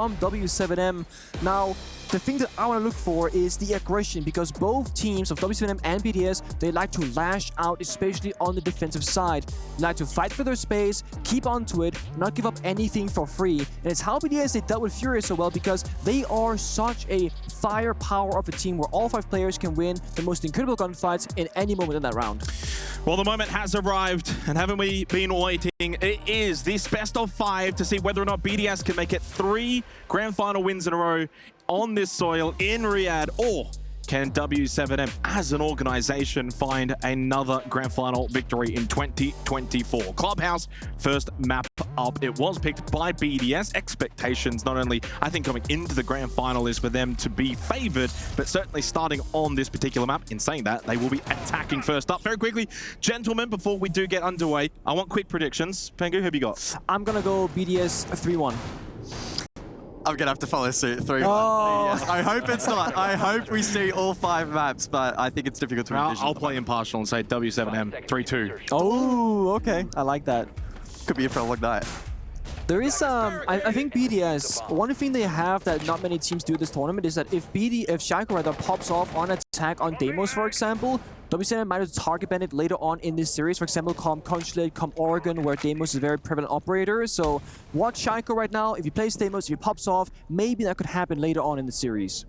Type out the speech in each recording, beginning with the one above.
w7m. Now, the thing that I want to look for is the aggression, because both teams of w7m and BDS, they like to lash out, especially on the defensive side. They like to fight for their space, keep onto it, not give up anything for free. And it's how BDS they dealt with Furious so well, because they are such a firepower of a team where all 5 players can win the most incredible gunfights in any moment in that round. Well, the moment has arrived, and haven't we been waiting? It is this best of 5 to see whether or not BDS can make it 3 grand final wins in a row on this soil in Riyadh, or can w7m as an organization find another grand final victory in 2024? Clubhouse, first map up. It was picked by BDS. Expectations, not only I think coming into the grand final, is for them to be favored, but certainly starting on this particular map. In saying that, they will be attacking first up. Very quickly, gentlemen, before we do get underway, I want quick predictions. Pengu, who have you got? I'm gonna go BDS 3-1. I'm gonna have to follow suit. 3-1. Oh. Yes. I hope it's not. I hope we see all 5 maps, but I think it's difficult to envision. I'll play impartial and say w7m 3-2. Oh, okay. I like that. Could be a for a long night. There is I think BDS, one thing they have that not many teams do this tournament is that if Shaco rather pops off on attack on Deimos, for example, w7m might have target banded later on in this series. For example, come Consulate, come Oregon, where Deimos is a very prevalent operator. So watch Shaco right now. If he plays Deimos, if he pops off, maybe that could happen later on in the series.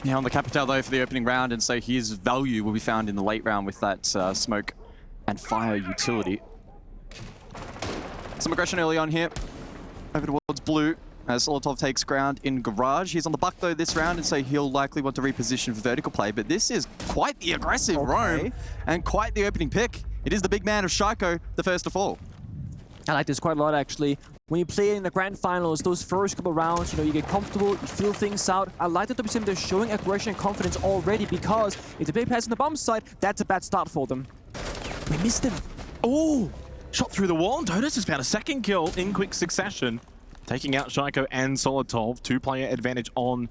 Yeah, on the Capital though for the opening round, and so his value will be found in the late round with that smoke and fire utility. Some aggression early on here. Over towards blue as Solotov takes ground in garage. He's on the buck though this round, and so he'll likely want to reposition for vertical play. But this is quite the aggressive roam and quite the opening pick. It is the big man of Shaco, the first to fall. I like this quite a lot, actually. When you play in the grand finals, those first couple rounds, you know, you get comfortable, you feel things out. I like that w7m they're showing aggression and confidence already, because if they play pass on the bomb side, that's a bad start for them. We missed him. Oh! Shot through the wall, and Totus has found a second kill in quick succession, taking out Shaco and Solotov. 2-player advantage on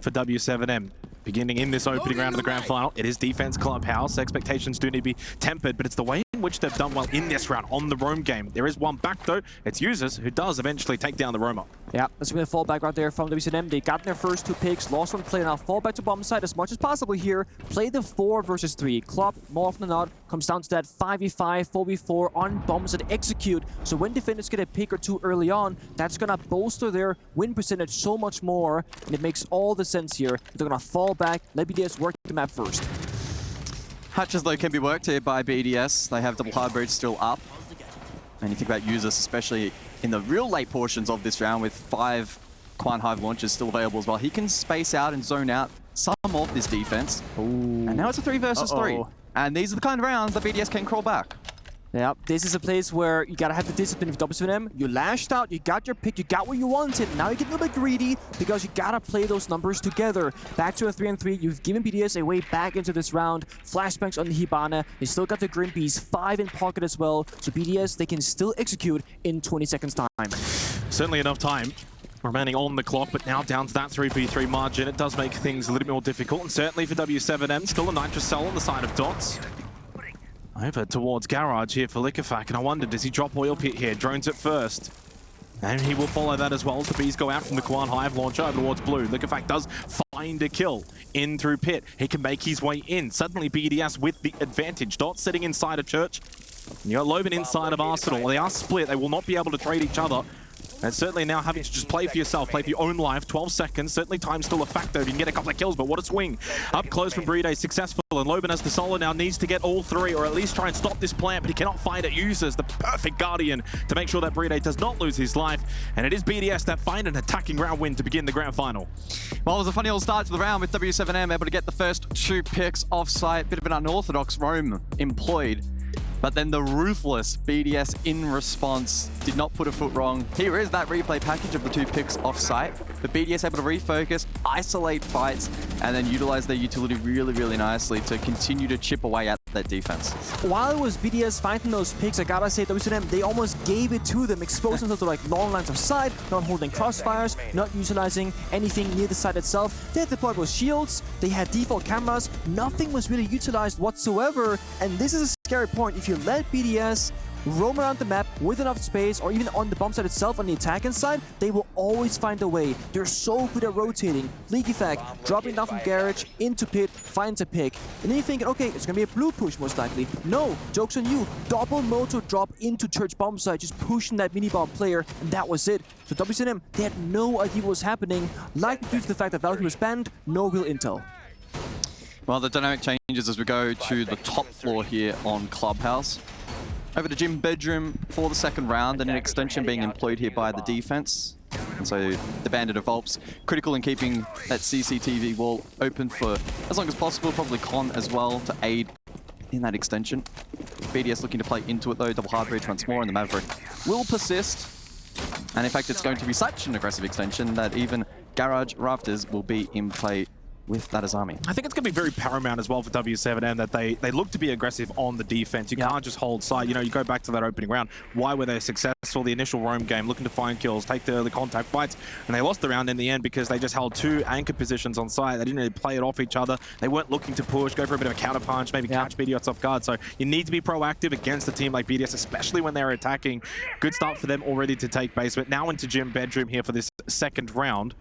for w7m. Beginning in this opening round of the grand final, it is defense Clubhouse. Expectations do need to be tempered, but it's the way in which they've done well in this round on the roam game. There is one back though. It's Users who does eventually take down the roamer. Yeah, that's going to fall back right there from w7m. They got their first 2 picks, lost one play, now fall back to bomb side as much as possible here. Play the 4 versus 3. Club, more often than not, comes down to that 5v5, 4v4 on bombs that execute. So when defenders get a pick or 2 early on, that's going to bolster their win percentage so much more, and it makes all the sense here. They're going to fall back, let BDS work the map first. Hatches though can be worked here by BDS. They have double hard bridge still up. And you think about Users, especially in the real late portions of this round with 5 Quan Hive launches still available as well. He can space out and zone out some of this defense. Ooh. And now it's a 3 versus 3. And these are the kind of rounds that BDS can crawl back. Yeah, this is a place where you gotta have the discipline with w7m. You lashed out, you got your pick, you got what you wanted. Now you get a little bit greedy because you gotta play those numbers together. Back to a 3-on-3, you've given BDS a way back into this round. Flashbangs on the Hibana, they still got the Grimpies, 5 in pocket as well. So BDS, they can still execute in 20 seconds time. Certainly enough time remaining on the clock, but now down to that 3v3 margin. It does make things a little bit more difficult, and certainly for w7m, still a Nitrous Cell on the side of Dots. Over towards Garage here for Liquefac, and I wonder, does he drop Oil Pit here? Drones at first. And he will follow that as well as the bees go out from the Quan Hive launcher over towards blue. Liquefac does find a kill in through pit. He can make his way in. Suddenly BDS with the advantage. Dot sitting inside of Church. And you got Loban inside of Arsenal. They are split. They will not be able to trade each other. And certainly now having to just play for yourself, play for your own life. 12 seconds, certainly time's still a factor. You can get a couple of kills, but what a swing. Up close from Bride, successful, and Loban as the solo now needs to get all 3, or at least try and stop this plant, but he cannot find it. Uses the perfect Guardian to make sure that Bride does not lose his life. And it is BDS that find an attacking round win to begin the grand final. Well, it was a funny little start to the round with w7m able to get the first 2 picks off site. Bit of an unorthodox roam employed. But then the ruthless BDS in response did not put a foot wrong. Here is that replay package of the 2 picks off site. The BDS able to refocus, isolate fights, and then utilize their utility really, really nicely to continue to chip away at that defense. While it was BDS finding those picks, I gotta say w7m, they almost gave it to them, exposing themselves to like long lines of sight, not holding crossfires, not utilizing anything near the site itself. They had deployed with shields, they had default cameras, nothing was really utilized whatsoever, and this is a scary point. If you let BDS roam around the map with enough space, or even on the bomb site itself on the attacking side, they will always find a way. They're so good at rotating. Leaky Fact, dropping down from garage into pit, finds a pick. And then you're thinking, okay, it's gonna be a blue push most likely. No, joke's on you. Double motor drop into church bomb site, just pushing that mini bomb player, and that was it. So w7m, they had no idea what was happening, likely due to the fact that Valkyrie was banned, no real intel. Well, the dynamic changes as we go to the top floor here on Clubhouse. Over to gym bedroom for the second round, and an extension being employed here by the defense. And so the Bandit of Volps, critical in keeping that CCTV wall open for as long as possible, probably Con as well to aid in that extension. BDS looking to play into it though, double hard bridge once more, and the Maverick will persist. And in fact, it's going to be such an aggressive extension that even Garage Rafters will be in play with that Azami. I think it's going to be very paramount as well for w7m that they look to be aggressive on the defense. You can't just hold side. You know, you go back to that opening round. Why were they successful? The initial roam game, looking to find kills, take the early contact fights, and they lost the round in the end because they just held two anchor positions on site. They didn't really play it off each other. They weren't looking to push, go for a bit of a counter punch, maybe catch BDS off guard. So you need to be proactive against a team like BDS, especially when they're attacking. Good start for them already to take base, but now into gym bedroom here for this second round.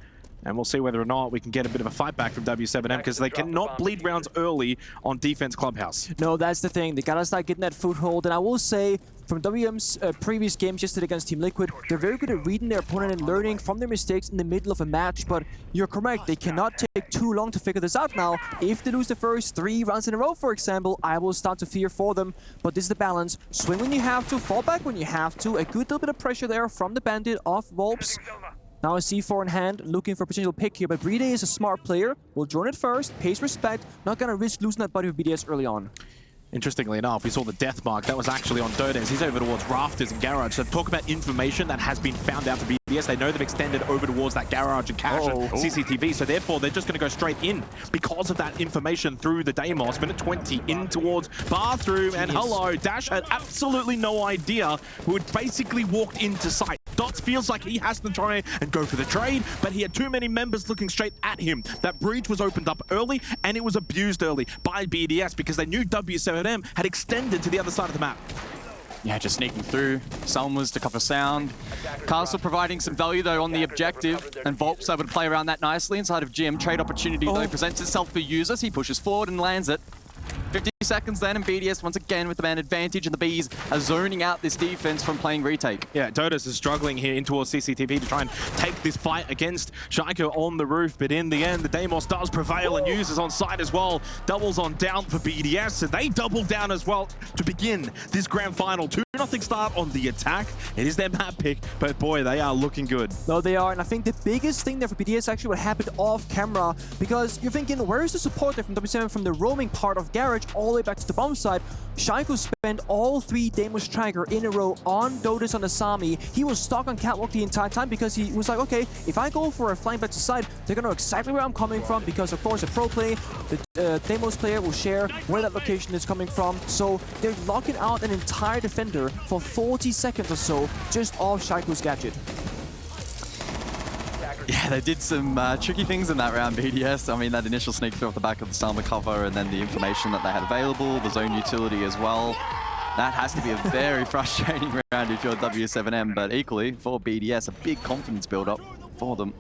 And we'll see whether or not we can get a bit of a fight back from w7m, because they cannot bleed rounds early on defense Clubhouse. No, that's the thing. They gotta start getting that foothold. And I will say, from WM's previous games yesterday against Team Liquid, they're very good at reading their opponent and learning from their mistakes in the middle of a match. But you're correct, they cannot take too long to figure this out now. If they lose the first 3 rounds in a row, for example, I will start to fear for them. But this is the balance. Swing when you have to, fall back when you have to. A good little bit of pressure there from the Bandit of Volps. Now a C4 in hand, looking for a potential pick here, but Brede is a smart player, will join it first, pays respect, not gonna risk losing that buddy with BDS early on. Interestingly enough, we saw the death mark. That was actually on Dodes. He's over towards Rafters and Garage. So talk about information that has been found out to BDS. They know they've extended over towards that Garage and Cash and CCTV. So therefore, they're just going to go straight in because of that information through the Deimos. Minute 20 in towards bathroom. And hello, Dash had absolutely no idea who had basically walked into sight. Dots feels like he has to try and go for the trade, but he had too many members looking straight at him. That breach was opened up early, and it was abused early by BDS because they knew w7m had extended to the other side of the map. Yeah, just sneaking through. Someone was to cover sound. Castle providing some value, though, on the objective. And Volps able to play around that nicely inside of Jim. Trade opportunity, though, presents itself for users. He pushes forward and lands it. 50 seconds then, and BDS once again with the man advantage, and the Bees are zoning out this defense from playing retake. Yeah, Dodos is struggling here in towards CCTV to try and take this fight against Shaiko on the roof, but in the end, the Deimos does prevail and uses on site as well. Doubles on down for BDS, and they double down as well to begin this grand final. 2-0 start on the attack. It is their map pick, but boy, they are looking good. No, they are, and I think the biggest thing there for BDS actually what happened off camera, because you're thinking, where is the support there from w7m from the roaming part of Garage all the way back to the bomb side? Shaiko spent all 3 Deimos Tracker in a row on Dodos on Asami. He was stuck on Catwalk the entire time because he was like, okay, if I go for a flying back to side, they're gonna know exactly where I'm coming from, because of course a pro play, the Deimos player will share where that location is coming from. So they're locking out an entire defender for 40 seconds or so just off Shaiko's gadget. Yeah, they did some tricky things in that round, BDS. I mean, that initial sneak through off the back of the Salma cover, and then the information that they had available, the zone utility as well. That has to be a very frustrating round if you're w7m, but equally, for BDS, a big confidence build-up for them.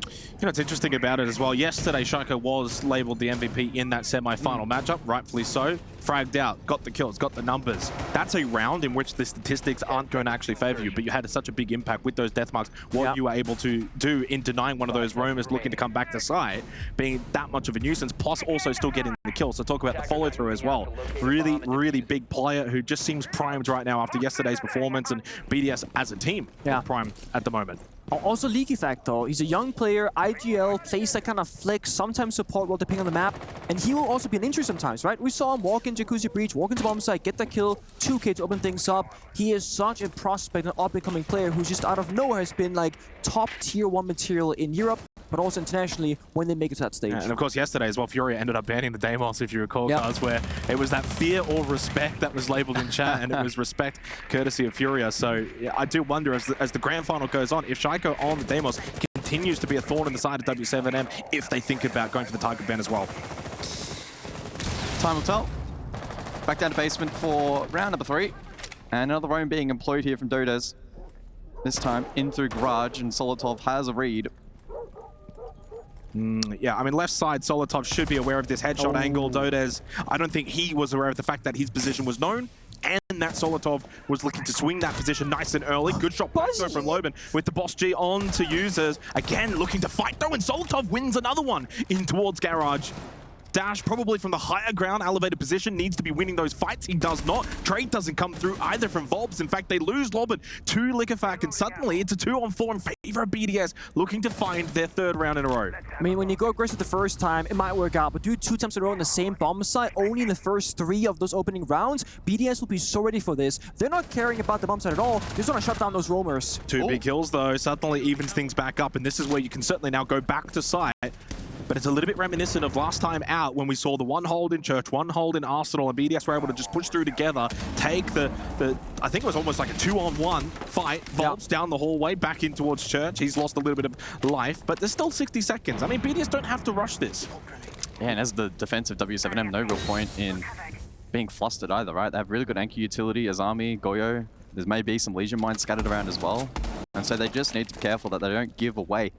You know what's interesting about it as well, yesterday Shaiko was labelled the MVP in that semi-final matchup, rightfully so. Fragged out, got the kills, got the numbers. That's a round in which the statistics aren't going to actually favour you, but you had such a big impact with those death marks. What you were able to do in denying one of those roamers looking to come back to side, being that much of a nuisance, plus also still getting the kill. So talk about the follow-through as well. Really, really big player who just seems primed right now after yesterday's performance, and BDS as a team primed at the moment. Also, Leaky Fact, though. He's a young player, IGL, plays that kind of flick, sometimes support will depending on the map, and he will also be an injury sometimes, right? We saw him walk in Jacuzzi Breach, walk into bomb site, get the kill, 2K to open things up. He is such a prospect, an up-and-coming player who just out of nowhere has been like top tier 1 material in Europe, but also internationally when they make it to that stage. And of course, yesterday as well, Furia ended up banning the Deimos, if you recall, guys, where it was that fear or respect that was labeled in chat, and it was respect courtesy of Furia. So yeah, I do wonder as the grand final goes on, if Shaiko on the Deimos continues to be a thorn in the side of w7m, if they think about going for the target ban as well. Time will tell. Back down to basement for round number 3. And another roam being employed here from Dodes. This time in through Garage, and Solotov has a read. Yeah, I mean, left side, Solotov should be aware of this headshot angle. Dodes, I don't think he was aware of the fact that his position was known, and that Solotov was looking to swing that position nice and early. Good shot back though from Loban with the Boss G on to users. Again, looking to fight though, and Solotov wins another one in towards Garage. Dash, probably from the higher ground, elevated position, needs to be winning those fights. He does not. Trade doesn't come through either from Volbs. In fact, they lose Loban to Liquefac, and suddenly it's a 2-on-4 in favor of BDS, looking to find their third round in a row. I mean, when you go aggressive the first time, it might work out, but do it 2 times in a row on the same bomb site, only in the first 3 of those opening rounds, BDS will be so ready for this. They're not caring about the bomb site at all. They just want to shut down those roamers. 2 big kills, though, suddenly evens things back up, and this is where you can certainly now go back to site. But it's a little bit reminiscent of last time out when we saw the 1 hold in Church, 1 hold in Arsenal, and BDS were able to just push through together, take the I think it was almost like a 2-on-1 fight. Volbs down the hallway, back in towards Church. He's lost a little bit of life, but there's still 60 seconds. I mean, BDS don't have to rush this. Yeah, and as the defensive w7m, no real point in being flustered either, right? They have really good anchor utility, Azami, Goyo. There may be some Legion mines scattered around as well. And so they just need to be careful that they don't give away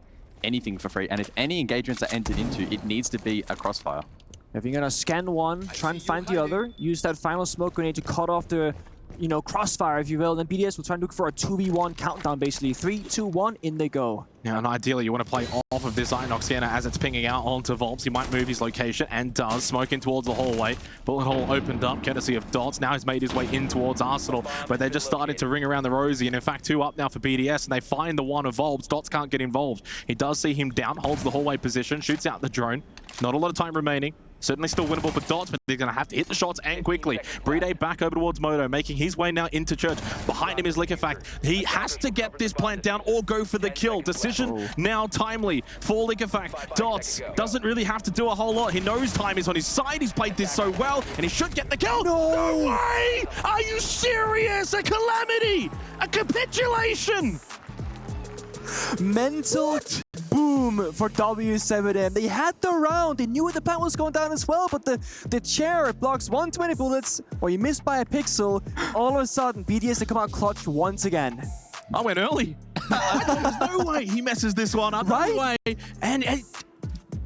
anything for free, and if any engagements are entered into, it needs to be a crossfire. If you're gonna scan one, try and find the other, use that final smoke grenade to cut off the, you know, crossfire, if you will, then BDS will try and look for a 2v1 countdown, basically. 3, 2, 1, in they go. Yeah, and ideally you want to play off of this Inox Sienna as it's pinging out onto Volbs. He might move his location, and does, smoking towards the hallway. Bullet hole opened up, courtesy of Dots. Now he's made his way in towards Arsenal, but they just started to ring around the rosy, and in fact 2 up now for BDS, and they find the 1 of Volbs. Dots can't get involved. He does see him down, holds the hallway position, shoots out the drone. Not a lot of time remaining. Certainly still winnable for Dots, but they're going to have to hit the shots and quickly. Brede back over towards Moto, making his way now into Church. Behind him is Liquefact. He has to get this plant down or go for the kill. Decision now timely for Liquefact. Dots doesn't really have to do a whole lot. He knows time is on his side. He's played this so well, and he should get the kill. No way! Are you serious? A calamity! A capitulation! Mental boom for w7m. They had the round. They knew the plant was going down as well, but the chair blocks 120 bullets, or you missed by a pixel. All of a sudden, BDS to come out clutch once again. I went early. There's no way he messes this one up. Right? No way. And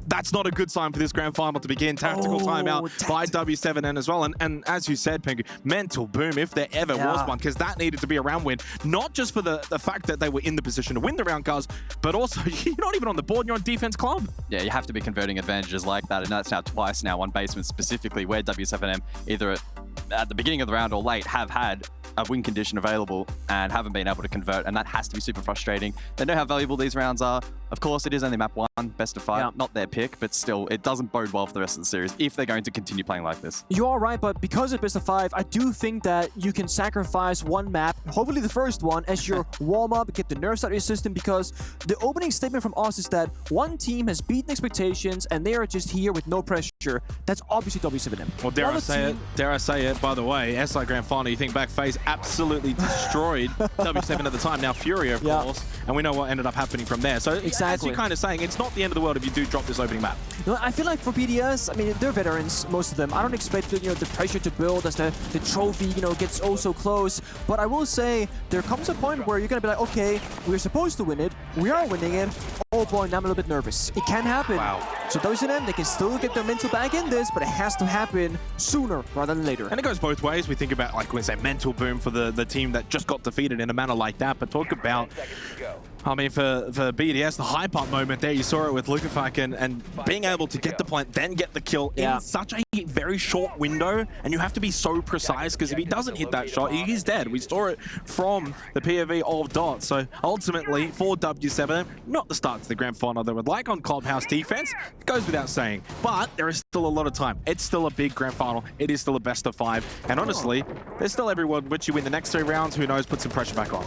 that's not a good sign for this grand final to begin. Tactical timeout by w7m as well. And as you said, Pengu, mental boom if there ever was one, because that needed to be a round win. Not just for the fact that they were in the position to win the round, cars, but also you're not even on the board, you're on defense club. Yeah, you have to be converting advantages like that, and that's now twice now on basement specifically where w7m either at the beginning of the round or late have had a win condition available and haven't been able to convert, and that has to be super frustrating. They know how valuable these rounds are. Of course, it is only map 1, best of 5, not their pick, but still, it doesn't bode well for the rest of the series if they're going to continue playing like this. You are right, but because of best of 5, I do think that you can sacrifice one map, hopefully the first one, as your warm-up, get the nerfs out of your system, because the opening statement from us is that one team has beaten expectations and they are just here with no pressure. That's obviously w7m. Well, dare I say it, by the way, SI Grand Final, you think back, FaZe absolutely destroyed w7 at the time, now Fury, of course, and we know what ended up happening from there. So as you're kind of saying, it's not the end of the world if you do drop this opening map. You know, I feel like for BDS, I mean, they're veterans, most of them. I don't expect the pressure to build as the trophy, gets oh so close. But I will say, there comes a point where you're going to be like, okay, we're supposed to win it. We are winning it. Oh boy, now I'm a little bit nervous. It can happen. Wow. So w7m, they can still get their mental back in this, but it has to happen sooner rather than later. And it goes both ways. We think about, like we say, mental boom for the team that just got defeated in a manner like that. But talk about, I mean, for BDS, the hype up moment there, you saw it with Liquefact and being able to get the plant, then get the kill in such a very short window. And you have to be so precise, because if he doesn't hit that shot, he's dead. We saw it from the POV of Dots. So ultimately, for w7m, not the start to the grand final they would like on Clubhouse defense. It goes without saying. But there is still a lot of time. It's still a big grand final. It is still a best of 5. And honestly, there's still everyone which you win the next 3 rounds. Who knows, put some pressure back on.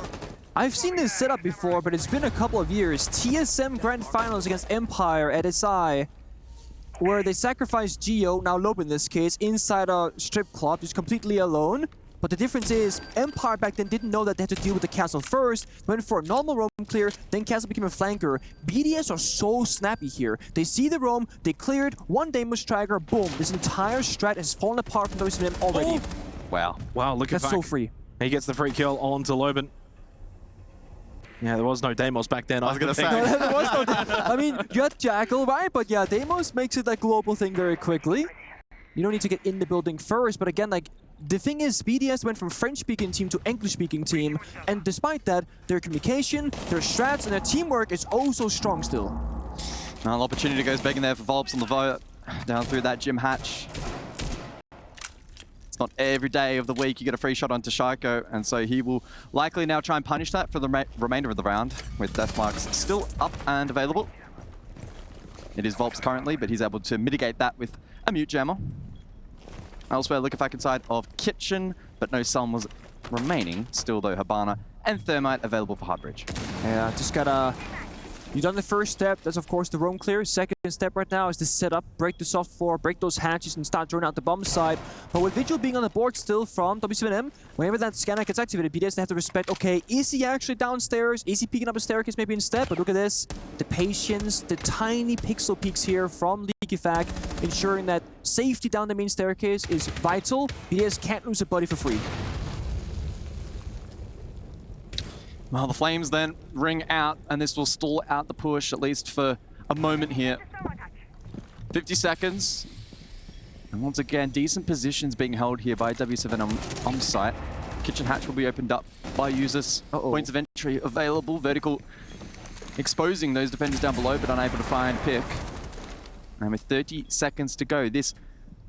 I've seen this setup before, but it's been a couple of years. TSM Grand Finals against Empire at SI, where they sacrificed Geo, now Lob in this case, inside a strip club, just completely alone. But the difference is, Empire back then didn't know that they had to deal with the castle first, went for a normal roam clear, then castle became a flanker. BDS are so snappy here. They see the roam, they cleared, one damage trigger, boom. This entire strat has fallen apart from w7m already. Wow. Wow, look at That's so free. He gets the free kill onto Loban. Yeah, there was no Deimos back then. I was going to say. No, there was no I mean, you had Jackal, right? But yeah, Deimos makes it that global thing very quickly. You don't need to get in the building first, but again, like, the thing is, BDS went from French-speaking team to English-speaking team, and despite that, their communication, their strats, and their teamwork is oh so strong still. Well, opportunity goes begging there for Volps on the vote. Down through that gym hatch. It's not every day of the week you get a free shot onto Shaiko, and so he will likely now try and punish that for the remainder of the round, with death marks still up and available. It is Volps currently, but he's able to mitigate that with a mute jammer. Elsewhere, look back inside of Kitchen, but no Sun was remaining. Still, though, Habana and Thermite available for Hardbridge. Yeah, just gotta... You've done the first step, that's of course the roam clear. Second step right now is to set up, break the soft floor, break those hatches and start drawing out the bomb side. But with Vigil being on the board still from w7m, whenever that scanner gets activated, BDS have to respect, okay, is he actually downstairs? Is he peeking up a staircase maybe instead? But look at this, the patience, the tiny pixel peaks here from Leakyfac, ensuring that safety down the main staircase is vital. BDS can't lose a buddy for free. Well, the flames then ring out, and this will stall out the push, at least for a moment here. 50 seconds. And once again, decent positions being held here by w7m on site. Kitchen hatch will be opened up by users. Points of entry available. Vertical exposing those defenders down below, but unable to find pick. And with 30 seconds to go, this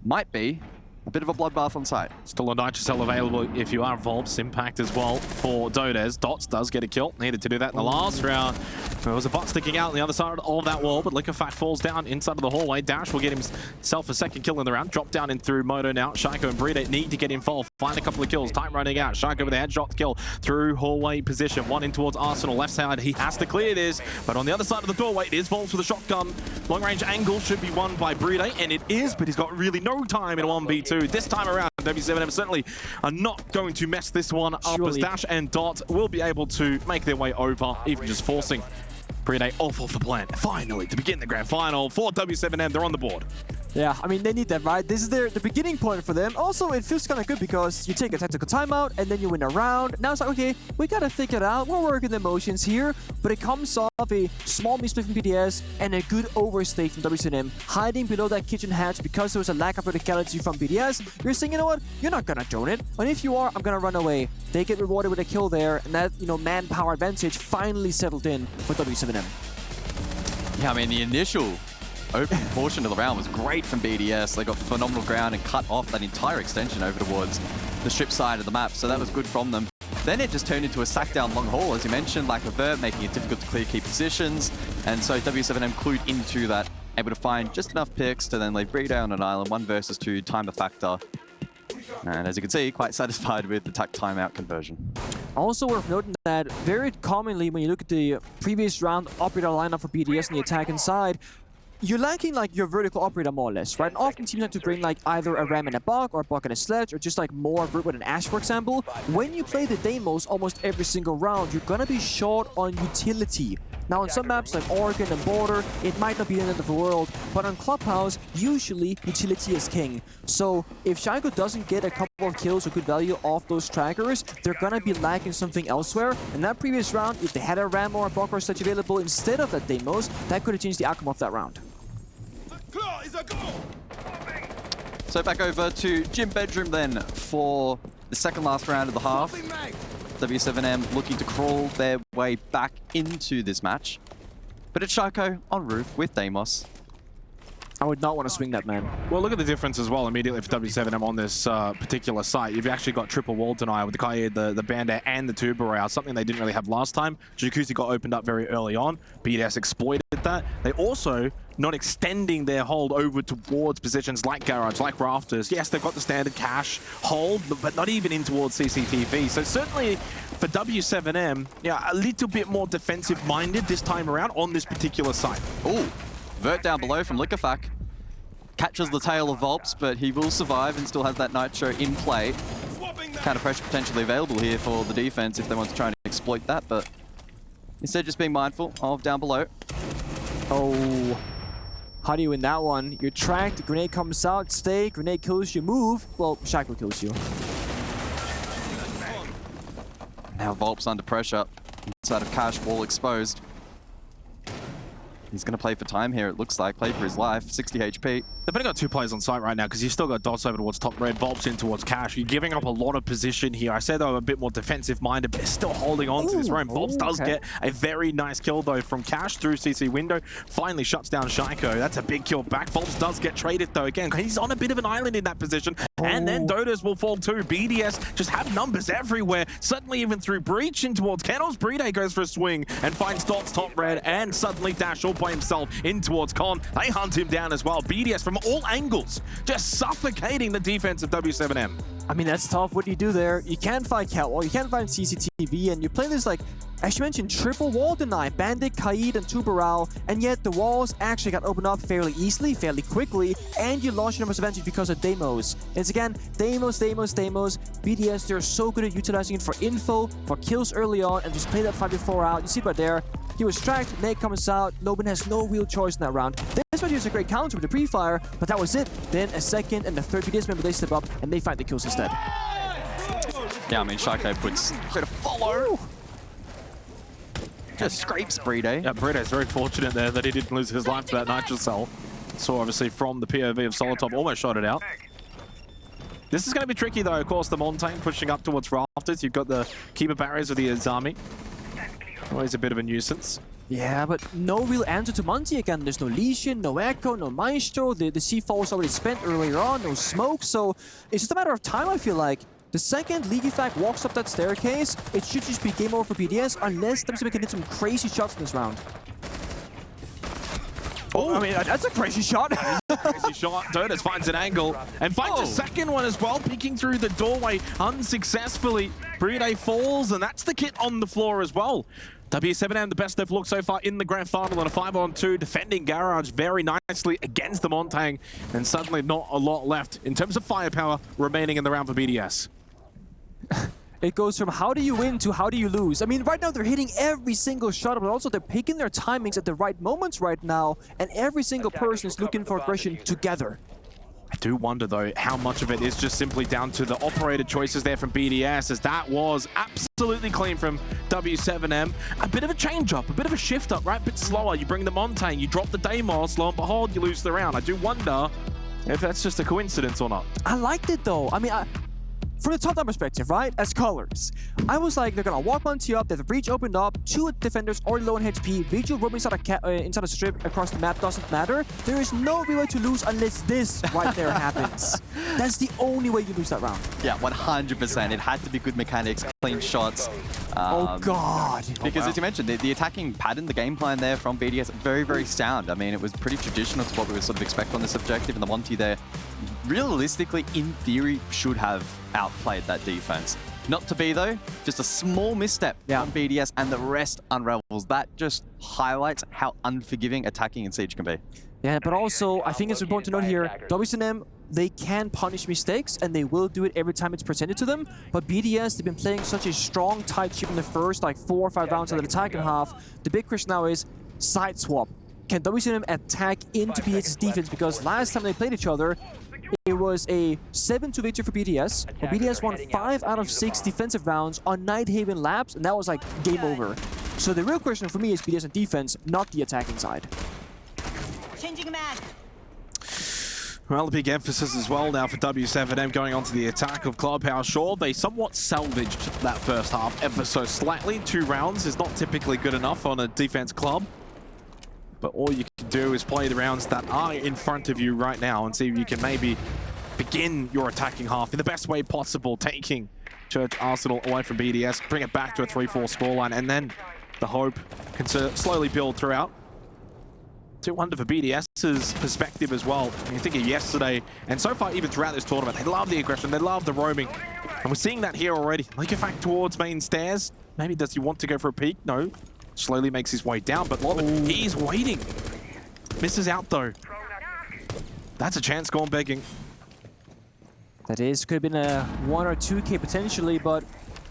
might be a bit of a bloodbath on site. Still a Nitrocell available if you are Volps. Impact as well for Dodez. Dots does get a kill. Needed to do that in the last round. There was a bot sticking out on the other side of that wall, but Liquefact falls down inside of the hallway. Dash will get himself a second kill in the round. Drop down in through Moto now. Shaiko and Brita need to get involved. Find a couple of kills. Time running out. Shaiko with a headshot kill through hallway position. One in towards Arsenal. Left side, he has to clear this. But on the other side of the doorway, it is Volps with a shotgun. Long range angle should be won by Brita, and it is, but he's got really no time in a 1v2. This time around, w7m certainly are not going to mess this one up, as Dash and Dot will be able to make their way over, even just forcing Brita off the plant. Finally, to begin the grand final for w7m, they're on the board. Yeah, I mean, they need that, right? This is the beginning point for them. Also, it feels kind of good because you take a tactical timeout and then you win a round. Now it's like, okay, we gotta figure it out. We're working the motions here, but it comes off a small misplay from BDS and a good overstay from w7m. Hiding below that kitchen hatch because there was a lack of verticality from BDS. You're saying, you know what? You're not gonna drone it. And if you are, I'm gonna run away. They get rewarded with a kill there, and that, you know, manpower advantage finally settled in for w7m. Yeah, I mean, the initial open portion of the round was great from BDS. They got phenomenal ground and cut off that entire extension over towards the strip side of the map, so that was good from them. Then it just turned into a sack down long haul, as you mentioned, lack of vert, making it difficult to clear key positions, and so w7m clued into that, able to find just enough picks to then leave Brita on an island, 1 versus 2, time a factor. And as you can see, quite satisfied with the timeout conversion. Also worth noting that very commonly when you look at the previous round operator lineup for BDS and the attack inside, you're lacking like your vertical operator more or less, right? And often teams have to bring like either a ram and a bug or a bug and a sledge or just like more vert with an ash, for example. When you play the Deimos almost every single round, you're gonna be short on utility. Now on some maps like Oregon and Border, it might not be the end of the world, but on Clubhouse, usually utility is king. So if Shaiko doesn't get a couple of kills or good value off those trackers, they're gonna be lacking something elsewhere. In that previous round, if they had a ram or a bug or sledge available instead of that Deimos, that could have changed the outcome of that round. So back over to Gym Bedroom then for the second last round of the half. w7m looking to crawl their way back into this match. But it's Shaiko on roof with Deimos. I would not want to swing that, man. Well, look at the difference as well immediately for w7m on this particular site. You've actually got triple wall denial with the Kaid, the Bandit, and the Tuber Rouse, something they didn't really have last time. Jacuzzi got opened up very early on. BDS exploited that. They also not extending their hold over towards positions like Garage, like Rafters. Yes, they've got the standard cash hold, but not even in towards CCTV. So certainly for w7m, yeah, a little bit more defensive-minded this time around on this particular site. Ooh. Vert down below from Liquefac. Catches the tail of Volps, but he will survive and still has that Nitro in play. Counter pressure potentially available here for the defense if they want to try and exploit that, but instead just being mindful of down below. Oh, how do you win that one? You're tracked, grenade comes out, stay, grenade kills you, move. Well, Shaiko kills you. Now Volp's under pressure. Inside of Cash, wall exposed. He's going to play for time here, it looks like. Play for his life, 60 HP. They've only got 2 players on site right now because you've still got Dots over towards top red, Volps in towards Cash. You're giving up a lot of position here. I said they were a bit more defensive-minded, but they're still holding on to this roam. Volps does get a very nice kill, though, from Cash through CC window. Finally shuts down Shaiko. That's a big kill back. Volps does get traded, though. Again, he's on a bit of an island in that position. And then Dotas will fall, too. BDS just have numbers everywhere. Suddenly, even through Breach in towards Kennels, Brede goes for a swing and finds Dots top red. And suddenly, Dash all by himself in towards Con. They hunt him down as well. BDS from all angles, just suffocating the defense of w7m. I mean, that's tough. What do you do there? You can't find Catwall, you can't find CCTV, and you play this, like, as you mentioned, triple wall deny. Bandit, Kaid, and Tuberal, and yet the walls actually got opened up fairly easily, fairly quickly, and you lost your numbers advantage because of Deimos. It's again, Deimos. BDS, they're so good at utilizing it for info, for kills early on, and just play that 5v4 out. You see it right there. He was tracked, Nate comes out, Loban has no real choice in that round. This one was a great counter with the pre-fire, but that was it. Then a second and the third BDS member, they step up and they find the kills instead. Yeah, I mean, Shaiko puts a follow. Just scrapes Brede. Yeah, Brede is very fortunate there that he didn't lose his life to that nitro cell. So obviously from the POV of Solotop, almost shot it out. This is going to be tricky though, of course, the Montaigne pushing up towards Rafters. You've got the keeper barriers of the Azami. Always a bit of a nuisance. Yeah, but no real answer to Monty again. There's no Lesion, no Echo, no Maestro. The C4 was already spent earlier on, no smoke. So it's just a matter of time, I feel like. The second Leaky Flag walks up that staircase, it should just be game over for BDS unless w7m can hit some crazy shots in this round. Oh, I mean, that's a crazy shot. Crazy shot. Dotas finds an angle and finds a second one as well, peeking through the doorway unsuccessfully. Brede falls, and that's the kit on the floor as well. w7m, the best they've looked so far in the grand final on a 5-on-2, defending Garage very nicely against the Montaigne, and suddenly not a lot left in terms of firepower remaining in the round for BDS. It goes from how do you win to how do you lose. I mean, right now they're hitting every single shot, but also they're picking their timings at the right moments right now, and every single person is looking for aggression together. I do wonder, though, how much of it is just simply down to the operator choices there from BDS, as that was absolutely clean from w7m. A bit of a change-up, a bit of a shift-up, right? A bit slower. You bring the Montaigne, you drop the Deimos, lo and behold, you lose the round. I do wonder if that's just a coincidence or not. I liked it, though. I mean, from the top-down perspective, right, as colors, I was like, they're gonna walk Monty up, the breach opened up, 2 defenders already low on HP, Vigil roaming inside a strip across the map doesn't matter. There is no real way to lose unless this right there happens. That's the only way you lose that round. Yeah, 100%. It had to be good mechanics, clean shots. Oh, God. Because as you mentioned, the attacking pattern, the game plan there from BDS, very, very sound. I mean, it was pretty traditional to what we would sort of expect on this objective, and the Monty there, realistically, in theory, should have outplayed that defense. Not to be, though, just a small misstep on BDS, and the rest unravels. That just highlights how unforgiving attacking in Siege can be. Yeah, but also, I think it's important to note here, w7m, they can punish mistakes, and they will do it every time it's presented to them. But BDS, they've been playing such a strong, tight ship in the first, like, 4 or 5 rounds of the attacking half. The big question now is side swap. Can w7m attack into BDS's defense? Because last time they played each other, it was a 7-2 victory for BDS, where BDS won 5 out of 6 defensive rounds on Nighthaven Labs, and that was like game over. So the real question for me is BDS on defense, not the attacking side. Changing mag. Well, a big emphasis as well now for w7m going on to the attack of Clubhouse. Sure, they somewhat salvaged that first half ever so slightly. 2 rounds is not typically good enough on a defense club. But all you can do is play the rounds that are in front of you right now and see if you can maybe begin your attacking half in the best way possible, taking Church Arsenal away from BDS, bring it back to a 3-4 scoreline, and then the hope can slowly build throughout. To wonder for BDS's perspective as well. I mean, think of yesterday, and so far even throughout this tournament, they love the aggression, they love the roaming. And we're seeing that here already. Like a fact towards main stairs. Maybe does he want to go for a peek? No. Slowly makes his way down, but Loban, he's waiting. Misses out though. That's a chance gone begging. That is, could have been a 1 or 2K potentially, but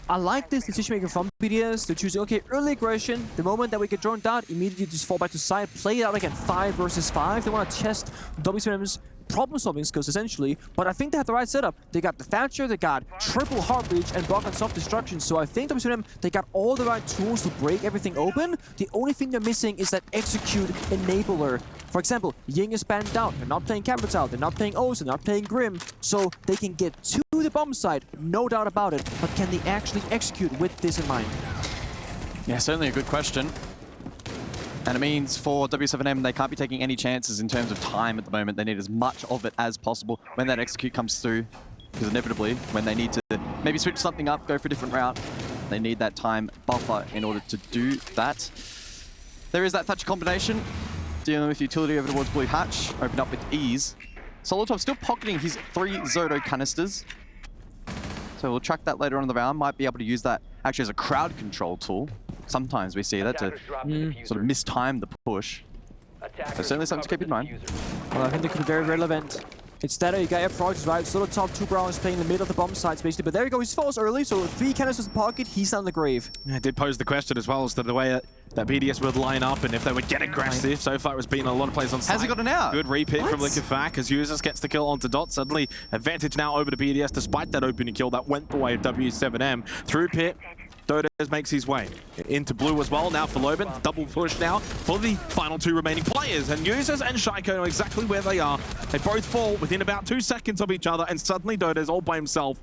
I like this decision making from BDS. They're choosing, okay, early aggression. The moment that we get drawn down, immediately just fall back to side, play it out again 5 versus 5. They want to test w7m's problem-solving skills, essentially. But I think they have the right setup. They got the Thatcher, they got triple heart breach, and block on self-destruction. So I think w7m, they got all the right tools to break everything open. The only thing they're missing is that execute enabler. For example, Ying is banned out. They're not playing Capital, they're not playing O's, they're not playing Grim. So they can get to the bomb site, no doubt about it. But can they actually execute with this in mind? Yeah, certainly a good question. And it means for w7m, they can't be taking any chances in terms of time at the moment. They need as much of it as possible when that execute comes through. Because inevitably, when they need to maybe switch something up, go for a different route, they need that time buffer in order to do that. There is that Thatcher combination. Dealing with utility over towards Blue Hatch. Open up with ease. Solotov still pocketing his 3 Zoto canisters. So we'll track that later on in the round. Might be able to use that actually as a crowd control tool. Sometimes we see that to sort of mistime the push. So certainly something to keep in mind. Well, I think they could be very relevant. It's that you got your projects right. Sort of top 2 Browns playing in the middle of the bomb sites basically. But there you go, he's falls early, so 3 canisters in pocket, he's down the grave. Yeah, I did pose the question as well as to the way that BDS would line up and if they would get aggressive. So far it's been a lot of plays on site. Has he got an out? Good repick from Liquefac as Users gets the kill onto Dot. Suddenly advantage now over to BDS despite that opening kill that went the way of w7m. Through pit, Dodes makes his way into blue as well. Now for Loban, double push now for the final 2 remaining players. And Users and Shaiko know exactly where they are. They both fall within about 2 seconds of each other, and suddenly Dodes all by himself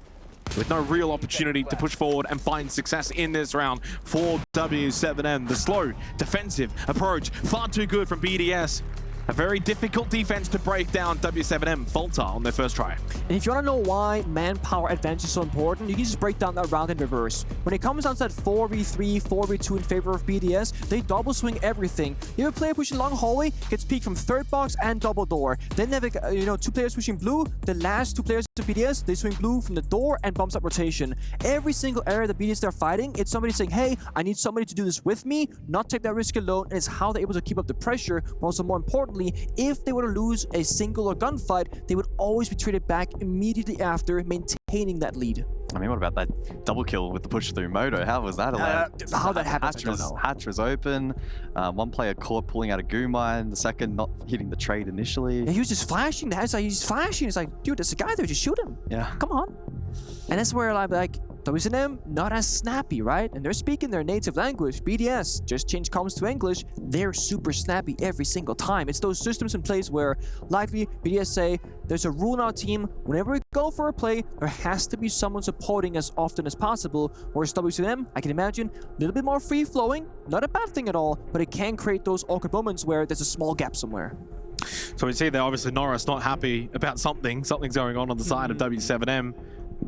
with no real opportunity to push forward and find success in this round for w7m. The slow defensive approach, far too good from BDS. A very difficult defense to break down. w7m falter on their first try. And if you want to know why manpower advantage is so important, you can just break down that round in reverse. When it comes down to that 4v3, 4v2 in favor of BDS, they double swing everything. You have a player pushing long hallway, gets peeked from third box and double door. Then they have 2 players pushing blue. The last 2 players of BDS, they swing blue from the door and bumps up rotation. Every single area that BDS they're fighting, it's somebody saying, hey, I need somebody to do this with me, not take that risk alone, and it's how they're able to keep up the pressure, but also more importantly, if they were to lose a single or gunfight, they would always be traded back immediately after, maintaining that lead. I mean, what about that double kill with the push through Moto? How was that allowed? How that happened, I don't know. Hatch was open. 1 player caught pulling out a goo mine. The second not hitting the trade initially. Yeah, he was just flashing. That's like he's flashing. It's like, dude, there's a guy there. Just shoot him. Yeah. Come on. And that's where I'm like, w7m not as snappy, right? And they're speaking their native language. BDS just change comms to English. They're super snappy every single time. It's those systems in place where likely BDS say there's a rule in our team. Whenever we go for a play, there has to be someone supporting as often as possible. Whereas w7m, I can imagine, a little bit more free flowing. Not a bad thing at all, but it can create those awkward moments where there's a small gap somewhere. So we see there obviously Norris not happy about something's going on the side of w7m.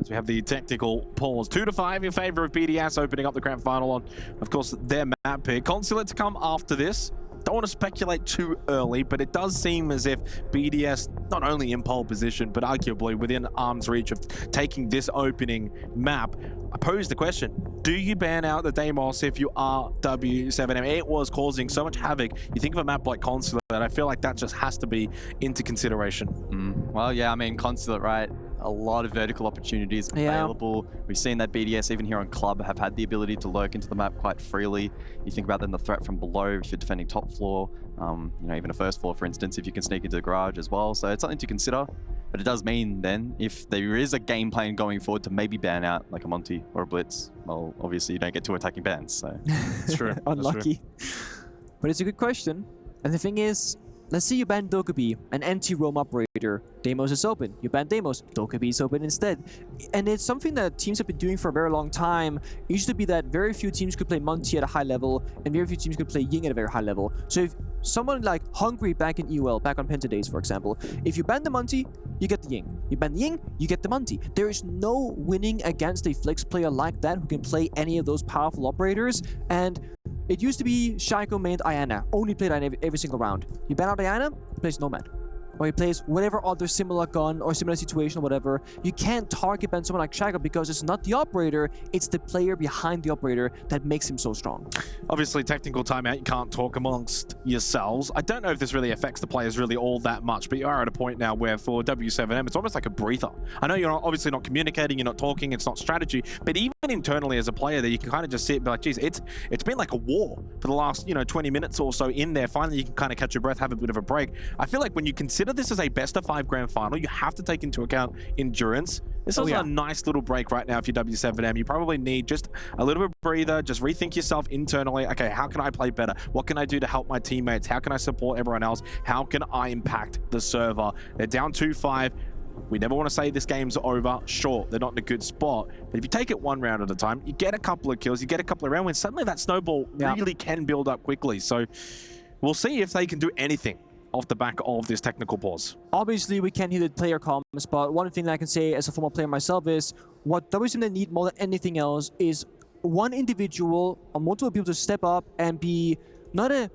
As we have the technical pause. 2-5 in favor of BDS, opening up the grand final on, of course, their map pick. Consulate to come after this. Don't want to speculate too early, but it does seem as if BDS, not only in pole position, but arguably within arm's reach of taking this opening map. I pose the question, do you ban out the Deimos if you are w7m? It was causing so much havoc. You think of a map like Consulate, I feel like that just has to be into consideration. Well, yeah, I mean, Consulate, right? A lot of vertical opportunities available. Yeah. We've seen that BDS, even here on Club, have had the ability to lurk into the map quite freely. You think about then the threat from below if you're defending top floor, even a first floor, for instance, if you can sneak into the garage as well. So it's something to consider. But it does mean then, if there is a game plan going forward to maybe ban out like a Monty or a Blitz, well, obviously you don't get 2 attacking bans, so. It's true. Unlucky. But it's a good question. And the thing is, let's say you ban Dokkaebi, an anti-roam operator. Deimos is open. You ban Deimos, Dokkaebi is open instead. And it's something that teams have been doing for a very long time. It used to be that very few teams could play Monty at a high level, and very few teams could play Ying at a very high level. So if someone like Hungry back in EUL, back on Penta days, for example, if you ban the Monty, you get the Ying. You ban the Ying, you get the Monty. There is no winning against a Flex player like that who can play any of those powerful operators. And it used to be Shaiko mained Ayana, only played Ayana every single round. You ban out Ayana, he plays Nomad. Or he plays whatever other similar gun or similar situation or whatever. You can't target ban someone like Shaiko because it's not the operator, it's the player behind the operator that makes him so strong. Obviously, technical timeout, you can't talk amongst yourselves. I don't know if this really affects the players really all that much, but you are at a point now where for w7m, it's almost like a breather. I know you're obviously not communicating, you're not talking, it's not strategy, but even internally as a player there, you can kind of just sit and be like, geez, it's been like a war for the last, 20 minutes or so in there. Finally, you can kind of catch your breath, have a bit of a break. I feel like when you consider consider this as a best-of-5 grand final. You have to take into account endurance. This is a nice little break right now for your W7M. You probably need just a little bit of breather, just rethink yourself internally. Okay, how can I play better? What can I do to help my teammates? How can I support everyone else? How can I impact the server? They're down 2-5. We never want to say this game's over. Sure, they're not in a good spot. But if you take it one round at a time, you get a couple of kills, you get a couple of round wins, suddenly that snowball really can build up quickly. So we'll see if they can do anything off the back of this technical pause. Obviously, we can't hear the player comments, but one thing that I can say as a former player myself is what w7m need more than anything else is one individual or multiple people to step up and be not a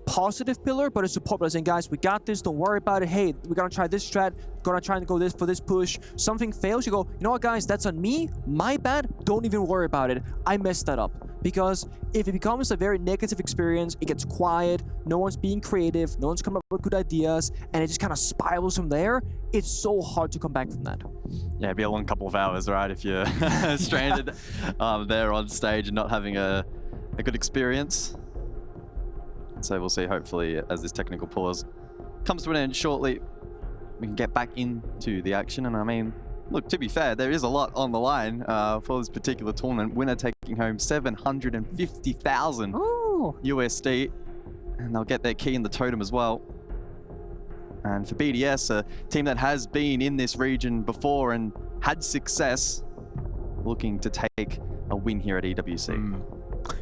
positive pillar, but a support pillar, saying, guys, we got this, don't worry about it. Hey, we're gonna try this strat, gonna try and go this for this push. Something fails, you go, you know what, guys, that's on me, my bad, don't even worry about it. I messed that up. Because if it becomes a very negative experience, it gets quiet, no one's being creative, no one's coming up with good ideas, and it just kind of spirals from there. It's so hard to come back from that. Yeah, it'd be a long couple of hours, right, if you're stranded there on stage and not having a good experience. So we'll see, hopefully, as this technical pause comes to an end shortly, we can get back into the action. And I mean, look, to be fair, there is a lot on the line for this particular tournament. Winner taking home 750,000 USD, and they'll get their key in the totem as well. And for BDS, a team that has been in this region before and had success, looking to take a win here at EWC.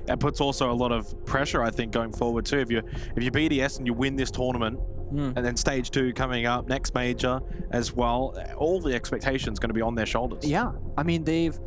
That puts also a lot of pressure, I think, going forward too. If you're BDS and you win this tournament, and then stage 2 coming up, next major as well, all the expectations going to be on their shoulders. Yeah, I mean, they've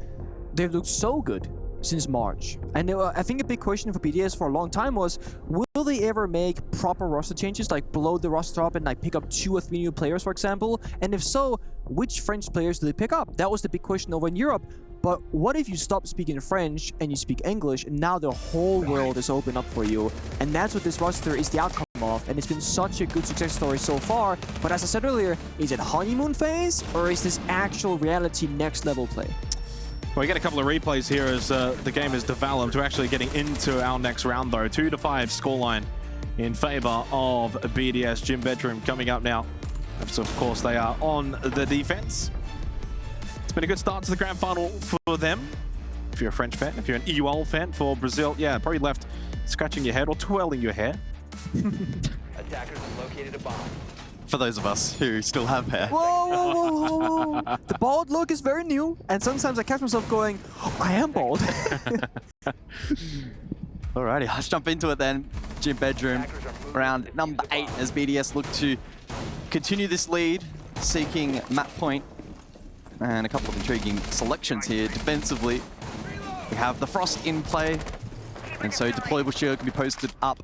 looked so good since March. And I think a big question for BDS for a long time was, will they ever make proper roster changes, like blow the roster up and like pick up 2 or 3 new players, for example? And if so, which French players do they pick up? That was the big question over in Europe. But what if you stop speaking French and you speak English, and now the whole world is open up for you? And that's what this roster is the outcome of, and it's been such a good success story so far. But as I said earlier, is it honeymoon phase, or is this actual reality next level play? Well, we get a couple of replays here as the game has developed. We're actually getting into our next round, though. 2-5 scoreline in favor of BDS. Gym Bedroom coming up now. So, of course, they are on the defense. It's been a good start to the grand final for them. If you're a French fan, if you're an EUL fan for Brazil, yeah, probably left scratching your head or twirling your hair. Attackers have located a bomb. For those of us who still have hair. Whoa, whoa, whoa, whoa, whoa. The bald look is very new, and sometimes I catch myself going, oh, I am bald. Alrighty, let's jump into it then. Gym Bedroom, round number 8, as BDS look to continue this lead, seeking map point. And a couple of intriguing selections here defensively. We have the Frost in play, and so deployable shield can be posted up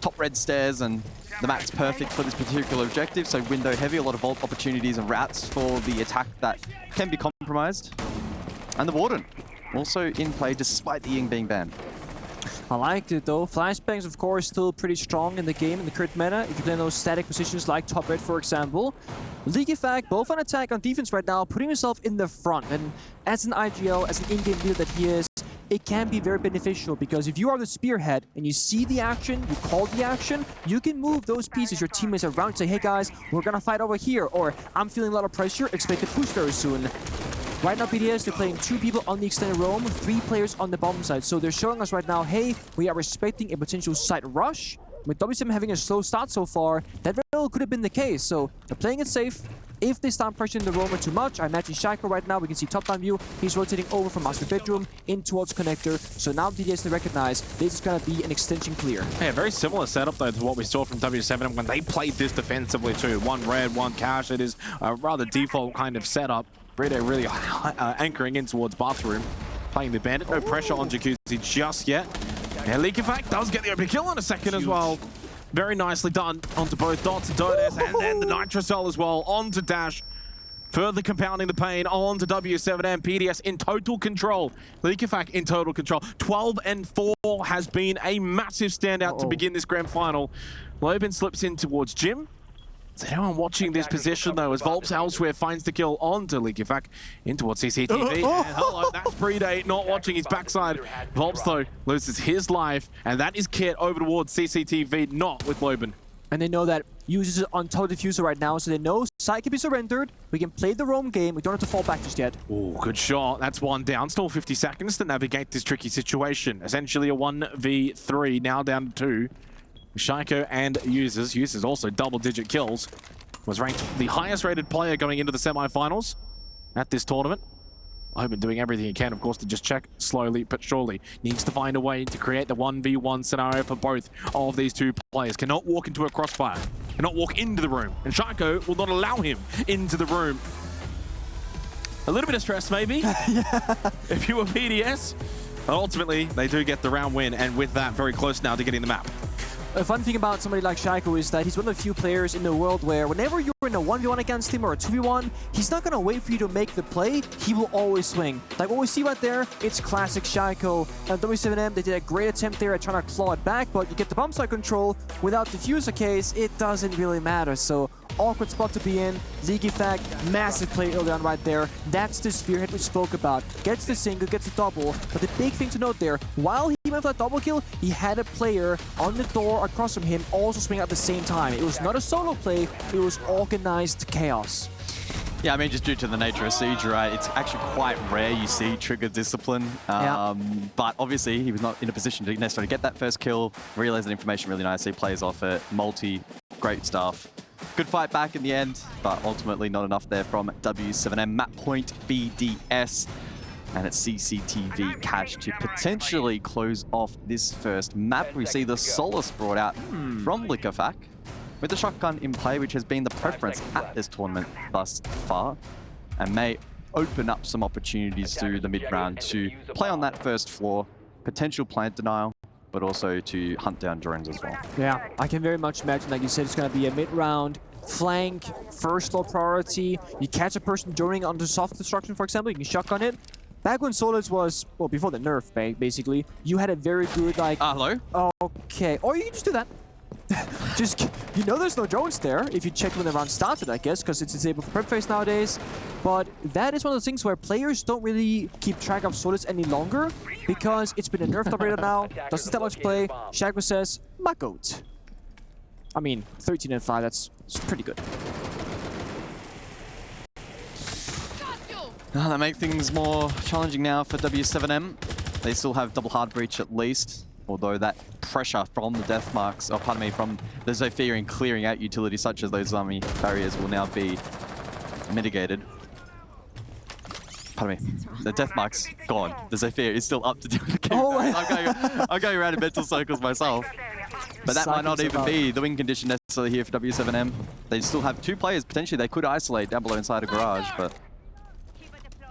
top red stairs, and the map's perfect for this particular objective. So window heavy, a lot of vault opportunities and routes for the attack that can be compromised. And the Warden also in play despite the Ying being banned. I liked it though. Flashbangs, of course, still pretty strong in the game, in the current meta. If you play in those static positions like top red, for example. Leakyfact, both on attack, on defense right now, putting himself in the front. And as an IGL, as an in-game leader that he is, it can be very beneficial, because if you are the spearhead and you see the action, you call the action, you can move those pieces, your teammates around, and say, hey guys, we're gonna fight over here, or I'm feeling a lot of pressure, expect a push very soon. Right now, BDS, they're playing 2 people on the extended roam, 3 players on the bottom side. So they're showing us right now, hey, we are respecting a potential side rush. With w7m having a slow start so far, that very well could have been the case. So they're playing it safe. If they start pressuring the roamer too much, I imagine Shaco right now, we can see top-down view, he's rotating over from Master Bedroom in towards Connector. So now BDS, they recognize this is going to be an extension clear. Yeah, very similar setup, though, to what we saw from W7 when they played this defensively, too. 1 red, 1 cash. It is a rather default kind of setup. Brito really anchoring in towards bathroom, playing the bandit. No pressure on Jacuzzi just yet. Yeah, Leakyfact does get the open kill in a second as well. Very nicely done onto both Dots and Dodes, and then the Nitrocell as well onto Dash. Further compounding the pain onto W7M. BDS in total control. Leakyfact in total control. 12-4 has been a massive standout to begin this grand final. Loban slips in towards Jim. Is anyone watching this position, though, as Volps elsewhere finds the kill onto Leakyfact in towards CCTV. And hello, that's Predate not watching his backside. Volps, though, loses his life, and that is Kit over towards CCTV, not with Loban. And they know that Users is on top of diffuser right now, so they know site can be surrendered. We can play the roam game. We don't have to fall back just yet. Oh, good shot. That's one down. Still 50 seconds to navigate this tricky situation. Essentially a 1v3, now down to 2. Shaiko and Users. Users also double-digit kills. Was ranked the highest rated player going into the semifinals at this tournament. I've been doing everything he can, of course, to just check slowly but surely. Needs to find a way to create the 1v1 scenario for both of these two players. Cannot walk into a crossfire. Cannot walk into the room. And Shaiko will not allow him into the room. A little bit of stress, maybe, if you were BDS. But ultimately, they do get the round win, and with that, very close now to getting the map. A fun thing about somebody like Shaiko is that he's one of the few players in the world where whenever you're in a 1v1 against him or a 2v1, he's not going to wait for you to make the play. He will always swing. Like what we see right there, it's classic Shaiko. w7m, they did a great attempt there at trying to claw it back, but you get the bomb site control. Without diffuser case, it doesn't really matter. So awkward spot to be in. League effect, massive play early on right there. That's the spearhead we spoke about. Gets the single, gets the double. But the big thing to note there, while he went for that double kill, he had a player on the door across from him also swing at the same time. It was not a solo play, it was organized chaos. Yeah, I mean, just due to the nature of Siege, right, it's actually quite rare you see trigger discipline. But obviously, he was not in a position to necessarily get that first kill, realize that information really nicely, plays off it, multi, great stuff. Good fight back in the end, but ultimately not enough there from w7m. Map point BDS, and it's CCTV catch to potentially close off this first map. We see the Solace brought out from Liquefac with the shotgun in play, which has been the preference at this tournament thus far, and may open up some opportunities through the mid-round to play on that first floor, potential plant denial, but also to hunt down drones as well. Yeah, I can very much imagine, like you said, it's going to be a mid-round flank, first low priority. You catch a person joining onto soft destruction, for example, you can shotgun it. Back when Solus was, well, before the nerf, basically, you had a very good, like... hello? Okay, or you can just do that. Just, you know there's no drones there, if you check when the round started, I guess, because it's disabled for prep phase nowadays. But that is one of those things where players don't really keep track of Solus any longer, because it's been a nerfed operator now, doesn't that much play. Shaiko says, my goat. I mean, 13 and 5, that's pretty good. That makes things more challenging now for w7m. They still have double hard breach at least, although that pressure from the death marks, or pardon me, from the Zofia in clearing out utilities such as those army barriers will now be mitigated. Pardon me, the death mark's gone. The Zofia is still up to do the game. Oh, I'm going around in mental circles myself. But that might not even be the win condition necessarily here for w7m. They still have two players potentially they could isolate down below inside a garage, but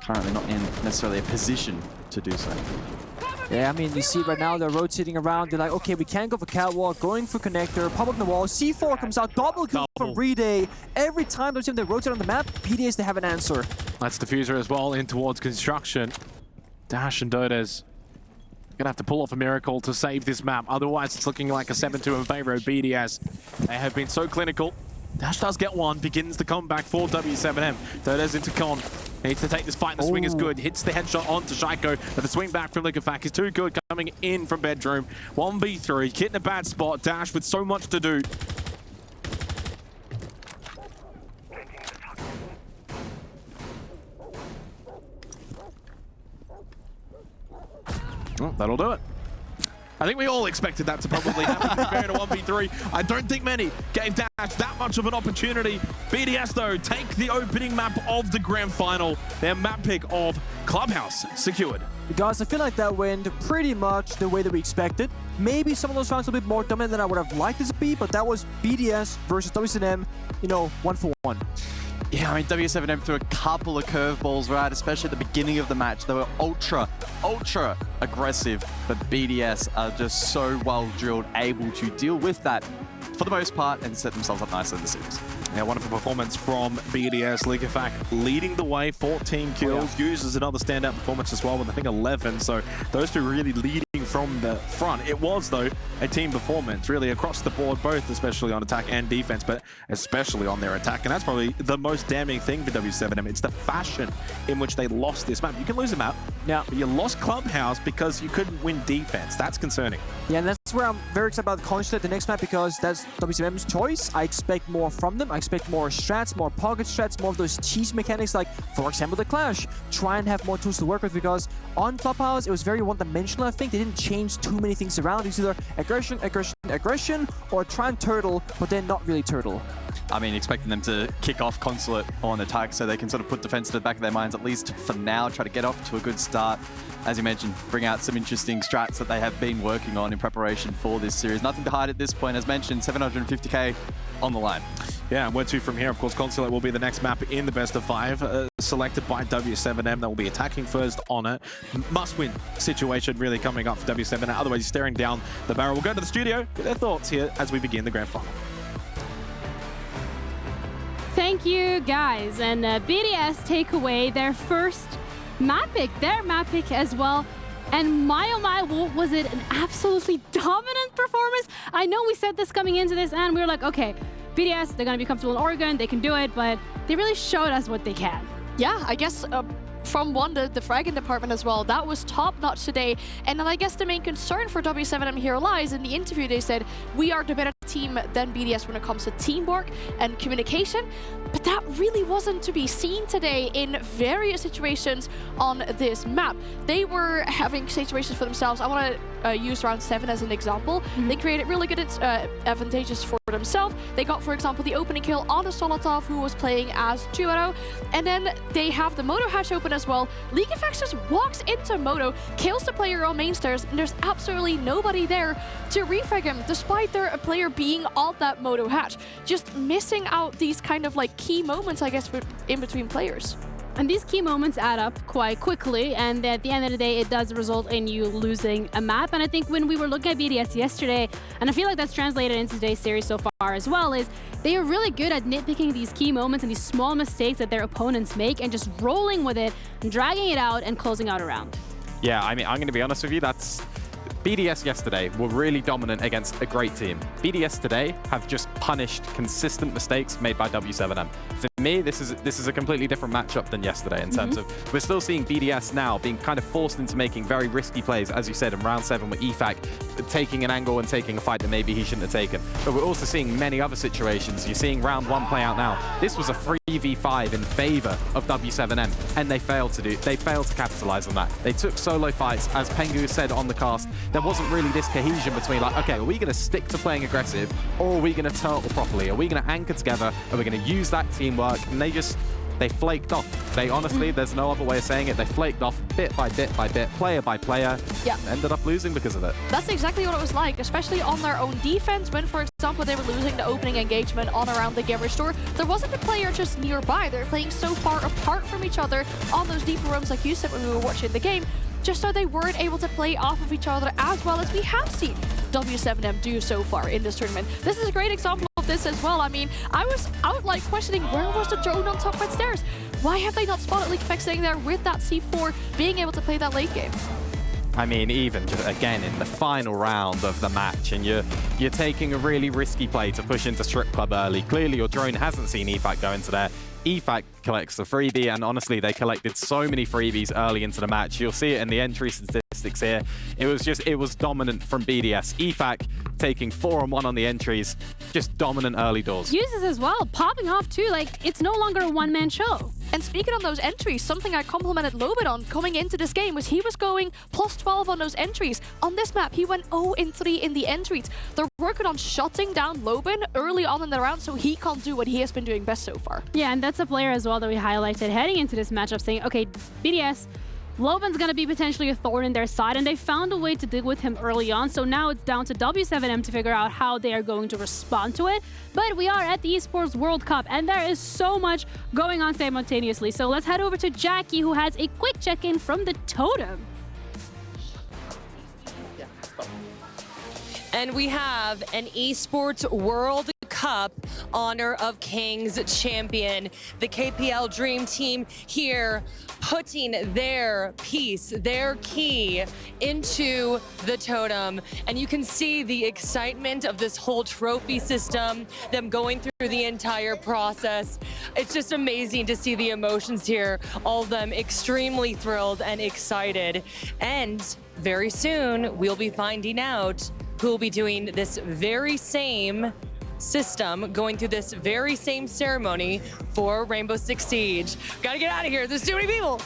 currently not in necessarily a position to do so. Yeah, I mean, you see right now they're rotating around. They're like, okay, we can't go for catwalk, going for connector, pop up the wall. C4 comes out, double kill from Reday. Every time they rotate on the map, BDS, they have an answer. That's diffuser as well in towards construction. Dash and Dodes gonna have to pull off a miracle to save this map. Otherwise, it's looking like a 7-2 in favor of BDS. They have been so clinical. Dash does get one, begins the comeback for w7m. Dodes into con. Needs to take this fight, the swing is good. Hits the headshot onto Shaiko, but the swing back from Liquefac is too good, coming in from bedroom. 1v3, Kit in a bad spot. Dash with so much to do. Well, that'll do it. I think we all expected that to probably happen compared to 1v3. I don't think many gave Dash that much of an opportunity. BDS, though, take the opening map of the grand final. Their map pick of Clubhouse secured. Guys, I feel like that went pretty much the way that we expected. Maybe some of those rounds a bit more dominant than I would have liked it to be, but that was BDS versus w7m, you know, 1-for-1. Yeah, I mean, w7m threw a couple of curveballs, right? Especially at the beginning of the match. They were ultra aggressive, but BDS are just so well drilled, able to deal with that for the most part and set themselves up nicely in the series. Yeah, wonderful performance from BDS. Liquefac leading the way, 14 kills. Uses another standout performance as well with, I think, 11. So those two really leading from the front. It was, though, a team performance, really, across the board, both especially on attack and defense, but especially on their attack. And that's probably the most damning thing for w7m. It's the fashion in which they lost this map. You can lose a map, yeah, but you lost Clubhouse because you couldn't win defense. That's concerning. Yeah, and that's where I'm very excited about Consulate, the next map, because that's w7m's choice. I expect more from them. I expect more strats, more pocket strats, more of those cheese mechanics, like, for example, the Clash. Try and have more tools to work with, because on Clubhouse, it was very one-dimensional, I think. They didn't change too many things around. It's either aggression, aggression, aggression, or try and turtle, but then not really turtle. I mean, expecting them to kick off Consulate on attack so they can sort of put defense to the back of their minds, at least for now, try to get off to a good start. As you mentioned, bring out some interesting strats that they have been working on in preparation for this series. Nothing to hide at this point. As mentioned, 750k on the line. Yeah, and where to from here? Of course, Consulate will be the next map in the best of 5, selected by w7m. That will be attacking first on it. Must-win situation really coming up for w7m. Otherwise, he's staring down the barrel. We'll go to the studio, get their thoughts here as we begin the grand final. Thank you, guys. And BDS take away their first map pick, their map pick as well. And my oh my, was it an absolutely dominant performance? I know we said this coming into this, and we were like, okay, BDS, they're going to be comfortable in Oregon, they can do it, but they really showed us what they can. Yeah, I guess from the fragging department as well, that was top-notch today. And then I guess the main concern for w7m here lies in the interview. They said, we are the better team than BDS when it comes to teamwork and communication. But that really wasn't to be seen today in various situations on this map. They were having situations for themselves. I want to use round 7 as an example. They created really good advantages for themselves. They got, for example, the opening kill on the Solotov, who was playing as Duero. And then they have the Moto hatch open as well. League of X just walks into Moto, kills the player on main stairs, and there's absolutely nobody there to refrag him, despite their player being on that Moto hatch. Just missing out these kind of like key moments, I guess, in between players. And these key moments add up quite quickly, and at the end of the day, it does result in you losing a map. And I think when we were looking at BDS yesterday, and I feel like that's translated into today's series so far as well, is they are really good at nitpicking these key moments and these small mistakes that their opponents make and just rolling with it and dragging it out and closing out a round. Yeah, I mean, I'm going to be honest with you, BDS yesterday were really dominant against a great team. BDS today have just punished consistent mistakes made by w7m. For me, this is a completely different matchup than yesterday in terms of we're still seeing BDS now being kind of forced into making very risky plays, as you said, in round 7 with EFAC taking an angle and taking a fight that maybe he shouldn't have taken. But we're also seeing many other situations. You're seeing round 1 play out now. This was a 3v5 in favor of w7m, and they failed to capitalize on that. They took solo fights, as Pengu said on the cast. There wasn't really this cohesion between like, okay, are we going to stick to playing aggressive, or are we going to turtle properly? Are we going to anchor together? Are we going to use that teamwork? And they flaked off. They honestly, there's no other way of saying it. They flaked off bit by bit by bit, player by player. Yeah. Ended up losing because of it. That's exactly what it was like, especially on their own defense when, for example, they were losing the opening engagement on around the Gamer Store. There wasn't a player just nearby. They were playing so far apart from each other on those deeper rooms, like you said when we were watching the game, just so they weren't able to play off of each other as well as we have seen w7m do so far in this tournament. This is a great example of this as well. I mean, I was out like questioning, where was the drone on top right stairs? Why have they not spotted League of X sitting there with that C4 being able to play that late game? I mean, even just again in the final round of the match, and you're taking a really risky play to push into Strip Club early. Clearly, your drone hasn't seen EFAC go into there. EFAC collects the freebie, and honestly, they collected so many freebies early into the match. You'll see it in the entry statistics here. It was dominant from BDS. EFAC taking 4-on-1 on the entries, just dominant early doors. Uses as well, popping off too, like it's no longer a one-man show. And speaking on those entries, something I complimented Lobit on coming into this game was he was going +12 on those entries. On this map, he went 0-3 in the entries. They're working on shutting down Lobin early on in the round so he can't do what he has been doing best so far. Yeah, and that's a player as well that we highlighted heading into this matchup, saying, okay, BDS, Lobin's going to be potentially a thorn in their side, and they found a way to deal with him early on. So now it's down to w7m to figure out how they are going to respond to it. But we are at the Esports World Cup, and there is so much going on simultaneously. So let's head over to Jackie, who has a quick check-in from the Totem. And we have an Esports World Cup Cup Honor of Kings champion. The KPL Dream Team here putting their piece, their key into the totem. And you can see the excitement of this whole trophy system, them going through the entire process. It's just amazing to see the emotions here, all of them extremely thrilled and excited. And very soon, we'll be finding out who will be doing this very same system, going through this very same ceremony for Rainbow Six Siege. Gotta get out of here, there's too many people.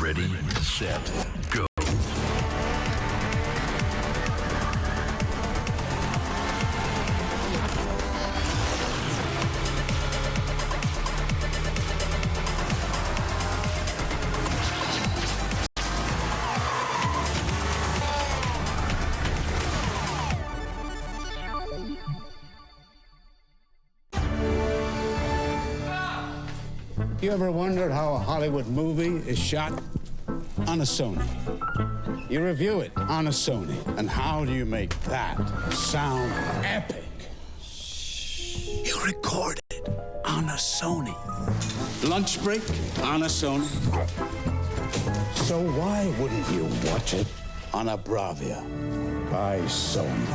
Ready, set, go. You ever wondered how a Hollywood movie is shot? On a Sony. You review it on a Sony. And how do you make that sound epic? You record it on a Sony. Lunch break on a Sony. So why wouldn't you watch it on a Bravia by Sony?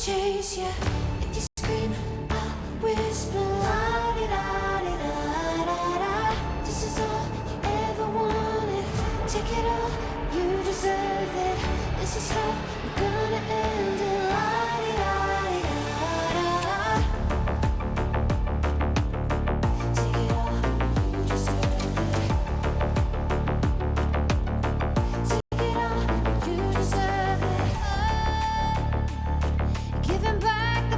chase you. If you scream, I'll whisper la-di-da-di-da-da-da. This is all you ever wanted. Take it all, you deserve it. This is how we're gonna end it. La-di-da-di-da-da-da. Take it all, you deserve it. Take it all, you deserve it. Giving back the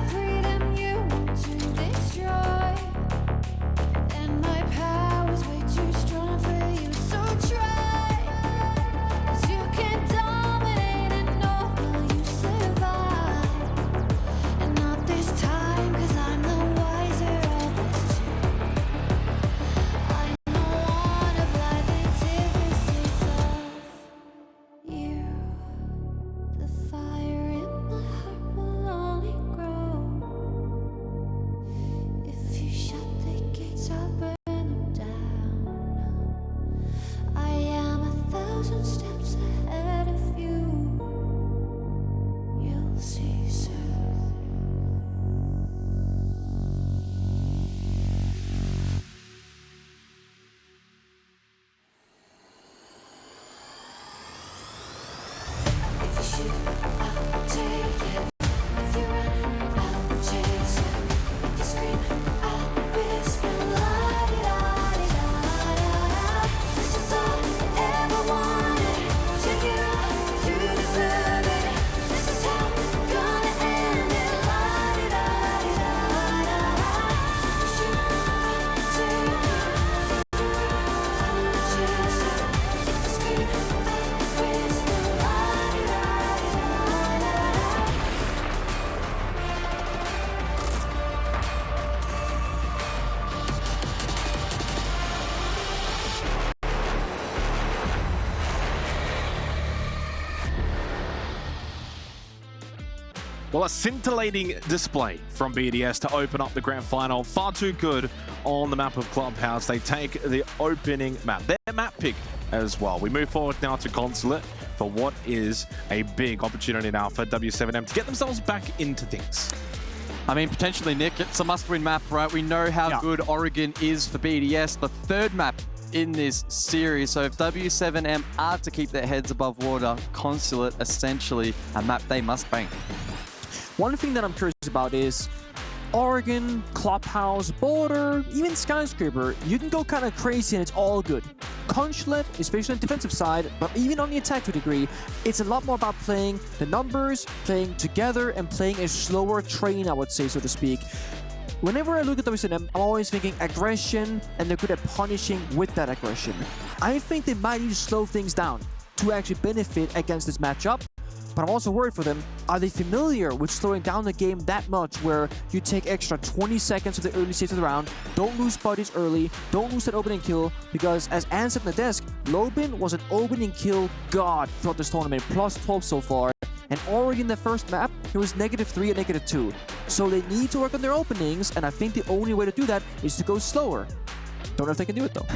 see soon. If you shoot, I'll take it. If you run, I'll chase it. If you scream, I'll whisper. La-di-da-di-da-da-da. This is all I ever wanted. Check it out, you deserve it. This is how we're gonna end it. La-di-da-di-da-da-da. If you shoot, I'll take it. If you run, I'll chase it. If you scream, I'll whisper. Well, a scintillating display from BDS to open up the grand final. Far too good on the map of Clubhouse. They take the opening map, their map pick as well. We move forward now to Consulate for what is a big opportunity now for w7m to get themselves back into things. I mean, potentially, Nick, it's a must-win map, right? We know how good Oregon is for BDS, the third map in this series. So if w7m are to keep their heads above water, Consulate, essentially, a map they must bank. One thing that I'm curious about is Oregon, Clubhouse, Border, even Skyscraper, you can go kind of crazy and it's all good. Consulate, especially on the defensive side, but even on the attack to a degree, it's a lot more about playing the numbers, playing together, and playing a slower train, I would say, so to speak. Whenever I look at w7m, I'm always thinking aggression, and they're good at punishing with that aggression. I think they might need to slow things down to actually benefit against this matchup. But I'm also worried for them. Are they familiar with slowing down the game that much where you take extra 20 seconds of the early stage of the round, don't lose bodies early, don't lose that opening kill, because as Anne said on the desk, Lobin was an opening kill god throughout this tournament, plus 12 so far. And Oregon, the first map, it was -3 and -2. So they need to work on their openings, and I think the only way to do that is to go slower. Don't know if they can do it though.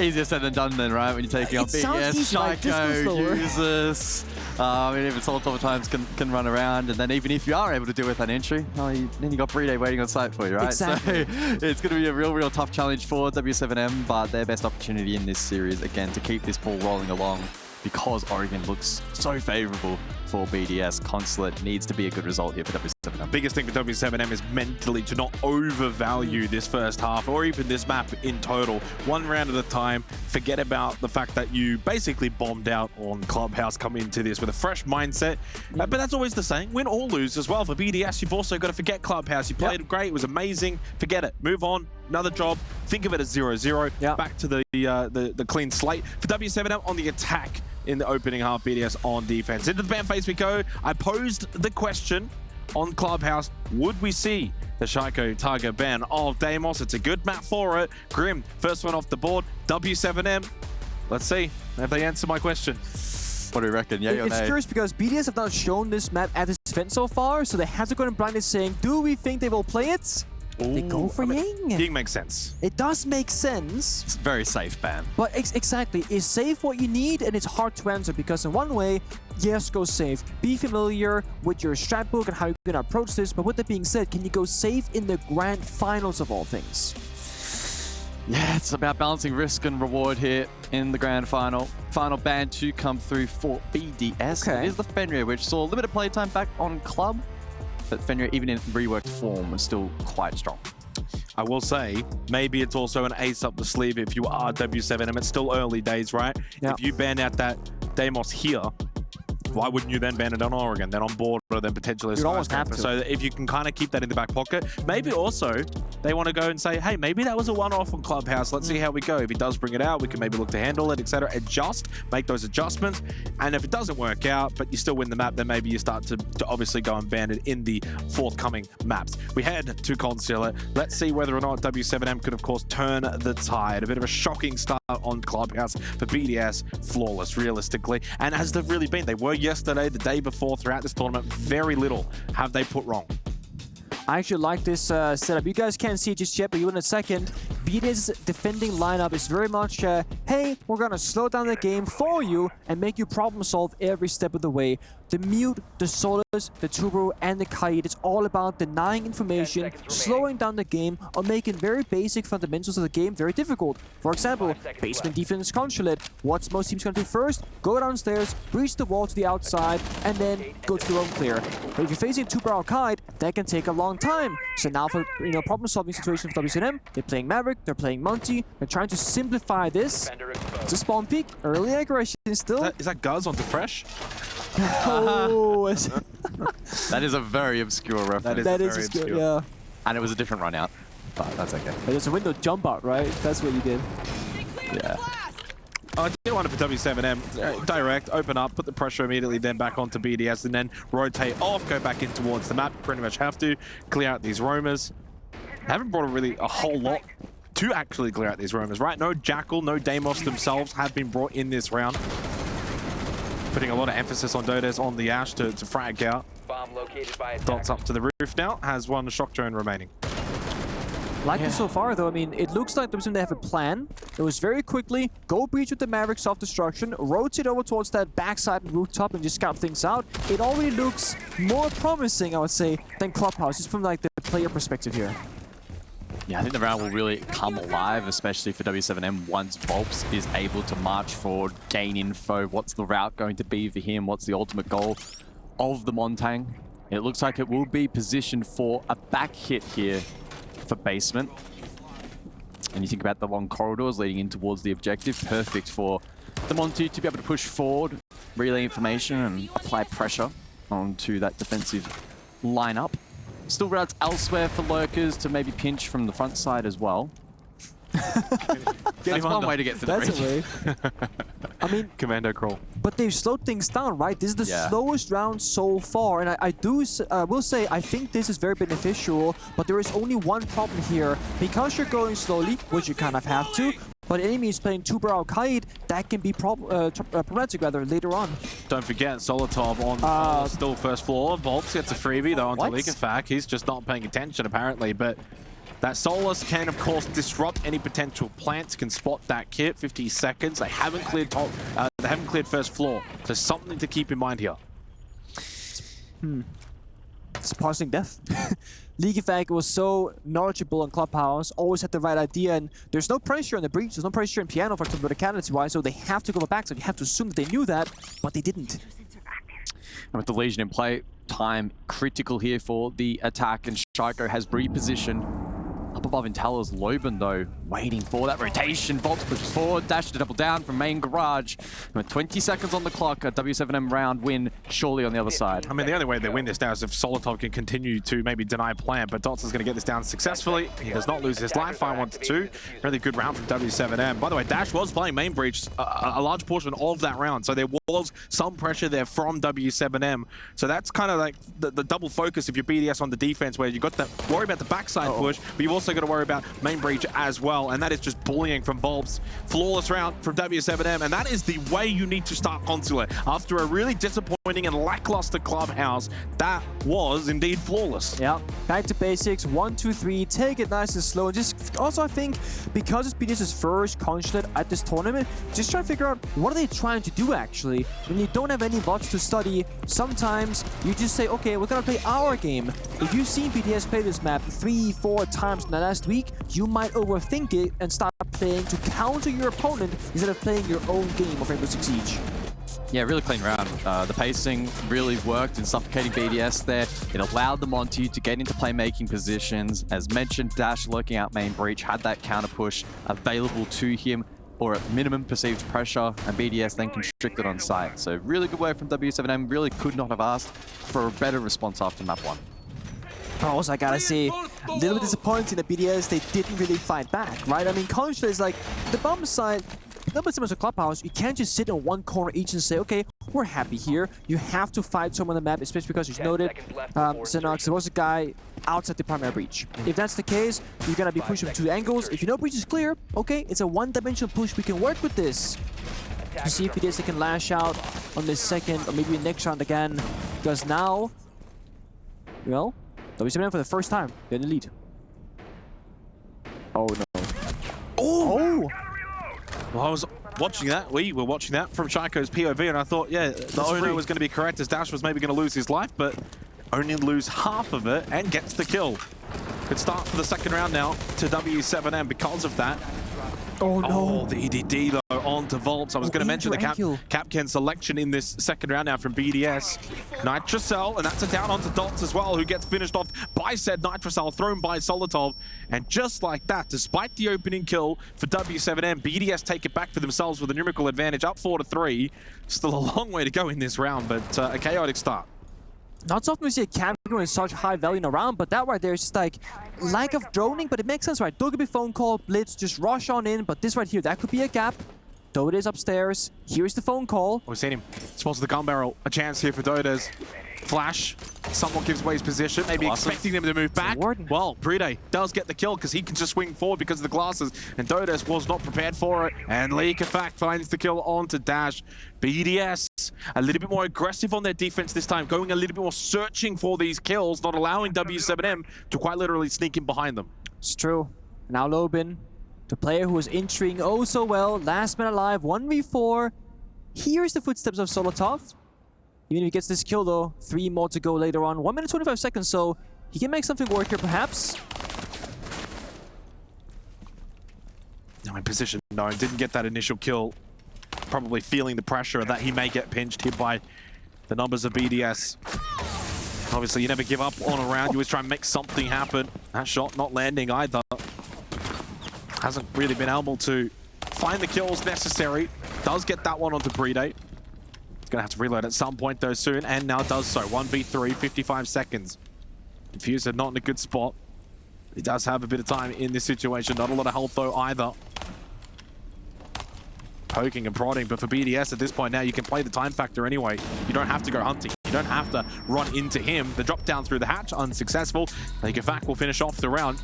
Easier said than done then, right? When you're taking on BDS, Psycho, users. I mean, even Solitop times can run around, and then even if you are able to do it with an entry, then you got BD waiting on site for you, right? Exactly. So it's going to be a real tough challenge for w7m, but their best opportunity in this series, again, to keep this ball rolling along, because Oregon looks so favorable for BDS. Consulate needs to be a good result here for w7m. Biggest thing for w7m is mentally to not overvalue this first half or even this map in total. One round at a time. Forget about the fact that you basically bombed out on Clubhouse, come into this with a fresh mindset. But that's always the same. Win or lose as well. For BDS, you've also got to forget Clubhouse. You played great. It was amazing. Forget it. Move on. Another job. Think of it as 0-0. Back to the clean slate. For w7m on the attack in the opening half, BDS on defense. Into the ban phase we go. I posed the question on Clubhouse, would we see the Psycho target ban of Deimos? It's a good map for it. Grim, first one off the board. w7m, let's see if they answer my question. What do you reckon? Yeah, it's curious because BDS have not shown this map at this event so far, so they have to go in blindly saying, do we think they will play it? They go for Ying. Ying makes sense. It does make sense. It's very safe ban. But exactly, is safe what you need? And it's hard to answer because in one way, yes, go safe. Be familiar with your strat book and how you're going to approach this. But with that being said, can you go safe in the grand finals of all things? Yeah, it's about balancing risk and reward here in the grand final. Final ban to come through for BDS. Okay. It is the Fenrir, which saw limited playtime back on Club. But Fenrir, even in reworked form, was still quite strong. I will say, maybe it's also an ace up the sleeve if you are w7m. It's still early days, right? If you ban out that Deimos here, why wouldn't you then ban it on Oregon, then on Border, then potentially a Skyscraper? So if you can kind of keep that in the back pocket, maybe also they want to go and say, hey, maybe that was a one-off on Clubhouse. Let's see how we go. If he does bring it out, we can maybe look to handle it, etc. Adjust, make those adjustments. And if it doesn't work out, but you still win the map, then maybe you start to obviously go and ban it in the forthcoming maps. We head to Consulate. Let's see whether or not w7m could, of course, turn the tide. A bit of a shocking start on Clubhouse for BDS. Flawless, realistically. And as they've really been, they were yesterday, the day before, throughout this tournament, very little have they put wrong. I actually like this setup. You guys can't see it just yet, but you in a second. BDS's defending lineup is very much, hey, we're gonna slow down the game for you and make you problem solve every step of the way. The Mute, the Solus, the Turbo, and the Kaid, it's all about denying information, slowing down the game, or making very basic fundamentals of the game very difficult. For example, basement defense Consulate. What's most teams gonna do first? Go downstairs, breach the wall to the outside, and then go to the roam clear. But if you're facing a two-barrel Kaid, that can take a long time. So now for problem-solving situation for w7m, they're playing Maverick, they're playing Monty, they're trying to simplify this. It's a spawn peek, early aggression still. Is that Guz onto Fresh? Oh, That is a very obscure reference. that is obscure, yeah. And it was a different run out, but that's okay. But there's a window jump out, right? That's what you did. Yeah. I did want it for w7m. Direct, open up, put the pressure immediately, then back onto BDS, and then rotate off, go back in towards the map. Pretty much have to clear out these roamers. Haven't brought really a whole lot to actually clear out these roamers, right? No Jackal, no Deimos themselves have been brought in this round. Putting a lot of emphasis on Dodes on the Ash to frag out. Bomb located by Dots up to the roof now, has one shock drone remaining. Like this so far, though, I mean, it looks like they have a plan. It was very quickly, go breach with the Maverick self-destruction, rotate over towards that backside and rooftop and just scout things out. It already looks more promising, I would say, than Clubhouse, just from like the player perspective here. Yeah, I think the round will really come alive, especially for w7m once Volps is able to march forward, gain info. What's the route going to be for him? What's the ultimate goal of the Montang? It looks like it will be positioned for a back hit here for basement. And you think about the long corridors leading in towards the objective. Perfect for the Monty to be able to push forward, relay information, and apply pressure onto that defensive lineup. Still routes elsewhere for lurkers to maybe pinch from the front side as well. That's one way to get to the That's a way. I mean, Commando crawl. But they've slowed things down, right? This is the slowest round so far, and I will say I think this is very beneficial, but there is only one problem here. Because you're going slowly, which you kind of have to, but enemy is playing two-barrel Kaid, that can be problematic rather later on. Don't forget, Solotov on still first floor. Volps gets a freebie though onto Leakenfack. He's just not paying attention apparently, but that Solus can of course disrupt any potential plants, can spot that kit. 50 seconds. They haven't cleared top. They haven't cleared first floor. So something to keep in mind here. Surprising death. Leakenfack was so knowledgeable on Clubhouse, always had the right idea, and there's no pressure on the breach, there's no pressure in Piano for verticality-wise, so they have to go back, so you have to assume that they knew that, but they didn't. And with the Legion in play, time critical here for the attack, and Shiko has repositioned up above Intello's Loban, though, waiting for that rotation. Volts pushes forward, dash to double down from main garage. And with 20 seconds on the clock, a w7m round win surely on the other side. I mean, the only way they win this now is if Solotov can continue to maybe deny plant, but Dots is going to get this down successfully. He does not lose his life, 5-1-2. Really good round from w7m. By the way, Dash was playing main breach a large portion of that round, so there was some pressure there from w7m. So that's kind of like the double focus of your BDS on the defense, where you got to worry about the backside push, but you also got to worry about main breach as well, and that is just bullying from Volps. Flawless round from w7m, and that is the way you need to start Consulate. After a really disappointing and lackluster Clubhouse, that was indeed flawless. Yeah, back to basics, 1, 2, 3, take it nice and slow. Just also, I think, because it's BDS's first Consulate at this tournament, just try to figure out what are they trying to do actually. When you don't have any bots to study, sometimes you just say, okay, we're gonna play our game. If you've seen BDS play this map 3-4 times in the last week, you might overthink it and start playing to counter your opponent instead of playing your own game of Rainbow Six Siege. Yeah, really clean round. The pacing really worked in suffocating BDS there. It allowed the Monty to get into playmaking positions. As mentioned, Dash lurking out main breach, had that counter push available to him, or at minimum perceived pressure, and BDS then constricted on site. So really good work from w7m. Really could not have asked for a better response after map 1. Also, I gotta say, a little bit disappointing that BDS, they didn't really fight back, right? I mean, Consulate is like, the bomb side, a little bit similar to Clubhouse, you can't just sit in one corner each and say, okay, we're happy here. You have to fight someone on the map, especially because you noted, Xenox, there was a guy outside the primary breach. If that's the case, you're gonna be pushing from 2 angles. If you know breach is clear, okay, it's a one-dimensional push, we can work with this. To see if BDS can lash out on this second, or maybe next round again, because now, well, w7m for the first time, they're in the lead. Oh no. Well, I was watching that. We were watching that from Shaiko's POV, and I thought, yeah, the owner was going to be correct as Dash was maybe going to lose his life, but only lose half of it and gets the kill. Good start for the second round now to w7m because of that. Oh no. Oh, the EDD though onto Volts. I was going to mention the Capcan selection in this second round now from BDS. Nitrocell, and that's a down onto Dots as well, who gets finished off by said Nitrocell, thrown by Solitov. And just like that, despite the opening kill for w7m, BDS take it back for themselves with a numerical advantage, up 4-3. Still a long way to go in this round, but a chaotic start. Not so often we see a camera with such high value in a round, but that right there is just like lack of droning, but it makes sense, right? Don't be phone call, blitz, just rush on in, but this right here, that could be a gap. Dodes upstairs. Here's the phone call. We've seen him. Spots the gun barrel. A chance here for Dodes. Flash. Someone gives away his position, maybe expecting them to move back. Well, Bride does get the kill because he can just swing forward because of the glasses, and Dodes was not prepared for it. And Leak, in fact, finds the kill onto Dash. BDS a little bit more aggressive on their defense this time, going a little bit more searching for these kills, not allowing w7m to quite literally sneak in behind them. It's true. Now Lobin, the player who was entering oh so well, last man alive, 1v4. Here's the footsteps of Solotov. Even if he gets this kill though, 3 more to go later on. 1 minute 25 seconds, so he can make something work here perhaps. Now in position, no, didn't get that initial kill. Probably feeling the pressure that he may get pinched here by the numbers of BDS. Obviously, you never give up on a round. You always try and make something happen. That shot not landing either. Hasn't really been able to find the kills necessary. Does get that one onto Bride. He's going to have to reload at some point though soon, and now does so. 1v3, 55 seconds. Diffuser not in a good spot. He does have a bit of time in this situation. Not a lot of health though either. Poking and prodding, but for BDS at this point now, you can play the time factor anyway. You don't have to go hunting. You don't have to run into him. The drop down through the hatch, unsuccessful. I think Ifak will finish off the round.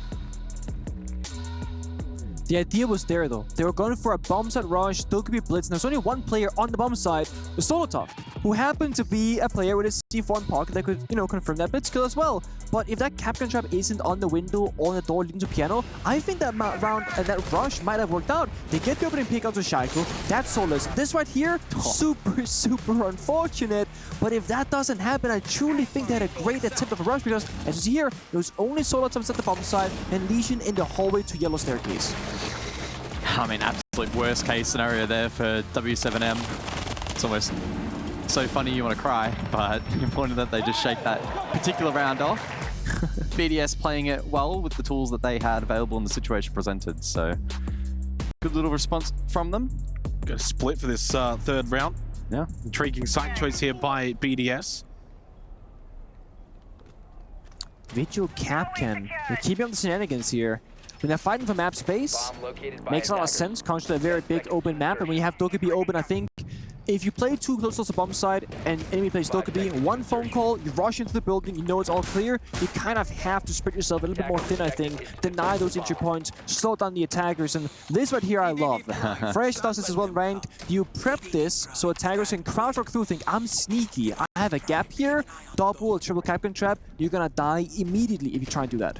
The idea was there though. They were going for a bomb site rush, still could be blitz, and there's only one player on the bomb side, the Solotov, who happened to be a player with a C4 in pocket that could, you know, confirm that blitz kill as well. But if that Capcan trap isn't on the window or on the door leading to piano, I think that round, that rush might have worked out. They get the opening pick onto Shaiko. That's soulless. This right here, super unfortunate. But if that doesn't happen, I truly think they had a great attempt of a rush, because as you see here, it was only Solotov at the bomb side and Legion in the hallway to yellow staircase. I mean, absolute worst case scenario there for w7m. It's almost so funny you want to cry, but important that they just shake that particular round off. BDS playing it well with the tools that they had available in the situation presented, so good little response from them. Got a split for this third round. Yeah. Intriguing site choice here by BDS. Vigil Capcan, they're keeping up the shenanigans here. When they're fighting for map space, makes a lot of sense. Contra a very big open map, and when you have Dokkaebi open, I think if you play too close to the bomb side and enemy plays Dokkaebi, one phone call, you rush into the building, you know it's all clear, you kind of have to spread yourself a little bit more thin, I think, deny those entry points, slow down the attackers, and this right here I love. Fresh does this as well ranked. You prep this so attackers can crouch walk through, think, I'm sneaky, I have a gap here, double or triple Capcan trap, you're gonna die immediately if you try and do that.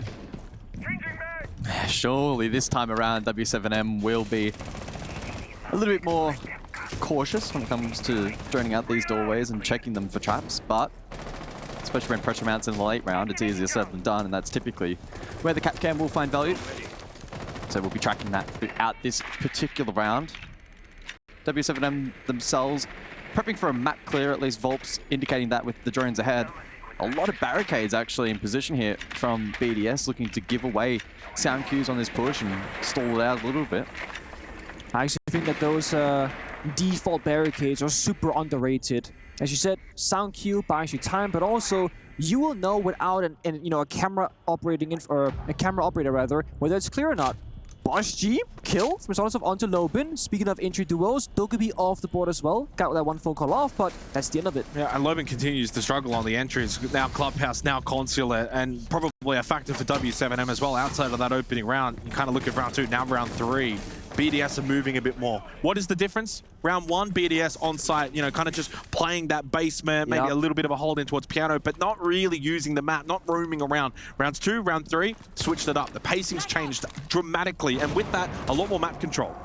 Surely this time around, w7m will be a little bit more cautious when it comes to droning out these doorways and checking them for traps, but especially when pressure mounts in the late round, it's easier said than done, and that's typically where the Capcan will find value. So we'll be tracking that throughout this particular round. w7m themselves prepping for a map clear, at least Volps indicating that with the drones ahead. A lot of barricades actually in position here from BDS, looking to give away sound cues on this push and stall it out a little bit. I actually think that those default barricades are super underrated. As you said, sound cue buys you time, but also you will know without a camera operating or a camera operator rather, whether it's clear or not. Bosch G, kill from Solotov onto Lobin. Speaking of entry duos, Dokkaebi off the board as well. Got that one phone call off, but that's the end of it. Yeah, and Lobin continues to struggle on the entries. Now Clubhouse, now Consulate, and probably a factor for w7m as well outside of that opening round. You kind of look at round 2, now round 3. BDS are moving a bit more. What is the difference? Round 1, BDS on site, kind of just playing that basement, maybe a little bit of a hold in towards piano, but not really using the map, not roaming around. Rounds 2, round 3, switched it up. The pacing's changed dramatically, and with that, a lot more map control.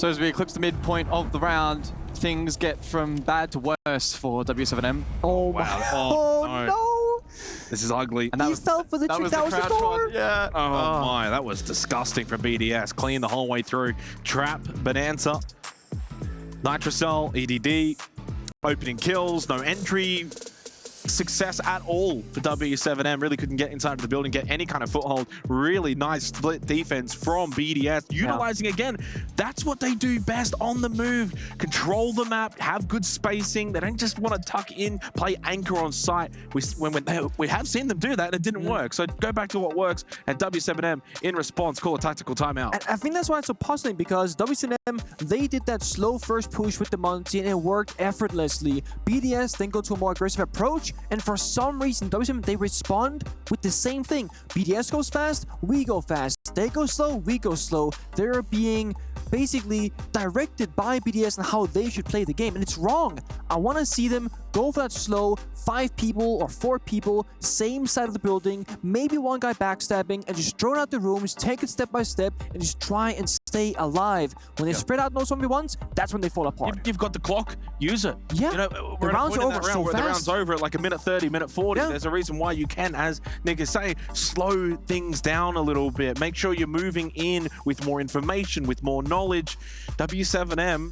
So as we eclipse the midpoint of the round, things get from bad to worse for W7M. Oh my! Wow. Oh no! This is ugly. And that He was, fell for the trick. That was the crouch door. one. Yeah. Oh my, that was disgusting from BDS. Clean the whole way through. Trap, Bonanza, Nitrocell, EDD, opening kills, no entry success at all for W7M. Really couldn't get inside of the building, get any kind of foothold. Really nice split defense from BDS. Utilizing again, that's what they do best on the move. Control the map, have good spacing. They don't just want to tuck in, play anchor on site. We have seen them do that and it didn't work. So go back to what works, and W7M in response call a tactical timeout. And I think that's why it's so puzzling, because W7M, they did that slow first push with the Monty and it worked effortlessly. BDS then go to a more aggressive approach, and for some reason, W7M, they respond with the same thing. BDS goes fast, we go fast. They go slow, we go slow. They're being basically directed by BDS on how they should play the game, and it's wrong. I want to see them go for that slow 5 people or 4 people, same side of the building, maybe one guy backstabbing, and just drone out the rooms, take it step by step, and just try and stay alive. When they spread out those 1v1s, that's when they fall apart. You've got the clock, use it. Yeah, you know, the rounds are over so where the round's fast. over at like a minute 30, minute 40. Yeah. There's a reason why you can, as Nick is saying, slow things down a little bit. Make sure you're moving in with more information, with more knowledge. W7M,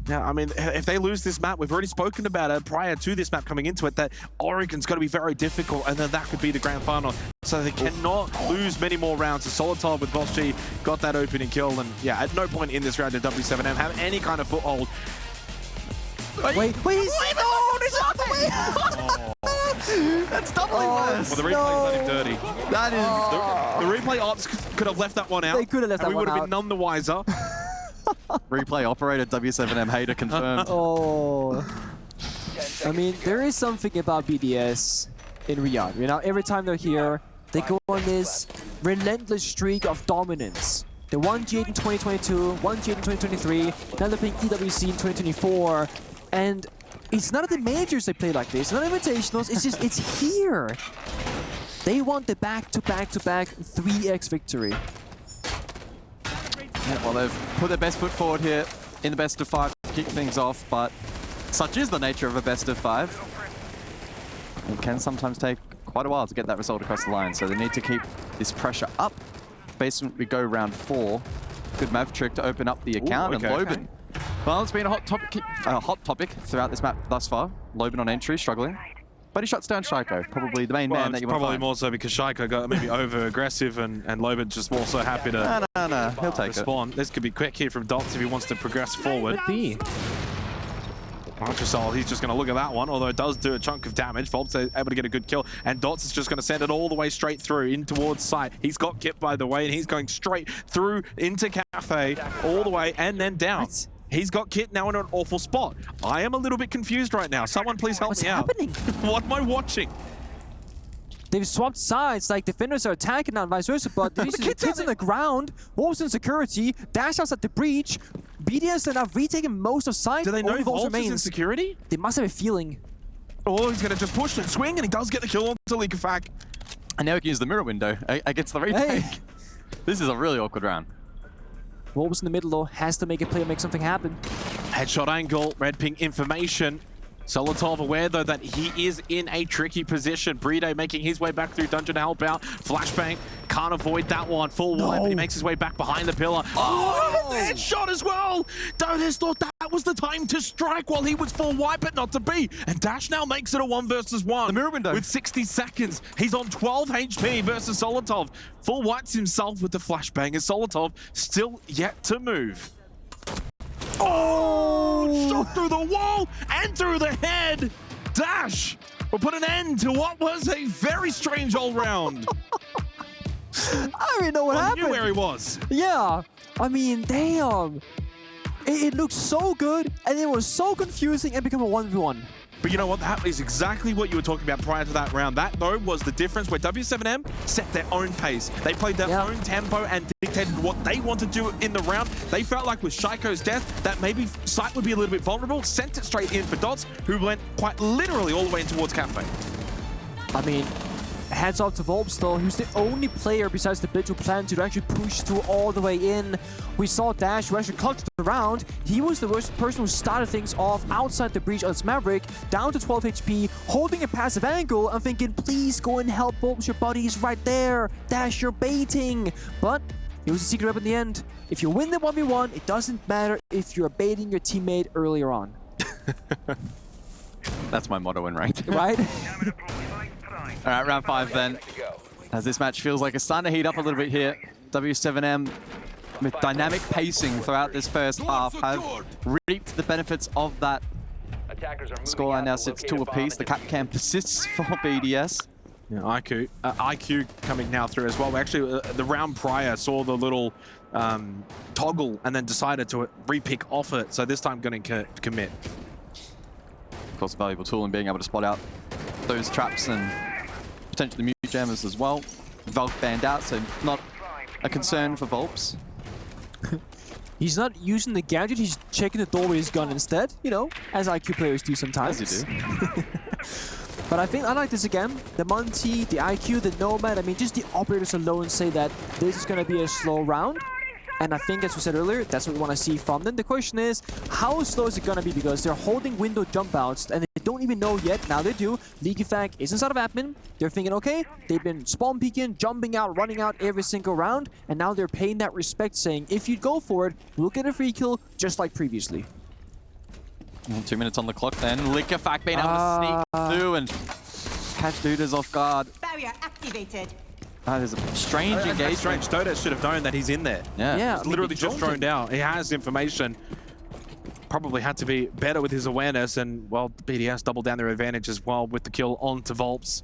now, I mean, if they lose this map, we've already spoken about it prior to this map coming into it, that Oregon's going to be very difficult, and then that could be the grand final. So they cannot lose many more rounds. So Solitov with Boss G got that opening kill, and yeah, at no point in this round did W7M have any kind of foothold. Wait, he's out the way! That's doubly worse. Well, the replay's done him dirty. That is... The replay ops could have left that one out. They could have left that and we one would have out. been none the wiser. Replay operator W7M hater confirmed. Oh. I mean, there is something about BDS in Riyadh. You know, every time they're here, they go on this relentless streak of dominance. They won G8 in 2022, won G8 in 2023, now they're playing EWC in 2024, and it's not at the majors they play like this, it's not invitationals, it's just, it's here. They want the back-to-back-to-back 3x victory. Yeah, well, they've put their best foot forward here in the best of 5 to kick things off, but such is the nature of a best of 5. It can sometimes take quite a while to get that result across the line, so they need to keep this pressure up. Basement, we go round 4. Good Mav trick to open up the account. Ooh, okay. And Loban. Well, it's been a hot topic throughout this map thus far. Loban on entry, struggling. But he shuts down Shaiko, probably the main man that you want to Probably find. more so because Shaiko got maybe over-aggressive and Loban just more so happy to No, he'll take respond. This could be quick here from Dots if he wants to progress forward. Nitrocell, he's just going to look at that one, although it does do a chunk of damage. Volp's able to get a good kill, and Dots is just going to send it all the way straight through in towards site. He's got Kip, by the way, and he's going straight through into Cafe, all the way, and then down. What? He's got Kit now in an awful spot. I am a little bit confused right now. Someone please help me out. What's happening? What am I watching? They've swapped sides, like defenders are attacking now and vice versa, but the kids on the ground, Wolves in security, Dash outside the breach, BDS are now retaking most of side. Do they know Only Wolves Volp's is in security? They must have a feeling. Oh, he's going to just push and swing, and he does get the kill onto Leakafak. And now he can use the mirror window against the retake. Hey. This is a really awkward round. Wolves in the middle though, has to make a play or make something happen. Headshot angle, red ping information. Solitov aware though that he is in a tricky position. Brito making his way back through dungeon to help out. Flashbang, can't avoid that one. Full wide, but he makes his way back behind the pillar. Oh, headshot as well! Donis thought that was the time to strike while he was full white, but not to be. And Dash now makes it a 1 versus 1. The mirror window. With 60 seconds. He's on 12 HP versus Solitov. Full whites himself with the flashbang, as Solitov still yet to move. Oh! Shot through the wall and through the head. Dash will put an end to what was a very strange all round. I don't even know what happened. Knew where he was. Yeah, I mean, damn. It looked so good, and it was so confusing and became a 1v1. But you know what? That is exactly what you were talking about prior to that round. That, though, was the difference where W7M set their own pace. They played their own tempo and dictated what they wanted to do in the round. They felt like with Shaiko's death that maybe Sight would be a little bit vulnerable, sent it straight in for Dots, who went quite literally all the way in towards Cafe. I mean, Hats off to Volps though, who's the only player besides the Blitz who planned to actually push through all the way in. We saw Dash, who actually clutched the round. He was the worst person who started things off outside the breach as Maverick, down to 12 HP, holding a passive angle. I'm thinking, please go and help Volps, your buddy is right there. Dash, you're baiting. But it was a secret weapon in the end. If you win the 1v1, it doesn't matter if you're baiting your teammate earlier on. That's my motto in ranked. Right? All right, round 5 then. As this match feels like it's starting to heat up a little bit here. W7M, with dynamic pacing throughout this first half, have reaped the benefits of that. Scoreline now sits 2 apiece. The cap cam persists for BDS. Yeah, IQ coming now through as well. We actually, the round prior saw the little toggle and then decided to re-pick off it. So this time going to commit. Of course, a valuable tool in being able to spot out those traps and potentially mute jammers as well. Valk banned out, so not a concern for Volps. He's not using the gadget, he's checking the door with his gun instead, you know, as IQ players do sometimes. As you do. But I think I like this again. The Monty, the IQ, the Nomad, I mean, just the operators alone say that this is going to be a slow round. And I think, as we said earlier, that's what we want to see from them. The question is, how slow is it going to be? Because they're holding window jump outs, and they don't even know yet. Now they do. Leakyfag is inside of admin. They're thinking, okay, they've been spawn peeking, jumping out, running out every single round. And now they're paying that respect, saying, if you go for it, we'll get a free kill, just like previously. 2 minutes on the clock then. Leakyfag being able to sneak through and catch Dudas off guard. Barrier activated. That is a strange engagement. Strange. Dodos should have known that he's in there. Yeah. He's literally just droned out. He has information. Probably had to be better with his awareness, and, well, BDS doubled down their advantage as well with the kill onto Volps.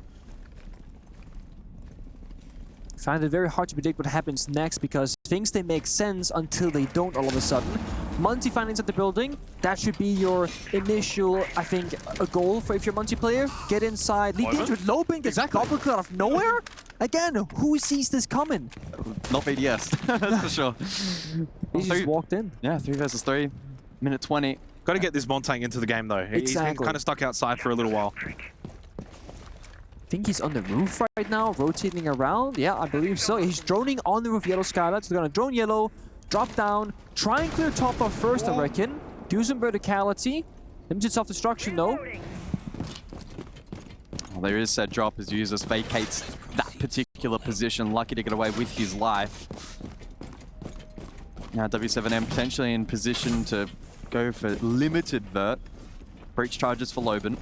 Find it very hard to predict what happens next because things, they make sense until they don't all of a sudden. Monty findings at the building, that should be your initial, I think, a goal for if you're a Monty player. Get inside, lead into it, Lopen gets double kill out of nowhere? Again, who sees this coming? Not BDS, that's for sure. He just walked in. Yeah, 3 versus 3, minute 20. Got to get this Montang into the game though. Exactly. He's been kind of stuck outside for a little while. I think he's on the roof right now, rotating around. Yeah, I believe so. He's droning on the roof, yellow skylight. So they're going to drone yellow, drop down, try and clear top off first, I reckon. Do some verticality. Limited self-destruction though. Well, there is said drop as users vacates that particular position. Lucky to get away with his life. Now W7M potentially in position to go for limited vert. Breach charges for Loben.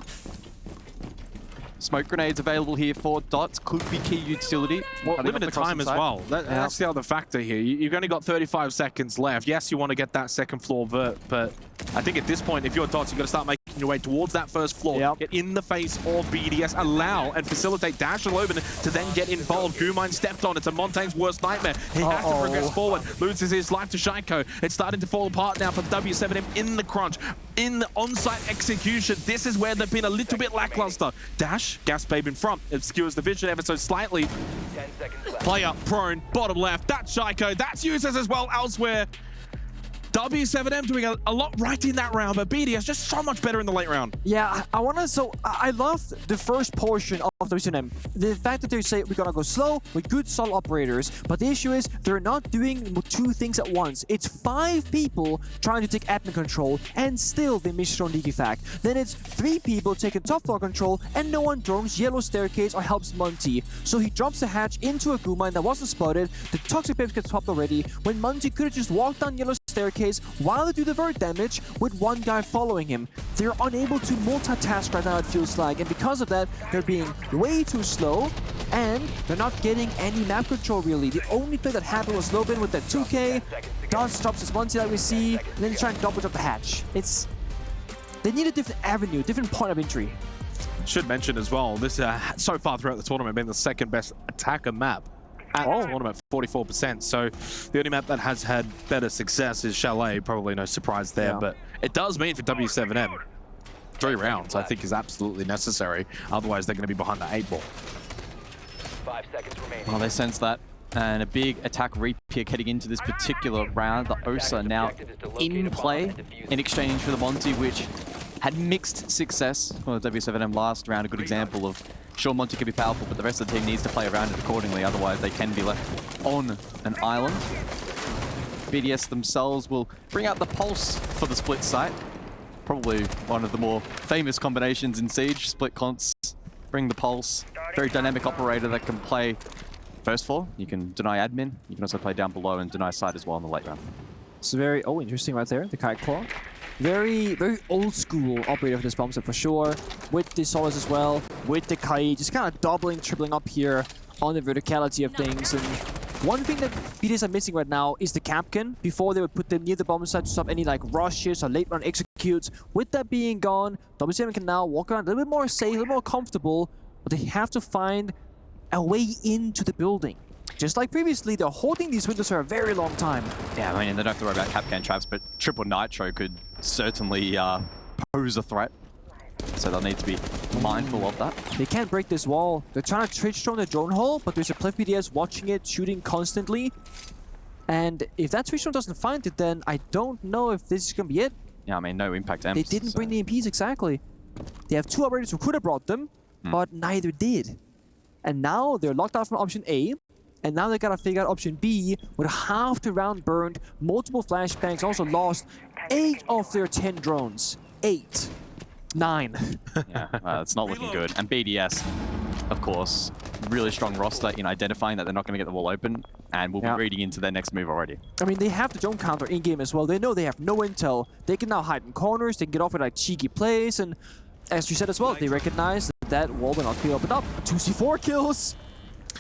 Smoke grenades available here for Dots. Could be key utility. Well, limited time as well. That's the other factor here. You've only got 35 seconds left. Yes, you want to get that second floor vert, but I think at this point, if you're Dots, you've got to start making your way towards that first floor. Get in the face of BDS. Allow and facilitate Dash and Loben to then get involved. Gumine stepped on. It's a Montag's worst nightmare. He has to progress forward. Loses his life to Shaiko. It's starting to fall apart now for W7M in the crunch. In the on-site execution, this is where they've been a little bit lackluster. Dash, gas babe in front, obscures the vision ever so slightly. 10 seconds left. Player prone, bottom left. That's Shaiko. That's users as well elsewhere. W7M doing a lot right in that round, but BDS just so much better in the late round. Yeah, I love the first portion of W7M. The fact that they say we're gonna go slow with good solid operators, but the issue is they're not doing 2 things at once. It's 5 people trying to take admin control, and still they miss drone Leakyfag. Then it's 3 people taking top floor control, and no one drones yellow staircase or helps Monty. So he drops the hatch into a Gumine that wasn't spotted. The toxic babes gets popped already, when Monty could have just walked down yellow staircase while they do the vert damage with 1 guy following him. They're unable to multitask right now, it feels like, and because of that, they're being way too slow, and they're not getting any map control really. The only play that happened was Loben with that 2K, Dodge drops his Monty that we see, and then he's trying to double drop the hatch. They need a different avenue, different point of entry. Should mention as well, this so far throughout the tournament been the second best attacker map at the tournament, 44%. So the only map that has had better success is Chalet. Probably no surprise there, but it does mean for W7M, 3 rounds I think is absolutely necessary. Otherwise they're going to be behind the 8 ball. 5 seconds remaining. Well, they sense that. And a big attack repick heading into this particular round. The Osa now in play in exchange for the Monty, which had mixed success. Well, the W7M last round, a good example of Sure, Monty can be powerful, but the rest of the team needs to play around it accordingly, otherwise they can be left on an island. BDS themselves will bring out the Pulse for the split site. Probably one of the more famous combinations in Siege, split conts, bring the Pulse. Very dynamic operator that can play first floor. You can deny admin. You can also play down below and deny side as well in the late round. It's very, interesting right there, the Kite Claw. Very old school operator for this bomb set for sure. With the Solace as well, with the Kite, just kind of doubling, tripling up here on the verticality of things. And one thing that BDS are missing right now is the Capcan. Before they would put them near the bomb site to stop any like rushes or late run executes. With that being gone, w7m can now walk around a little bit more safe, a little more comfortable, but they have to find a way into the building. Just like previously, they're holding these windows for a very long time. Yeah, I mean, they don't have to worry about Capcan traps, but Triple Nitro could certainly pose a threat. So they'll need to be mindful of that. They can't break this wall. They're trying to Twitch drone the drone hole, but there's a Plef BDS watching it, shooting constantly. And if that Twitch drone doesn't find it, then I don't know if this is going to be it. Yeah, I mean, no impact M's. They didn't bring the MPs, exactly. They have two operators who could have brought them, but neither did. And now they're locked out from option A. And now they gotta figure out option B with half the round burned, multiple flashbangs, also lost 8 of their 10 drones. 8. 9. Yeah, it's not looking good. And BDS, of course, really strong roster in identifying that they're not going to get the wall open, and we'll be reading into their next move already. I mean, they have the drone counter in-game as well. They know they have no intel. They can now hide in corners, they can get off with like cheeky plays, and as you said as well, they recognize that wall will not be opened up. 2 C4 kills!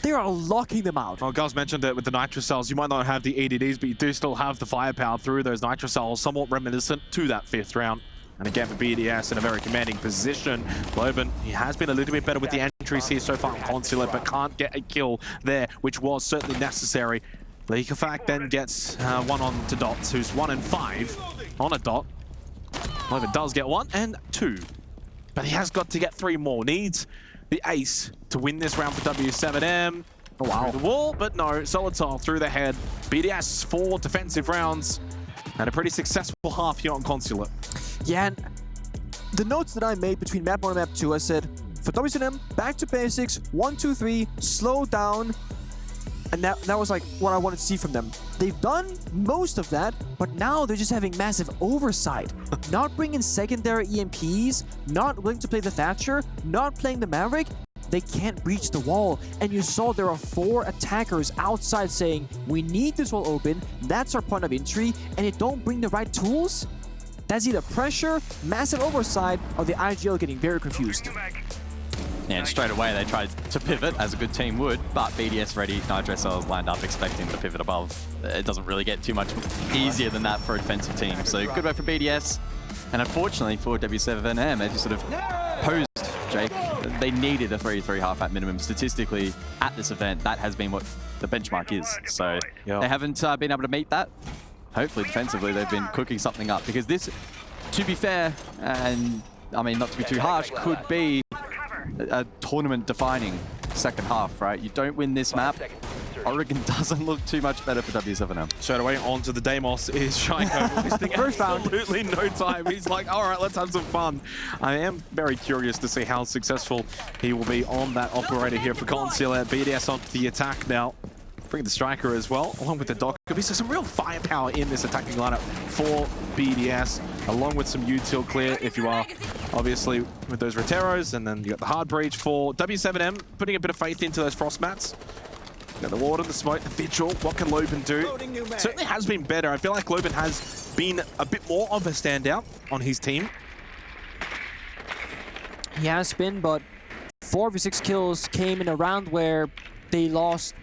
They are locking them out. Well, Gus mentioned it with the Nitro Cells. You might not have the ADDs, but you do still have the firepower through those Nitro Cells, somewhat reminiscent to that 5th round. And again, for BDS in a very commanding position. Loban, he has been a little bit better with the entries here so far on Consulate, but can't get a kill there, which was certainly necessary. Leakafact then gets one on to Dots, who's 1 and 5 on a dot. Loban does get 1 and 2, but he has got to get 3 more. Needs the ace to win this round for w7m. Oh, wow. Through the wall, but no, Solitar through the head. BDS 4 defensive rounds and a pretty successful half here on Consulate. Yeah, and the notes that I made between map 1 and map 2, I said, for w7m, back to basics, 1, 2, 3, slow down. And that was like what I wanted to see from them. They've done most of that, but now they're just having massive oversight. Not bringing secondary EMPs, not willing to play the Thatcher, not playing the Maverick. They can't breach the wall. And you saw there are 4 attackers outside saying, we need this wall open, that's our point of entry, and they don't bring the right tools? That's either pressure, massive oversight, or the IGL getting very confused. Yeah, and straight away they tried to pivot, as a good team would, but BDS ready, Nitro Cells lined up expecting to pivot above. It doesn't really get too much easier than that for a defensive team. So good way for BDS, and unfortunately for w7m, as you sort of posed, Jake, they needed a 3-3 half at minimum. Statistically, at this event, that has been what the benchmark is. So they haven't been able to meet that. Hopefully defensively they've been cooking something up, because this, to be fair, and I mean not to be too harsh, could be a tournament-defining second half, right? You don't win this map, Oregon doesn't look too much better for w7m. Straight away onto the Deimos is Shiko, wasting absolutely no time. He's like, all right, let's have some fun. I am very curious to see how successful he will be on that operator here for Consulate. BDS onto the attack now. Bring the Striker as well, along with the Doc. So some real firepower in this attacking lineup for BDS, along with some util clear if you are obviously with those Roteros, and then you got the hard breach for w7m, putting a bit of faith into those frost mats. Got the water, the smoke, the vigil. What can Loban do? Certainly has been better. I feel like Loban has been a bit more of a standout on his team. He has been, but 4 of his 6 kills came in a round where they lost,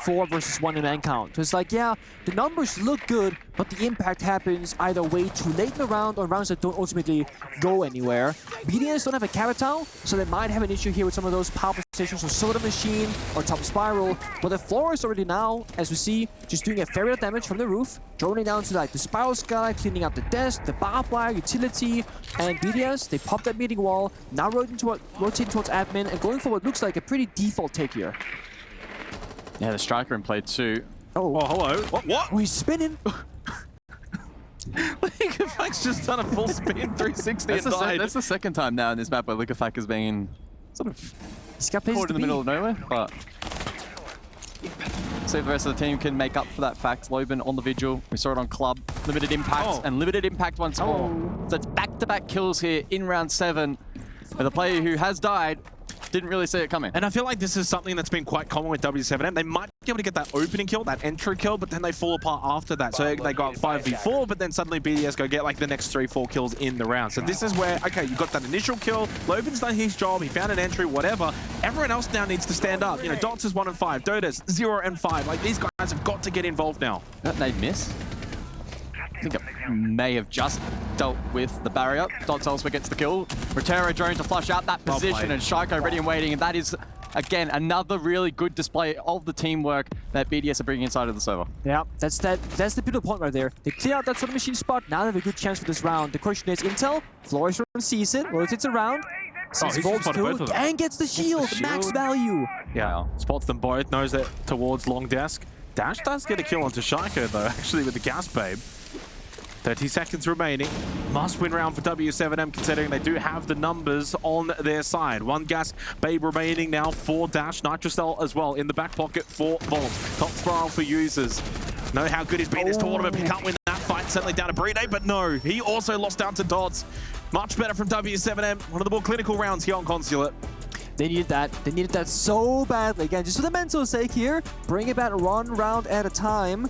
4 versus 1 in man count. So it's like, yeah, the numbers look good, but the impact happens either way too late in the round or rounds that don't ultimately go anywhere. BDS don't have a Capital, so they might have an issue here with some of those power positions or Soda Machine or Top Spiral. But the floor is already now, as we see, just doing a fair bit of damage from the roof, droning down to like the Spiral Sky, cleaning out the desk, the barbed wire, utility, and BDS, they pop that meeting wall, now rotating towards admin and going for what looks like a pretty default take here. Yeah, the Striker in play too. Oh, hello. What? Oh, he's spinning. Liquefact's just done a full spin 360 and died. That's the second time now in this map where Liquefact has been sort of He's got places caught in the to be. middle of nowhere, but see if the rest of the team can make up for that fact. Loban on the vigil. We saw it on Club. Limited impact and limited impact once more. So it's back-to-back kills here in round 7. And the player who has died didn't really see it coming. And I feel like this is something that's been quite common with w7m. They might be able to get that opening kill, that entry kill, but then they fall apart after that. So they got 5v4, but then suddenly BDS go get like the next 3-4 kills in the round. So this is where, okay, you got that initial kill. Loban's done his job. He found an entry, whatever. Everyone else now needs to stand up. You know, Dots is 1 and 5, Dota's 0 and 5. Like, these guys have got to get involved now. That nade miss. I think it may have just dealt with the barrier. Dots elsewhere gets the kill. Rotero drone to flush out that position, and Shaiko ready and waiting. And that is, again, another really good display of the teamwork that BDS are bringing inside of the server. Yeah, that's the pivotal point right there. They clear out that sort of machine spot. Now they have a good chance for this round. The question is, Intel, Flores sees it, rotates around, sees Volts too, and gets the shield, max value. Yeah, spots them both, knows that towards long desk. Dash does get a kill onto Shaiko though, actually with the gas babe. 30 seconds remaining. Must win round for w7m, considering they do have the numbers on their side. 1 gas babe remaining now for Dash. Nitrocell as well in the back pocket for Volt. Top spiral for users. Know how good he's been this tournament. He can't win that fight. Certainly down to Brede, but no. He also lost down to Dots. Much better from w7m. One of the more clinical rounds here on Consulate. They needed that. They needed that so badly. Again, just for the mental sake here, bring it back 1 round at a time.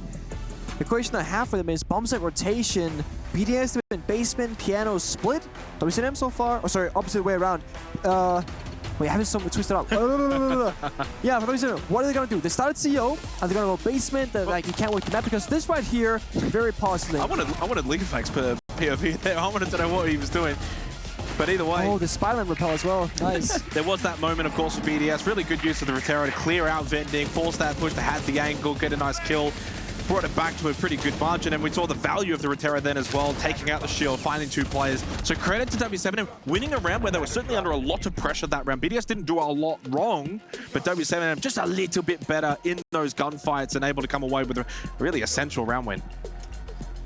The question I have for them is bomb site rotation. BDS in basement, piano split. w7m so far. Oh, sorry, opposite way around. Wait, having someone twisted up. Yeah, for w7m, what are they gonna do? They started CO, and they're gonna go basement. They're like, you can't work the map because this right here, very positive. I wanted League Effects per POV there. I wanted to know what he was doing. But either way... Oh, the Spiderman repel as well. Nice. There was that moment, of course, for BDS. Really good use of the Rotero to clear out vending, force that push to had the angle, get a nice kill. Brought it back to a pretty good margin, and we saw the value of the Rotero then as well, taking out the shield, finding 2 players. So credit to w7m winning a round where they were certainly under a lot of pressure that round. BDS didn't do a lot wrong, but w7m just a little bit better in those gunfights and able to come away with a really essential round win.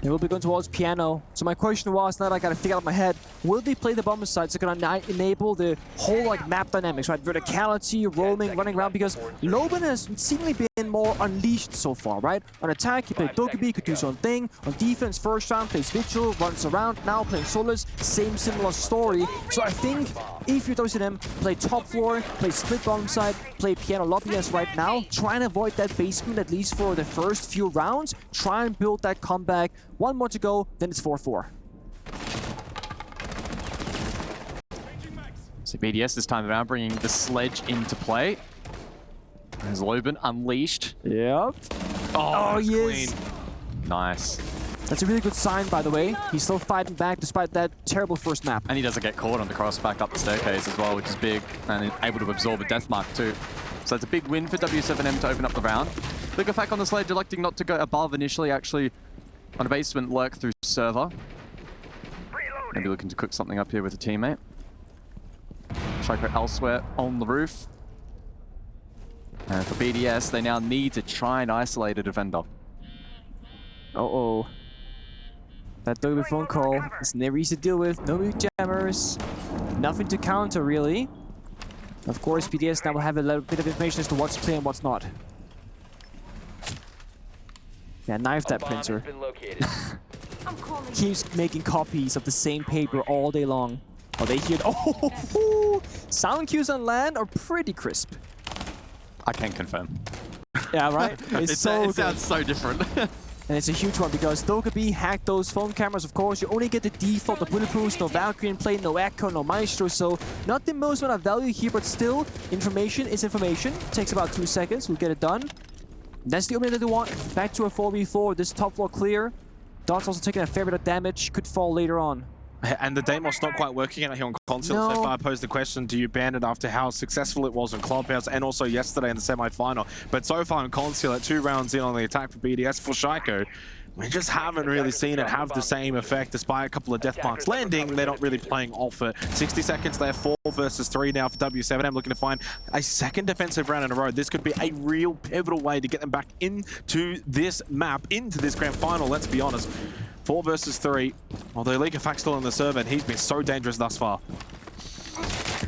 They will be going towards piano. So my question was, now that I gotta figure out in my head, will they play the bomber side? So gonna enable the whole like map dynamics, right? Verticality, roaming, running around, because Loban has seemingly been more unleashed so far, right? On attack, he played Dokkaebi, could do his own thing. On defense, first round, plays Vigil, runs around. Now playing Solis, same similar story. So I think if you're w7m, play top floor, play split bomb side, play piano lobby as right now. Try and avoid that basement at least for the first few rounds. Try and build that comeback. 1 more to go, then it's 4-4. So BDS this time around bringing the sledge into play. There's Loban unleashed. Yep. Oh yes. Nice. That's a really good sign, by the way. He's still fighting back despite that terrible first map. And he doesn't get caught on the cross back up the staircase as well, which is big, and able to absorb a death mark too. So it's a big win for w7m to open up the round. Big effect on the sledge, electing not to go above initially, actually on a basement lurk through server. Maybe looking to cook something up here with a teammate. Shaiko elsewhere on the roof. And for BDS, they now need to try and isolate a defender. Uh-oh. That Dokkaebi phone call is never easy to deal with. No mute jammers. Nothing to counter, really. Of course, BDS now will have a little bit of information as to what's clear and what's not. Yeah, knife that printer. Keeps making copies of the same paper all day long. Oh, they hear... Oh! Sound cues on land are pretty crisp. I can confirm. Yeah, right? It sounds so different. And it's a huge one because Dokkaebi hacked those phone cameras, of course. You only get the default, the bulletproofs, no Valkyrie in play, no Echo, no Maestro. So not the most amount of value here, but still, information is information. Takes about 2 seconds, we'll get it done. That's the only that they want. Back to a 4v4, this top floor clear. Dots also taking a fair bit of damage, could fall later on. And the Deimos not quite working out here on Consulate. So far, I posed the question, do you ban it after how successful it was in Clubhouse and also yesterday in the semi-final? But so far in Consulate, 2 rounds in on the attack for BDS for Shaiko, we just haven't really seen it have the same effect. Despite a couple of death marks landing, they're not really playing off it. 60 seconds there, 4 versus 3 now for w7m, looking to find a second defensive round in a row. This could be a real pivotal way to get them back into this map, into this grand final, let's be honest. 4 versus 3. Although League of Facts still on the server, and he's been so dangerous thus far.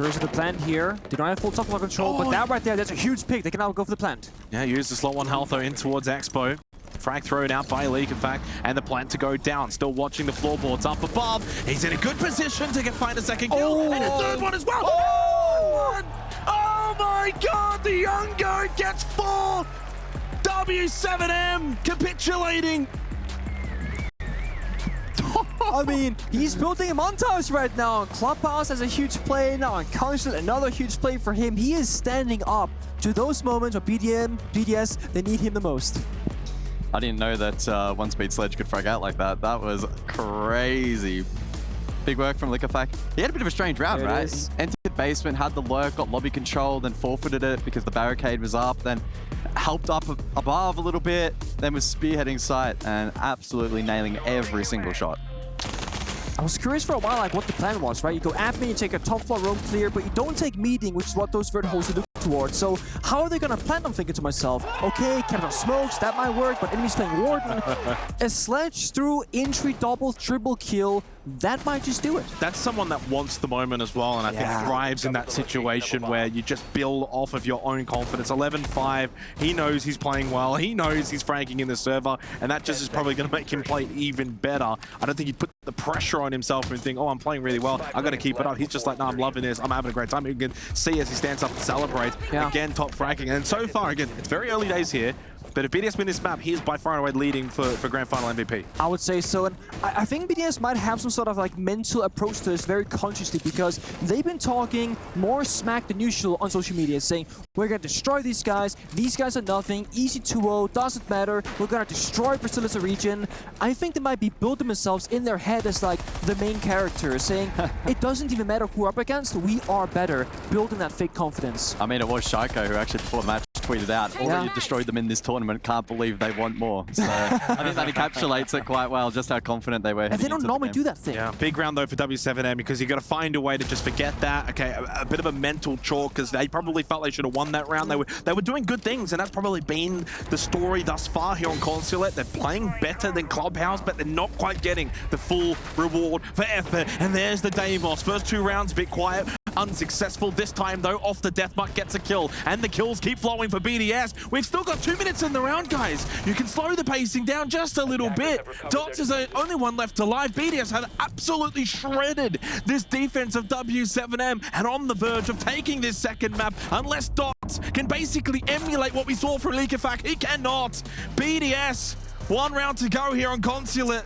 Curious of the plant here. They don't have full top floor control, but that right there, that's a huge pick. They can now go for the plant. Yeah, use the slot 1 health though in towards Expo. Frag thrown out by Leak, in fact, and the plant to go down. Still watching the floorboards up above. He's in a good position to find a second kill. And a third one as well. Oh my god, the young goat gets 4. w7m capitulating. I mean, he's building a montage right now. Clubhouse has a huge play now, and Consulate another huge play for him. He is standing up to those moments where BDS, they need him the most. I didn't know that One Speed Sledge could frag out like that. That was crazy. Big work from Liquefact. He had a bit of a strange round, right? Entered basement, had the lurk, got lobby control, then forfeited it because the barricade was up, then helped up above a little bit, then was spearheading site and absolutely nailing every single shot. I was curious for a while, like, what the plan was, right? You go admin, you take a top floor roam clear, but you don't take meeting, which is what those verticals would do towards. So how are they gonna plant? I'm thinking to myself, okay, Captain Smokes, that might work, but enemies playing Warden. A Sledge through entry double, triple kill, that might just do it. That's someone that wants the moment as well, and I think thrives in that situation where you just build off of your own confidence. 11-5, he knows he's playing well, he knows he's franking in the server, and that just is probably going to make him play even better. I don't think he'd put the pressure on himself and think, oh, I'm playing really well, I've got to keep it up. He's just like, no, I'm loving this, I'm having a great time. You can see as he stands up and celebrates. Again, top fracking, and so far, again, it's very early days here, but if BDS win this map, he is by far and away leading for Grand Final MVP. I would say so, and I think BDS might have some sort of like mental approach to this very consciously, because they've been talking more smack than usual on social media, saying, we're going to destroy these guys are nothing, easy 2-0, doesn't matter, we're going to destroy Brazil as a region. I think they might be building themselves in their head as like the main character, saying, it doesn't even matter who we're up against, we are better, building that fake confidence. I mean, it was Shaiko who actually before the match tweeted out, already destroyed them in this tournament, can't believe they want more. So I think that encapsulates it quite well, just how confident they were. And they don't normally do that thing. Yeah, big round though for w7m, because you got to find a way to just forget that. Okay, a bit of a mental chalk, because they probably felt they should have won that round. They were doing good things, and that's probably been the story thus far here on Consulate. They're playing better than Clubhouse, but they're not quite getting the full reward for effort. And there's the Deimos. First 2 rounds, a bit quiet. Unsuccessful this time though, off the death mark gets a kill, and the kills keep flowing for BDS. We've still got 2 minutes in the round, guys. You can slow the pacing down just a little bit. Dots is the only one left alive. BDS have absolutely shredded this defense of w7m, and on the verge of taking this second map, unless Dots can basically emulate what we saw from Liquefact. He cannot. BDS, 1 round to go here on Consulate.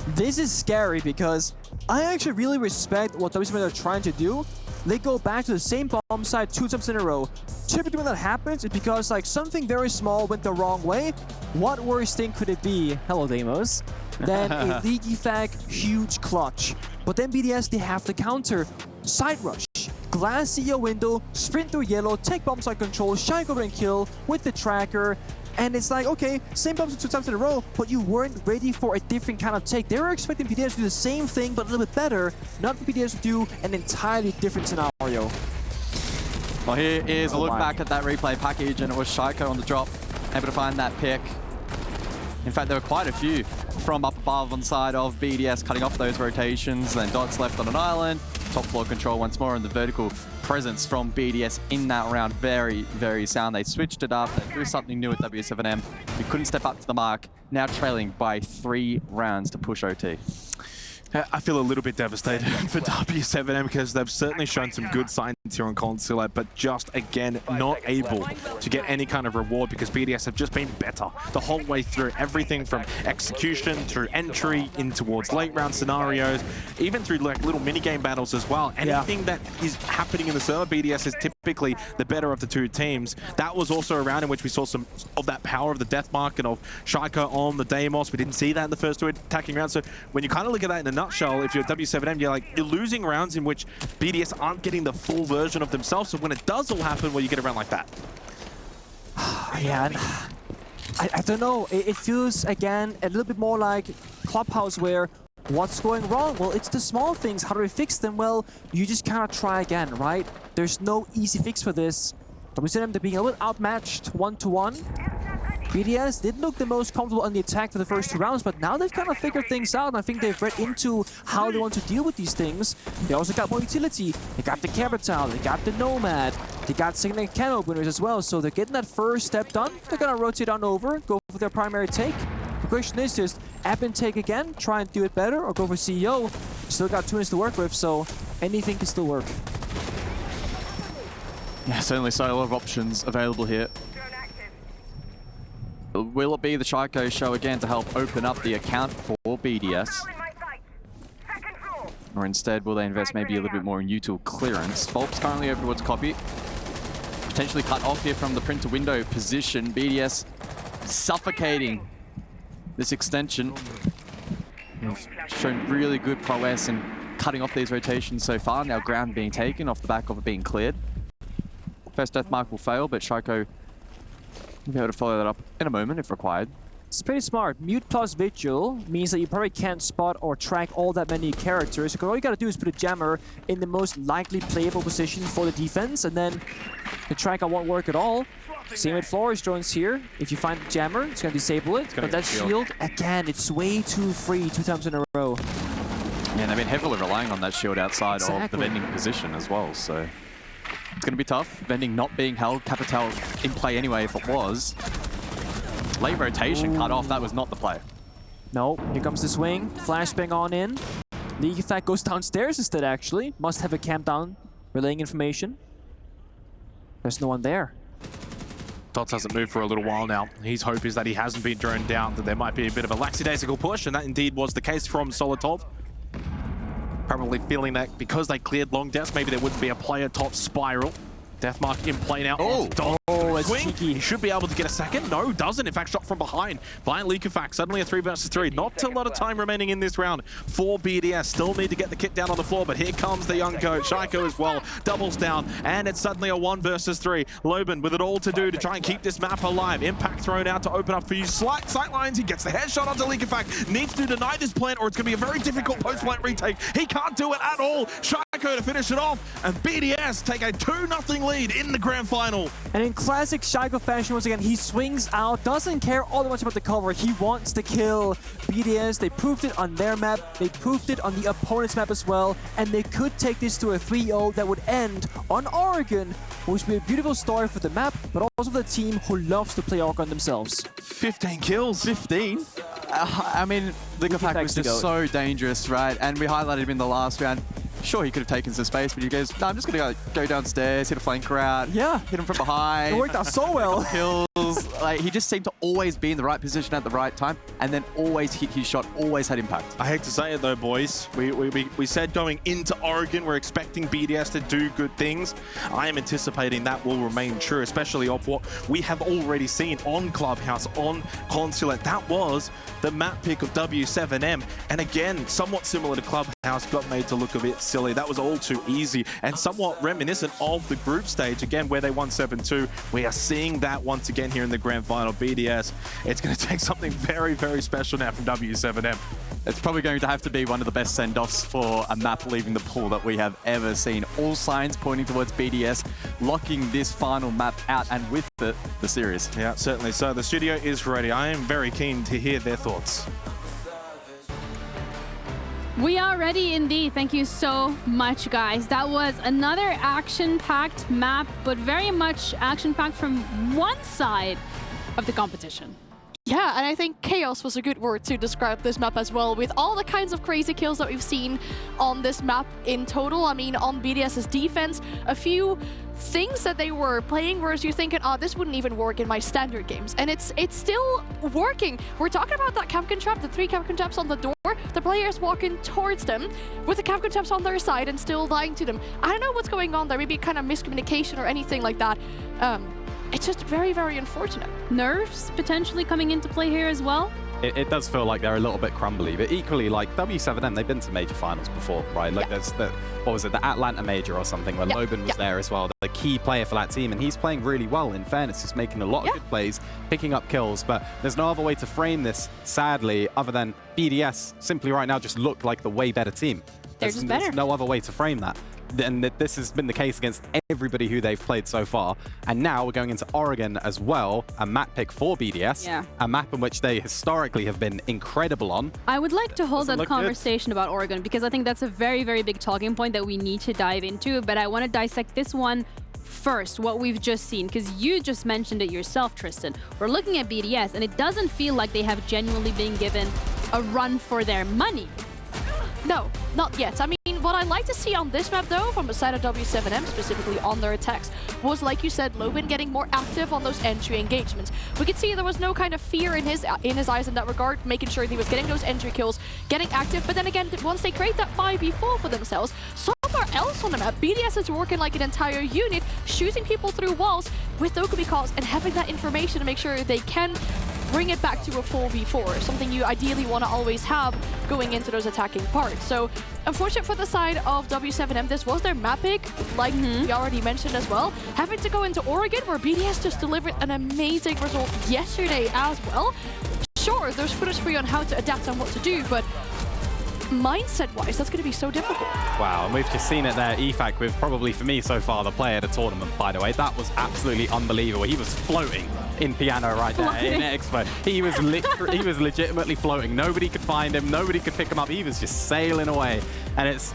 This is scary because I actually really respect what w7m are trying to do. They go back to the same bomb site 2 times in a row. Typically when that happens, it's because like something very small went the wrong way. What worse thing could it be, hello Deimos, than a Liquefact huge clutch? But then BDS, they have to counter. Side rush, glass CEO window, sprint through yellow, take bomb site control, Shaiko and kill with the tracker. And it's like, okay, same bombs 2 times in a row, but you weren't ready for a different kind of take. They were expecting BDS to do the same thing, but a little bit better. Not for BDS to do an entirely different scenario. Well, here is a look back at that replay package, and it was Shaiko on the drop, able to find that pick. In fact, there were quite a few from up above on the side of BDS, cutting off those rotations. Then Dots left on an island. Top floor control once more, and the vertical presence from BDS in that round, very, very sound. They switched it up. They threw something new with w7m. We couldn't step up to the mark. Now trailing by 3 rounds to push OT. I feel a little bit devastated for w7m, because they've certainly shown some good signs here on Consulate, but just, again, not able to get any kind of reward, because BDS have just been better the whole way through. Everything from execution through entry in towards late round scenarios, even through like little mini game battles as well. Anything that is happening in the server, BDS is typically the better of the 2 teams. That was also a round in which we saw some of that power of the death mark and of Shaiko on the Deimos. We didn't see that in the first 2 attacking rounds. So when you kind of look at that in a nutshell, if you're w7m, you're losing rounds in which BDS aren't getting the full version of themselves. So when it does all happen, well, you get a round like that. Yeah, I don't know. It feels, again, a little bit more like Clubhouse, where what's going wrong? Well, it's the small things. How do we fix them? Well, you just cannot try again, right? There's no easy fix for this. w7m, they're being a little outmatched 1-to-1. BDS didn't look the most comfortable on the attack for the first 2 rounds, but now they've kind of figured things out, and I think they've read into how they want to deal with these things. They also got more utility. They got the Capital, they got the Nomad, they got second camo winners as well, so they're getting that first step done. They're gonna rotate on over, go for their primary take. The question is just, app and take again, try and do it better, or go for CEO. Still got 2 minutes to work with, so anything can still work. Yeah, certainly so. A lot of options available here. Will it be the Shaiko show again to help open up the account for BDS? Or instead, will they invest maybe a little bit more in util clearance? Volp's currently over towards copy. Potentially cut off here from the printer window position. BDS suffocating this extension. Shown really good prowess in cutting off these rotations so far. Now ground being taken off the back of it being cleared. First death mark will fail, but Shaiko will be able to follow that up in a moment if required. It's pretty smart. Mute plus Vigil means that you probably can't spot or track all that many characters. So all you gotta do is put a jammer in the most likely playable position for the defense, and then the tracker won't work at all. Same with Flores drones here. If you find the jammer, it's gonna disable it. But that shield, again, it's way too free 2 times in a row. Yeah, they've been heavily relying on that shield outside of the vending position as well, so it's going to be tough. Vending not being held, Capital in play anyway if it was. Late rotation cut off, that was not the play. No, here comes the swing. Flashbang on in. League Effect goes downstairs instead, actually. Must have a camp down, relaying information. There's no one there. Dots hasn't moved for a little while now. His hope is that he hasn't been droned down, that there might be a bit of a lackadaisical push, and that indeed was the case from Solitov. Probably feeling that because they cleared long deaths, maybe there wouldn't be a player top spiral. Deathmark in play now. Oh, it's cheeky. He should be able to get a second. No, doesn't. In fact, shot from behind by Leakifax. Suddenly a 3 versus 3. Not a lot of time remaining in this round for BDS. Still need to get the kit down on the floor, but here comes the young coach. Shaiko as well. Doubles down, and it's suddenly a 1 versus 3. Loban with it all to do to try and keep this map alive. Impact thrown out to open up for you. Sight lines. He gets the headshot onto Leakifax. Needs to deny this plant, or it's going to be a very difficult post-plant retake. He can't do it at all. Shaiko to finish it off, and BDS take a 2-0 lead in the grand final. And in classic Shaiko fashion, once again, he swings out, doesn't care all that much about the cover. He wants to kill BDS. They proved it on their map. They proved it on the opponent's map as well. And they could take this to a 3-0 that would end on Oregon, which would be a beautiful story for the map, but also for the team who loves to play Oregon themselves. 15 kills. 15? I mean, Leakifax was just so dangerous, right? And we highlighted him in the last round. Sure, he could have taken some space, but he goes, no, I'm just going to go downstairs, hit a flanker out, hit him from behind. It worked out so well. Kills. Like, he just seemed to always be in the right position at the right time, and then always hit his shot, always had impact. I hate to say it though, boys. We said going into Oregon, we're expecting BDS to do good things. I am anticipating that will remain true, especially of what we have already seen on Clubhouse, on Consulate. That was the map pick of w7m. And again, somewhat similar to Clubhouse, got made to look a bit silly. That was all too easy and somewhat reminiscent of the group stage, again, where they won 7-2. We are seeing that once again here in the grand final. BDS, it's going to take something very, very special now from w7m. It's probably going to have to be one of the best send-offs for a map leaving the pool that we have ever seen. All signs pointing towards BDS locking this final map out, and with it, the series. Yeah, certainly. So the studio is ready. I am very keen to hear their thoughts. We are ready indeed. Thank you so much, guys. That was another action-packed map, but very much action-packed from one side of the competition. Yeah, and I think chaos was a good word to describe this map as well, with all the kinds of crazy kills that we've seen on this map in total. I mean, on BDS's defense, a few things that they were playing whereas you're thinking, oh, this wouldn't even work in my standard games, and it's still working. We're talking about that Kapkan trap, the 3 Kapkan traps on the door, the players walking towards them with the Kapkan traps on their side and still lying to them. I don't know what's going on there, maybe kind of miscommunication or anything like that. It's just very, very unfortunate. Nerves potentially coming into play here as well. It does feel like they're a little bit crumbly, but equally, like w7m, they've been to major finals before, right? Like there's the, what was it, the Atlanta major or something, where Loban was there as well, the key player for that team, and he's playing really well, in fairness. He's making a lot of good plays, picking up kills, but there's no other way to frame this, sadly, other than BDS simply right now just look like the way better team. They're just better. There's no other way to frame that. and this has been the case against everybody who they've played so far. And now we're going into Oregon as well, a map pick for BDS, a map in which they historically have been incredible on. I would like to hold that conversation about Oregon because I think that's a very, very big talking point that we need to dive into, but I want to dissect this one first, what we've just seen, because you just mentioned it yourself, Tristan. We're looking at BDS, and it doesn't feel like they have genuinely been given a run for their money. No, not yet. I mean, what I like to see on this map, though, from the side of w7m, specifically on their attacks, was, like you said, Lobin getting more active on those entry engagements. We could see there was no kind of fear in his eyes in that regard, making sure he was getting those entry kills, getting active. But then again, once they create that 5v4 for themselves, somewhere else on the map, BDS is working like an entire unit, shooting people through walls with Dokumi calls and having that information to make sure they can bring it back to a 4v4, something you ideally want to always have going into those attacking parts. So, unfortunate for the side of w7m, this was their map pick, like we already mentioned as well. Having to go into Oregon, where BDS just delivered an amazing result yesterday as well. Sure, there's footage for you on how to adapt and what to do, but mindset-wise, that's going to be so difficult. Wow, and we've just seen it there, EFAC, with probably, for me so far, the player of the tournament, by the way. That was absolutely unbelievable. He was floating in piano right there in Expo. He was legitimately floating. Nobody could find him. Nobody could pick him up. He was just sailing away. And it's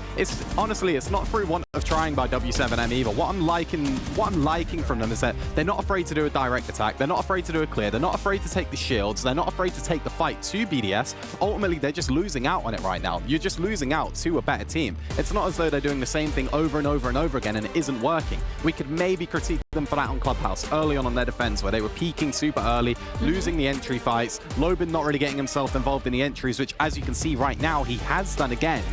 honestly, it's not through want of trying by w7m either. What I'm liking from them is that they're not afraid to do a direct attack. They're not afraid to do a clear. They're not afraid to take the shields. They're not afraid to take the fight to BDS. Ultimately, they're just losing out on it right now. You're just losing out to a better team. It's not as though they're doing the same thing over and over and over again and it isn't working. We could maybe critique them for that on Clubhouse early on their defense, where they were peaking super early, losing the entry fights, Lobin not really getting himself involved in the entries, which, as you can see right now, he has done again.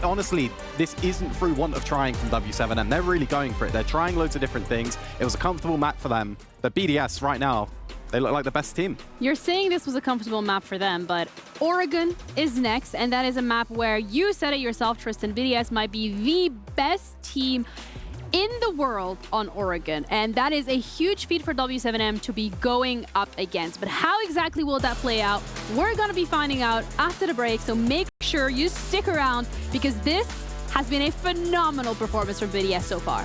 Honestly, this isn't through want of trying from w7m. They're really going for it. They're trying loads of different things. It was a comfortable map for them. But BDS right now, they look like the best team. You're saying this was a comfortable map for them, but Oregon is next, and that is a map where you said it yourself, Tristan, BDS might be the best team in the world on Oregon, and that is a huge feat for w7m to be going up against. But how exactly will that play out? We're gonna be finding out after the break, so make sure you stick around because this has been a phenomenal performance from BDS so far.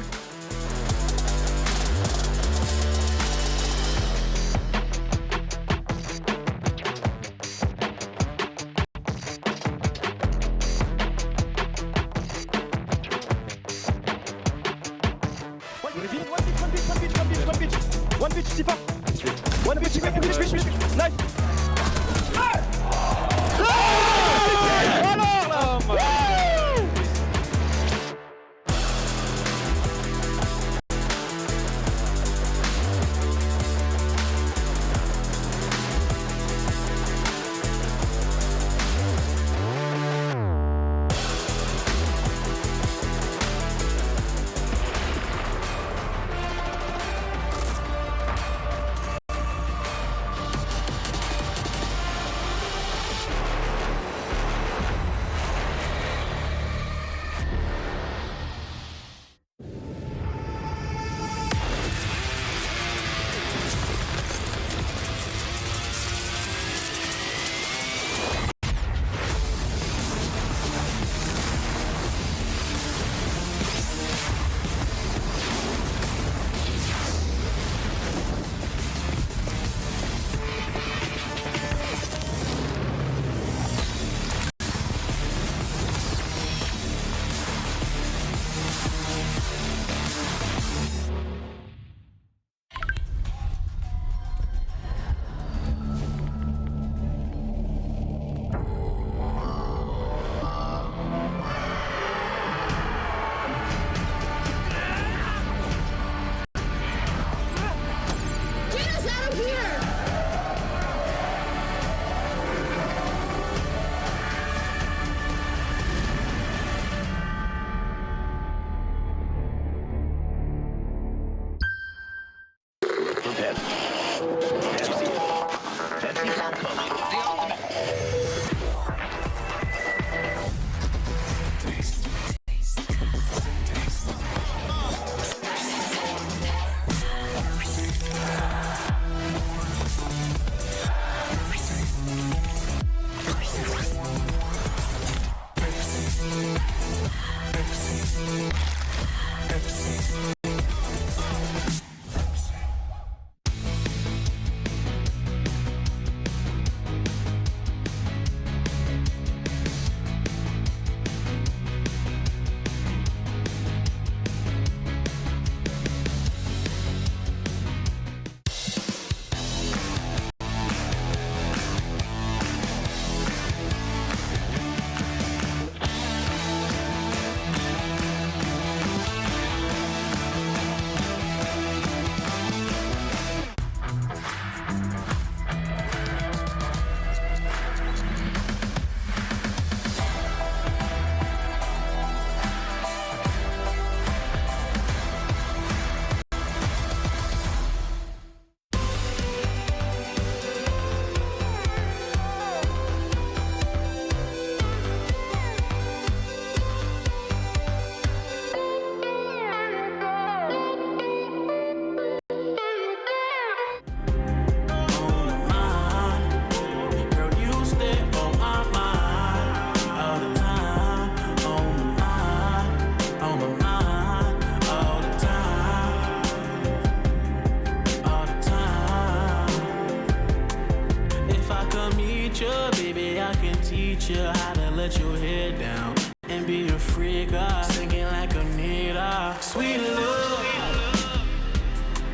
teach you how to let your head down and be a freak, singing like a Anita. Sweet love,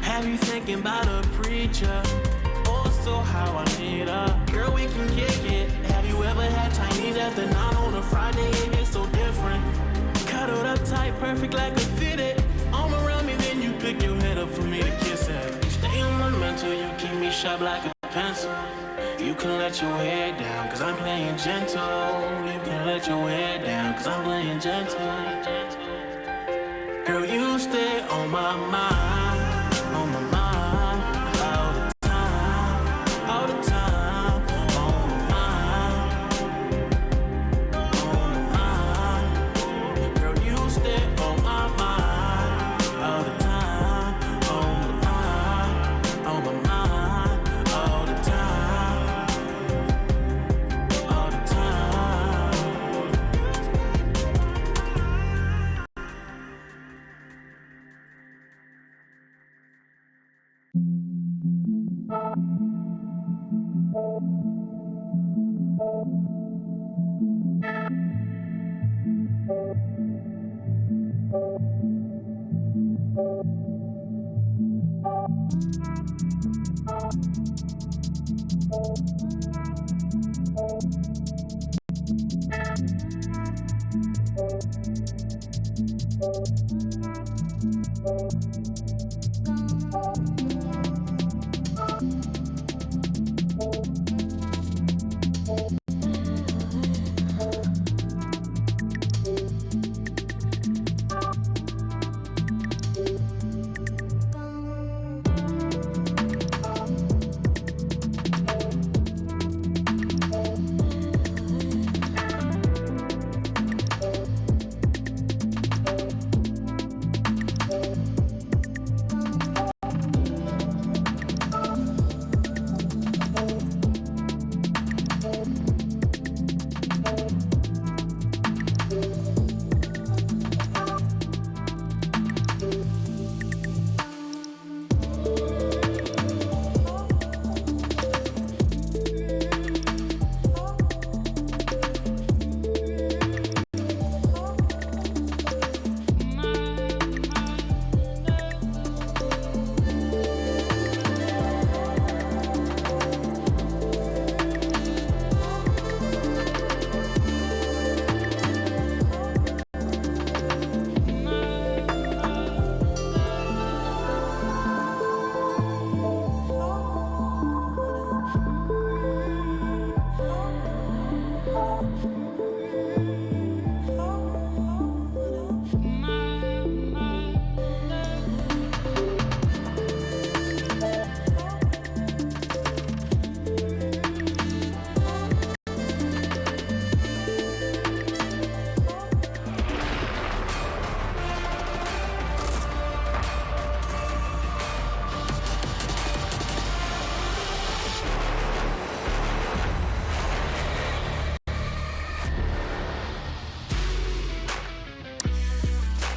have you thinking about a preacher? Also how I need her. Girl, we can kick it. Have you ever had Chinese after 9 on a Friday? It gets so different. Cuddled up tight, perfect like a fitted. Arm around me, then you pick your head up for me to kiss it. You stay on my mental, you keep me sharp like a pencil. You can let your hair down, cause I'm playing gentle. You can let your hair down, cause I'm playing gentle. Girl, you stay on my mind, on my mind, all the time, all the time, on my mind, on my mind. Girl, you stay on my mind, all the time, on my mind, on my mind, all the time, all the time.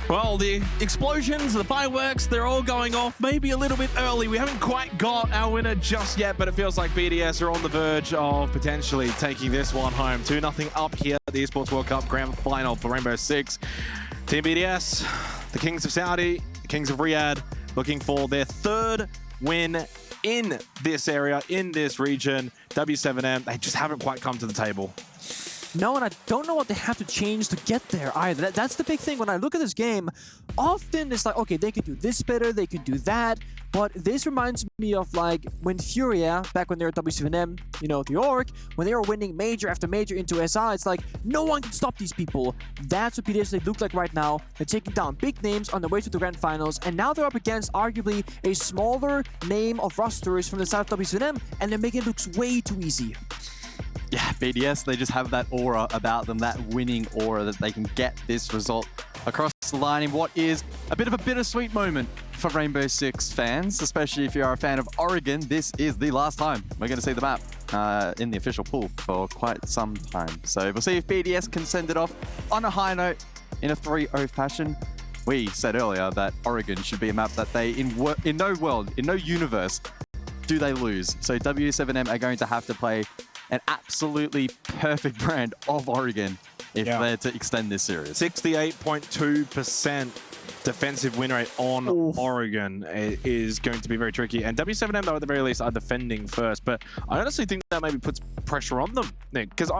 Well, the explosions, the fireworks, they're all going off maybe a little bit early. We haven't quite got our winner just yet, but it feels like BDS are on the verge of potentially taking this one home. 2-0 up here at the Esports World Cup Grand Final for Rainbow Six. Team BDS, the Kings of Saudi, the Kings of Riyadh, looking for their 3rd win in this area, in this region. W7M, they just haven't quite come to the table. No, and I don't know what they have to change to get there either. That's the big thing. When I look at this game, often it's like, okay, they could do this better, they could do that. But this reminds me of like when Furia, back when they were at W7M, you know, the org, when they were winning major after major into SI, it's like, no one can stop these people. That's what BDS they look like right now. They're taking down big names on their way to the Grand Finals, and now they're up against arguably a smaller name of rosters from the side of W7M, and they're making it look way too easy. Yeah, BDS, they just have that aura about them, that winning aura that they can get this result across the line in what is a bit of a bittersweet moment for Rainbow Six fans, especially if you're a fan of Oregon. This is the last time we're going to see the map in the official pool for quite some time. So we'll see if BDS can send it off on a high note in a 3-0 fashion. We said earlier that Oregon should be a map that they, in no world, in no universe, do they lose. So W7M are going to have to play an absolutely perfect brand of Oregon if they're to extend this series. 68.2% defensive win rate on Oregon is going to be very tricky. And w7m, though, at the very least, are defending first. But I honestly think that maybe puts pressure on them, Nick, because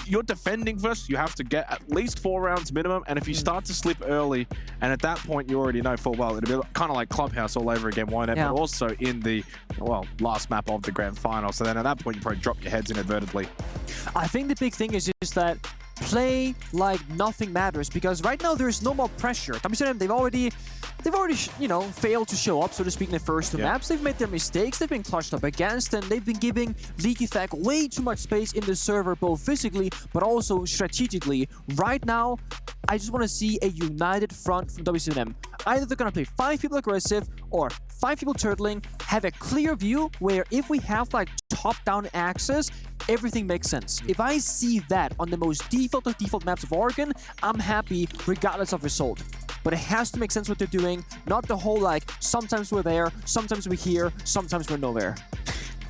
you're defending first. You have to get at least 4 rounds minimum. And if you start to slip early, and at that point, you already know full well, it'll be kind of like Clubhouse all over again, won't it? But also in the, well, last map of the grand final. So then at that point, you probably drop your heads inadvertently. I think the big thing is just that play like nothing matters, because right now there is no more pressure. w7m, they've already you know, failed to show up, so to speak, in the first 2 maps. They've made their mistakes, they've been clutched up against, and they've been giving Leaky Fact way too much space in the server, both physically but also strategically. Right now, I just want to see a united front from w7m. Either they're going to play 5 people aggressive or 5 people turtling, have a clear view where if we have like top-down access, everything makes sense. If I see that on the most default of default maps of Oregon, I'm happy regardless of result. But it has to make sense what they're doing, not the whole like, sometimes we're there, sometimes we're here, sometimes we're nowhere.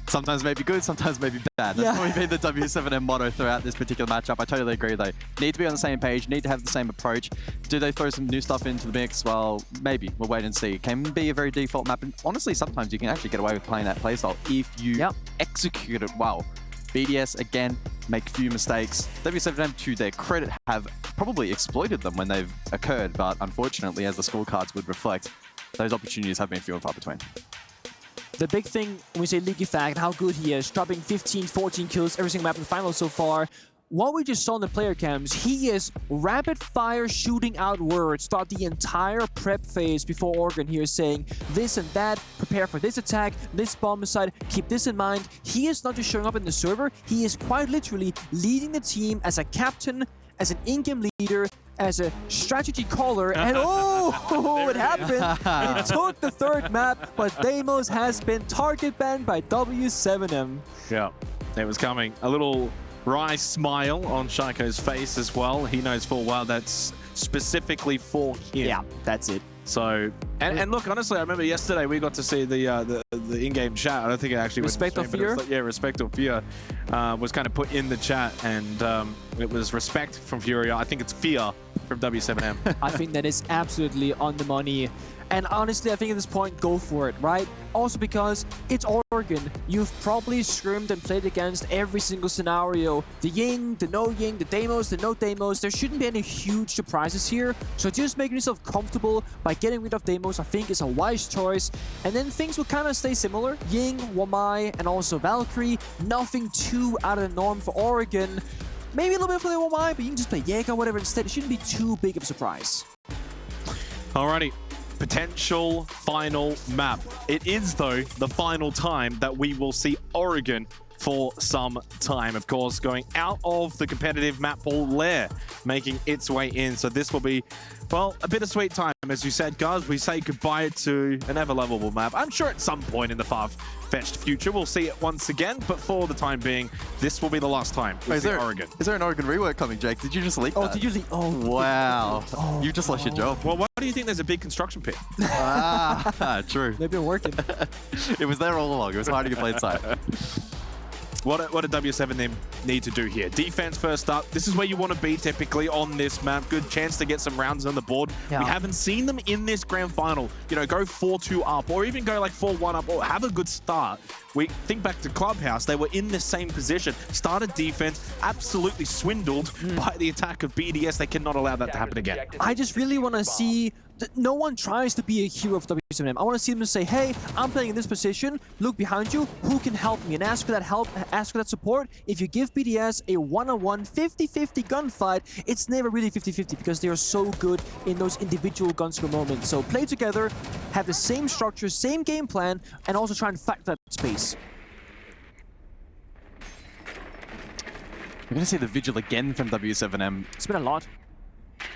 Sometimes maybe good, sometimes maybe bad. That's probably been the w7m motto throughout this particular matchup. I totally agree though. Need to be on the same page, need to have the same approach. Do they throw some new stuff into the mix? Well, maybe. We'll wait and see. It can be a very default map, and honestly, sometimes you can actually get away with playing that playstyle if you execute it well. BDS, again, make few mistakes. w7m, to their credit, have probably exploited them when they've occurred, but unfortunately, as the scorecards would reflect, those opportunities have been few and far between. The big thing when we say Leaky Fact, how good he is, dropping 15, 14 kills every single map in the final so far. What we just saw in the player cams, he is rapid fire shooting out words throughout the entire prep phase before Oregon here, saying this and that, prepare for this attack, this bomb side, keep this in mind. He is not just showing up in the server, he is quite literally leading the team as a captain, as an in-game leader, as a strategy caller, and it happened. It took the 3rd map, but Deimos has been target banned by w7m. Yeah, it was coming. A little wry smile on Shaiko's face as well. He knows full well that's specifically for him. Yeah, that's it. So, and look, honestly, I remember yesterday we got to see the in-game chat. I don't think it actually Respect or Fear? Like, yeah, Respect or Fear was kind of put in the chat, and it was respect from Furia. I think it's fear from w7m. I think that is absolutely on the money. And honestly, I think at this point, go for it, right? Also because it's Oregon. You've probably scrimmed and played against every single scenario. The Ying, the no Ying, the Deimos, the no Deimos. There shouldn't be any huge surprises here. So just making yourself comfortable by getting rid of Deimos, I think, is a wise choice. And then things will kind of stay similar. Ying, Wamai, and also Valkyrie. Nothing too out of the norm for Oregon. Maybe a little bit for the Wamai, but you can just play Jaeger, whatever instead. It shouldn't be too big of a surprise. Alrighty. Potential final map. It is, though, the final time that we will see Oregon for some time. Of course, going out of the competitive map pool, Lair making its way in. So this will be, well, a bittersweet time. As you said, guys, we say goodbye to an ever-lovable map. I'm sure at some point in the far-fetched future we'll see it once again, but for the time being, this will be the last time we see Oregon. Is there an Oregon rework coming, Jake? Did you just leak that? Did you leak? Oh, wow. You just lost your job. Well, why do you think there's a big construction pit? True. They've been working. It was there all along. It was hiding in plain sight. What did w7m need to do here? Defense first up. This is where you want to be typically on this map. Good chance to get some rounds on the board. Yeah. We haven't seen them in this grand final, you know, go 4-2 up or even go like 4-1 up or have a good start. We think back to Clubhouse. They were in the same position. Started defense, absolutely swindled by the attack of BDS. They cannot allow that to happen again. I just really want to see no one tries to be a hero of w7m. I want to see them say, hey, I'm playing in this position. Look behind you. Who can help me? And ask for that help, ask for that support. If you give BDS a one-on-one 50-50 gunfight, it's never really 50-50 because they are so good in those individual gunscore moments. So play together, have the same structure, same game plan, and also try and fight that space. We're going to see the Vigil again from w7m. It's been a lot.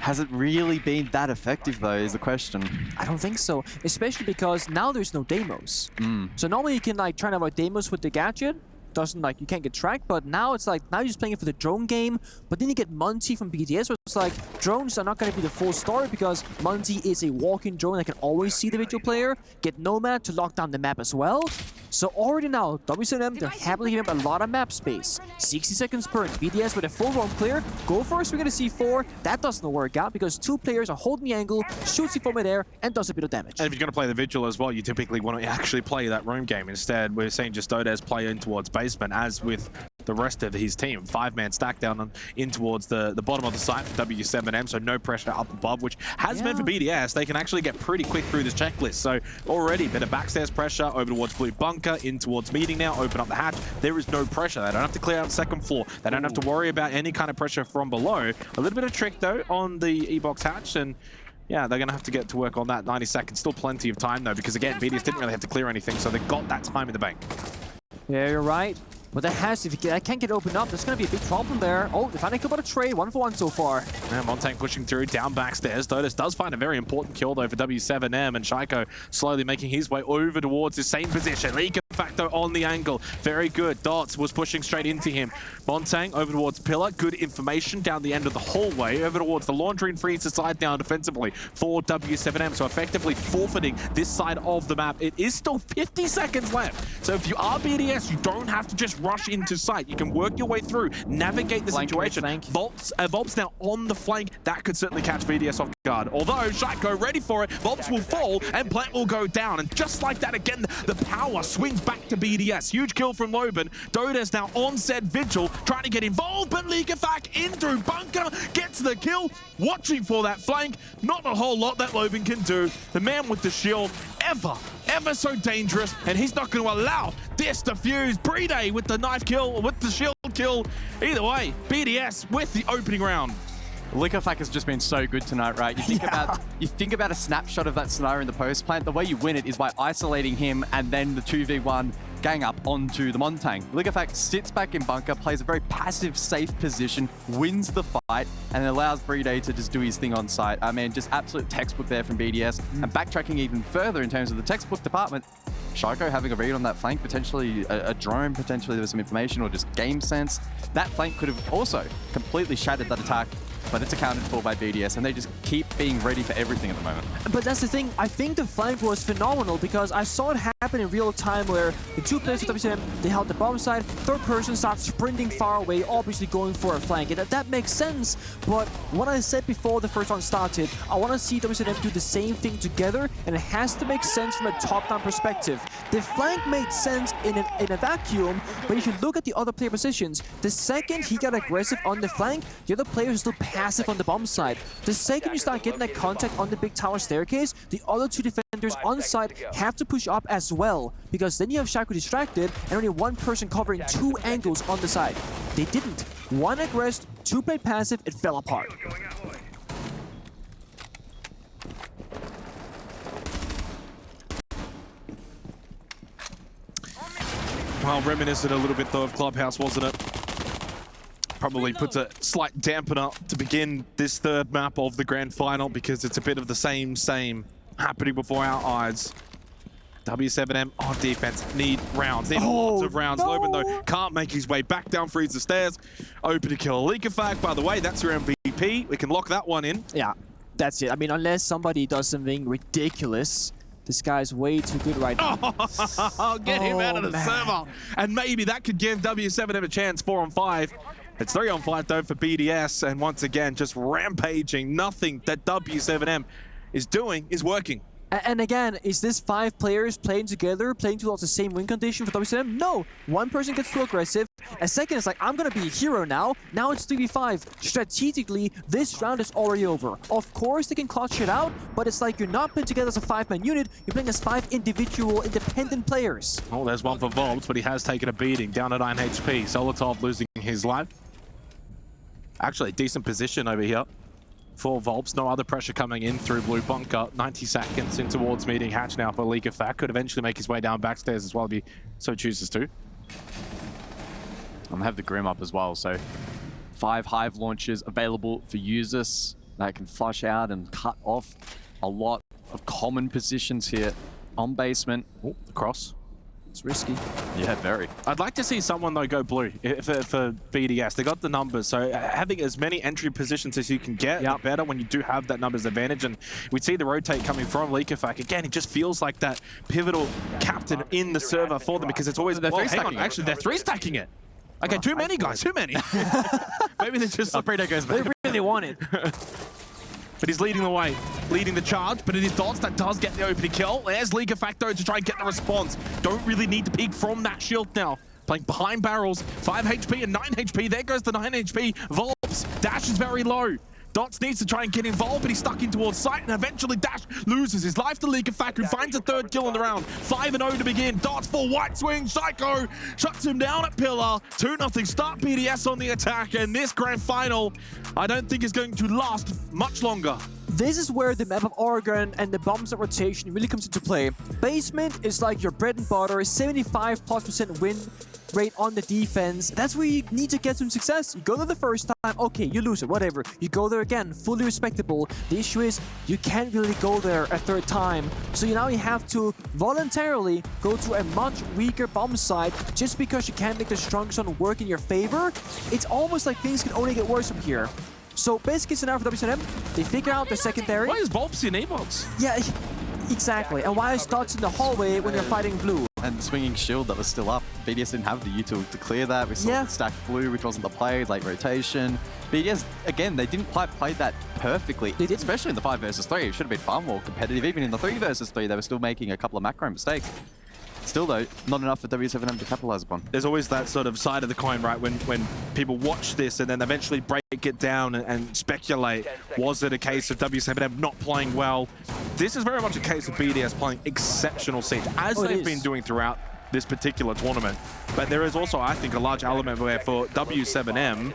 Has it really been that effective, though, is the question. I don't think so, especially because now there's no Deimos. So normally you can like try to avoid Deimos with the gadget. Doesn't like, you can't get tracked, but now it's like, now you're just playing it for the drone game, but then you get Monty from BDS, where it's like, drones are not going to be the full story because Monty is a walking drone that can always see the visual player, get Nomad to lock down the map as well. So already now, w7m, they're happily giving up a lot of map space. 60 seconds per. BDS with a full roam clear. Go first, we're gonna see 4. That doesn't work out because 2 players are holding the angle, shoots C4 midair, and does a bit of damage. And if you're going to play the Vigil as well, you typically want to actually play that roam game. Instead, we're seeing just Dodes play in towards basement, as with the rest of his team. 5-man stack down in towards the bottom of the site for w7m, so no pressure up above, which has meant for BDS, they can actually get pretty quick through this checklist. So already, bit of backstairs pressure over towards blue bunker, in towards meeting now, open up the hatch. There is no pressure. They don't have to clear out the second floor. They don't have to worry about any kind of pressure from below. A little bit of trick, though, on the E-box hatch, and yeah, they're going to have to get to work on that. 90 seconds, still plenty of time, though, because again, BDS didn't really have to clear anything, so they got that time in the bank. Yeah, you're right. But that has, if I can't get opened up, there's going to be a big problem there. Oh, they finally got a trade, 1-for-1 so far. Yeah, Montang pushing through, down backstairs. Dotus does find a very important kill, though, for w7m, and Shaiko slowly making his way over towards the same position. Leak Facto on the angle. Very good. Dots was pushing straight into him. Montang over towards Pillar. Good information down the end of the hallway. Over towards the laundry and frees the side down defensively for w7m. So effectively forfeiting this side of the map. It is still 50 seconds left. So if you are BDS, you don't have to just rush into sight. You can work your way through, navigate the situation. Volp's now on the flank. That could certainly catch BDS off guard. Although Shaiko ready for it. Volps will fall and Plant will go down. And just like that, again, the power swings back to BDS. Huge kill from Loban. Dodes now on said Vigil, trying to get involved, but Ligafak in through bunker, gets the kill, watching for that flank. Not a whole lot that Loban can do. The man with the shield, ever so dangerous, and he's not going to allow this to fuse. Brede with the knife kill, with the shield kill. Either way, BDS with the opening round. Ligafak has just been so good tonight, right? You think about a snapshot of that scenario in the post plant. The way you win it is by isolating him and then the 2v1 gang up onto the Montang. Ligafak sits back in bunker, plays a very passive, safe position, wins the fight, and allows Brede to just do his thing on site. I mean, just absolute textbook there from BDS. And backtracking even further in terms of the textbook department, Shaiko having a read on that flank, potentially a drone, potentially there was some information or just game sense. That flank could have also completely shattered that attack, but it's accounted for by BDS, and they just keep being ready for everything at the moment. But that's the thing, I think the flank was phenomenal because I saw it happen in real time where the 2 players of w7m, they held the bottom side, third person starts sprinting far away, obviously going for a flank. And that makes sense, but what I said before the first round started, I want to see w7m do the same thing together, and it has to make sense from a top-down perspective. The flank made sense in a vacuum, but if you look at the other player positions, the second he got aggressive on the flank, the other players are still passive on the bomb side. The second you start getting that contact on the big tower staircase, the other 2 defenders on site have to push up as well, because then you have Shaiko distracted and only 1 person covering 2 angles on the side. They didn't. 1 aggressed, 2 played passive, it fell apart. Well, reminiscent a little bit though of Clubhouse, wasn't it? Probably puts a slight dampener to begin this 3rd map of the grand final because it's a bit of the same happening before our eyes. w7m on defense need rounds, need lots of rounds. No. Loban though can't make his way back down, frees the stairs, open to kill Ligafak. By the way, that's your MVP. We can lock that one in. Yeah, that's it. I mean, unless somebody does something ridiculous, this guy's way too good right now. Get him out of the server. And maybe that could give w7m a chance 4-on-5. It's 3-on-5 though for BDS, and once again, just rampaging. Nothing that w7m is doing is working. And again, is this 5 players playing together, playing towards the same win condition for w7m? No. 1 person gets too aggressive. A second is like, I'm gonna be a hero now. Now it's 3v5. Strategically, this round is already over. Of course, they can clutch it out, but it's like you're not playing together as a 5-man unit. You're playing as 5 individual, independent players. Oh, there's one for Volps, but he has taken a beating. Down at 9 HP. Solotov losing his life. Actually, decent position over here for Volps. No other pressure coming in through blue bunker. 90 seconds in towards meeting hatch now for Ligafak. Could eventually make his way down backstairs as well if he so chooses to. And they have the Grim up as well, so 5 Hive launches available for users that can flush out and cut off a lot of common positions here on basement. Oh, the cross. It's risky. Yeah, very. I'd like to see someone, though, go blue for BDS. They got the numbers, so having as many entry positions as you can get, the better when you do have that numbers advantage. And we'd see the rotate coming from Leakafak. Again, it just feels like that pivotal captain in the server for them, because it's always... They're hang on, actually, they're three-stacking it. Okay, too many, guys, too many. Maybe they're just... Predo goes back. They really want it. But he's leading the way, leading the charge, but it is Dots that does get the opening kill. There's League of Facto to try and get the response. Don't really need to peek from that shield now. Playing behind barrels, 5 HP and 9 HP. There goes the 9 HP. Volps, Dash is very low. Dots needs to try and get involved, but he's stuck in towards sight, and eventually Dash loses his life to League of Fact, who finds a third kill in the round. 5-0 to begin. Dots for White Swing. Psycho shuts him down at Pillar. 2-0 start BDS on the attack, and this grand final, I don't think is going to last much longer. This is where the map of Oregon and the bombs of rotation really comes into play. Basement is like your bread and butter, 75+% win rate on the defense. That's where you need to get some success. You go there the first time, okay, you lose it, whatever. You go there again, fully respectable. The issue is you can't really go there a third time. So now you have to voluntarily go to a much weaker bomb site just because you can't make the strongest one work in your favor. It's almost like things can only get worse from here. So basic scenario for w7m, they figure out the secondary. Why is Volps in A-box? Yeah, exactly. And why is Dots in the hallway when you're fighting blue? And swinging shield that was still up. BDS didn't have the util to clear that. We saw the stacked blue, which wasn't the play, late rotation. BDS, again, they didn't quite play that perfectly. They did, especially in the 5 versus 3. It should have been far more competitive. Even in the 3 versus 3, they were still making a couple of macro mistakes. Still, though, not enough for w7m to capitalize upon. There's always that sort of side of the coin, right? When people watch this and then eventually break it down and speculate, was it a case of w7m not playing well? This is very much a case of BDS playing exceptional Siege, as they've been doing throughout this particular tournament. But there is also, I think, a large element where for w7m,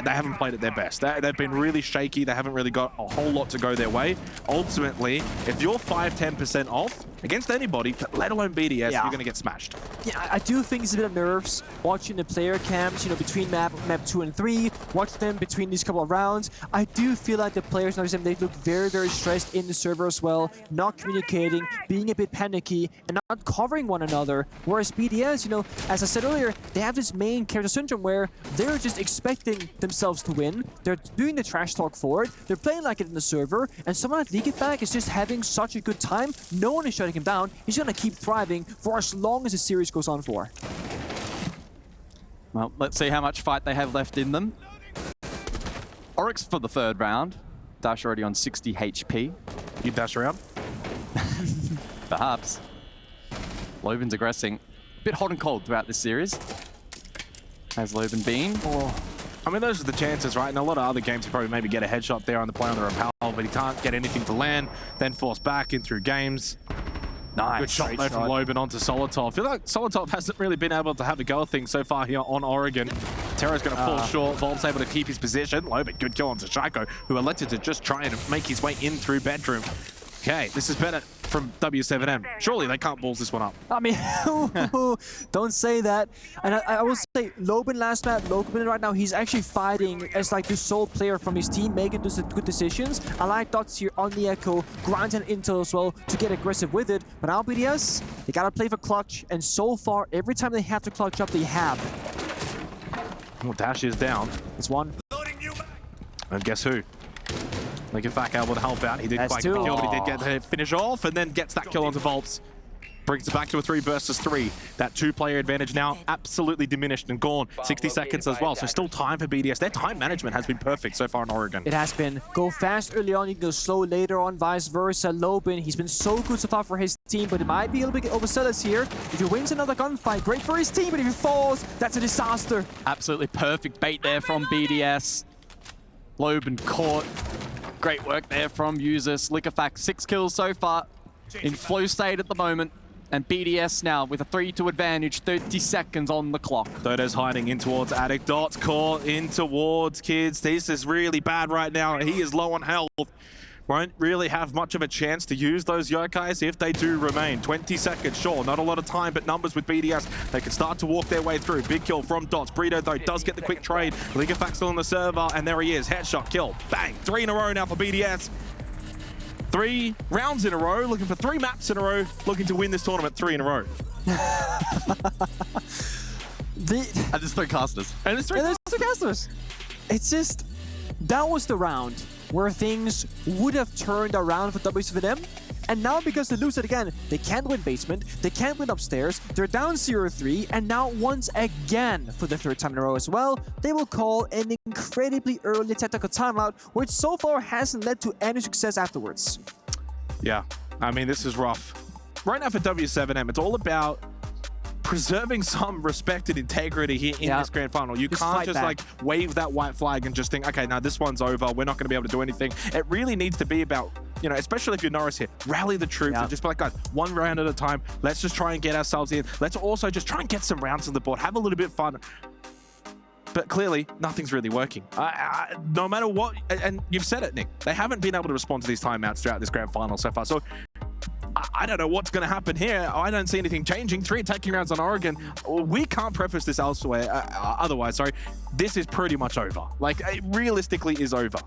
they haven't played at their best. They've been really shaky. They haven't really got a whole lot to go their way. Ultimately, if you're 5-10% off against anybody, let alone BDS, you're going to get smashed. Yeah, I do think it's a bit of nerves watching the player camps, you know, between map 2 and 3, watch them between these couple of rounds. I do feel like the players, they look very, very stressed in the server as well, not communicating, being a bit panicky, and not covering one another. Whereas BDS, you know, as I said earlier, they have this main character syndrome where they're just expecting themselves to win. They're doing the trash talk for it. They're playing like it in the server, and someone like Leakafak is just having such a good time. No one is shutting him down. He's gonna keep thriving for as long as the series goes on for. Well, let's see how much fight they have left in them. Oryx for the 3rd round. Dash already on 60 HP. You dash around? Perhaps. Loban's aggressing. A bit hot and cold throughout this series. Has Loban been? I mean, those are the chances, right? In a lot of other games, you probably maybe get a headshot there on the play on the rappel, but he can't get anything to land, then force back in through games. Nice. Good shot though from Loban onto Solitov. I feel like Solitov hasn't really been able to have a go of things so far here on Oregon. Terra's going to fall short. Volp's able to keep his position. Loban, good kill onto Shaiko, who elected to just try and make his way in through bedroom. Okay, this is better from w7m. Surely they can't balls this one up. I mean, don't say that. And I will say, Loban last map, Loban right now, he's actually fighting as like the sole player from his team, making those good decisions. I like Dots here on the Echo, granting intel as well to get aggressive with it. But now BDS, they gotta play for clutch, and so far, every time they have to clutch up, they have. Well, Dash is down. It's one. And guess who? Leakafak able to help out. He didn't quite get the kill, but he did get the finish off, and then gets that kill onto Volps. Brings it back to a 3 versus 3. That 2-player advantage now absolutely diminished and gone. 60 seconds as well, so still time for BDS. Their time management has been perfect so far in Oregon. It has been. Go fast early on, you can go slow later on, vice versa. Loban, he's been so good so far for his team, but it might be a little bit overzealous here. If he wins another gunfight, great for his team, but if he falls, that's a disaster. Absolutely perfect bait there from BDS. Loban caught. Great work there from users. Leakafak 6 kills so far in flow state at the moment. And BDS now with a 3-2 advantage, 30 seconds on the clock. Dodo's hiding in towards Attic. Dots caught in towards Kids. This is really bad right now. He is low on health. Won't really have much of a chance to use those yokais if they do remain. 20 seconds, sure, not a lot of time, but numbers with BDS. They can start to walk their way through. Big kill from Dots. Burrito, though, does get the quick trade. Leakafak still on the server, and there he is. Headshot, kill, bang. 3 in a row now for BDS. 3 rounds in a row, looking for 3 maps in a row, looking to win this tournament 3 in a row. And there's 3 casters. And there's 3 casters. It's just, that was the round where things would have turned around for w7m. And now because they lose it again, they can't win basement, they can't win upstairs, they're down 0-3, and now once again, for the 3rd time in a row as well, they will call an incredibly early tactical timeout, which so far hasn't led to any success afterwards. Yeah, I mean, this is rough. Right now for w7m, it's all about preserving some respect and integrity here in this grand final. You can't just like wave that white flag and just think, okay, now this one's over, we're not going to be able to do anything. It really needs to be about, you know, especially if you're Norris here, rally the troops and just be like, guys, 1 round at a time. Let's just try and get ourselves in. Let's also just try and get some rounds on the board, have a little bit of fun. But clearly, nothing's really working. No matter what, and you've said it, Nick, they haven't been able to respond to these timeouts throughout this grand final so far. So I don't know what's going to happen here. I don't see anything changing. 3 attacking rounds on Oregon. We can't preface this elsewhere. Otherwise, sorry. This is pretty much over. Like, it realistically is over.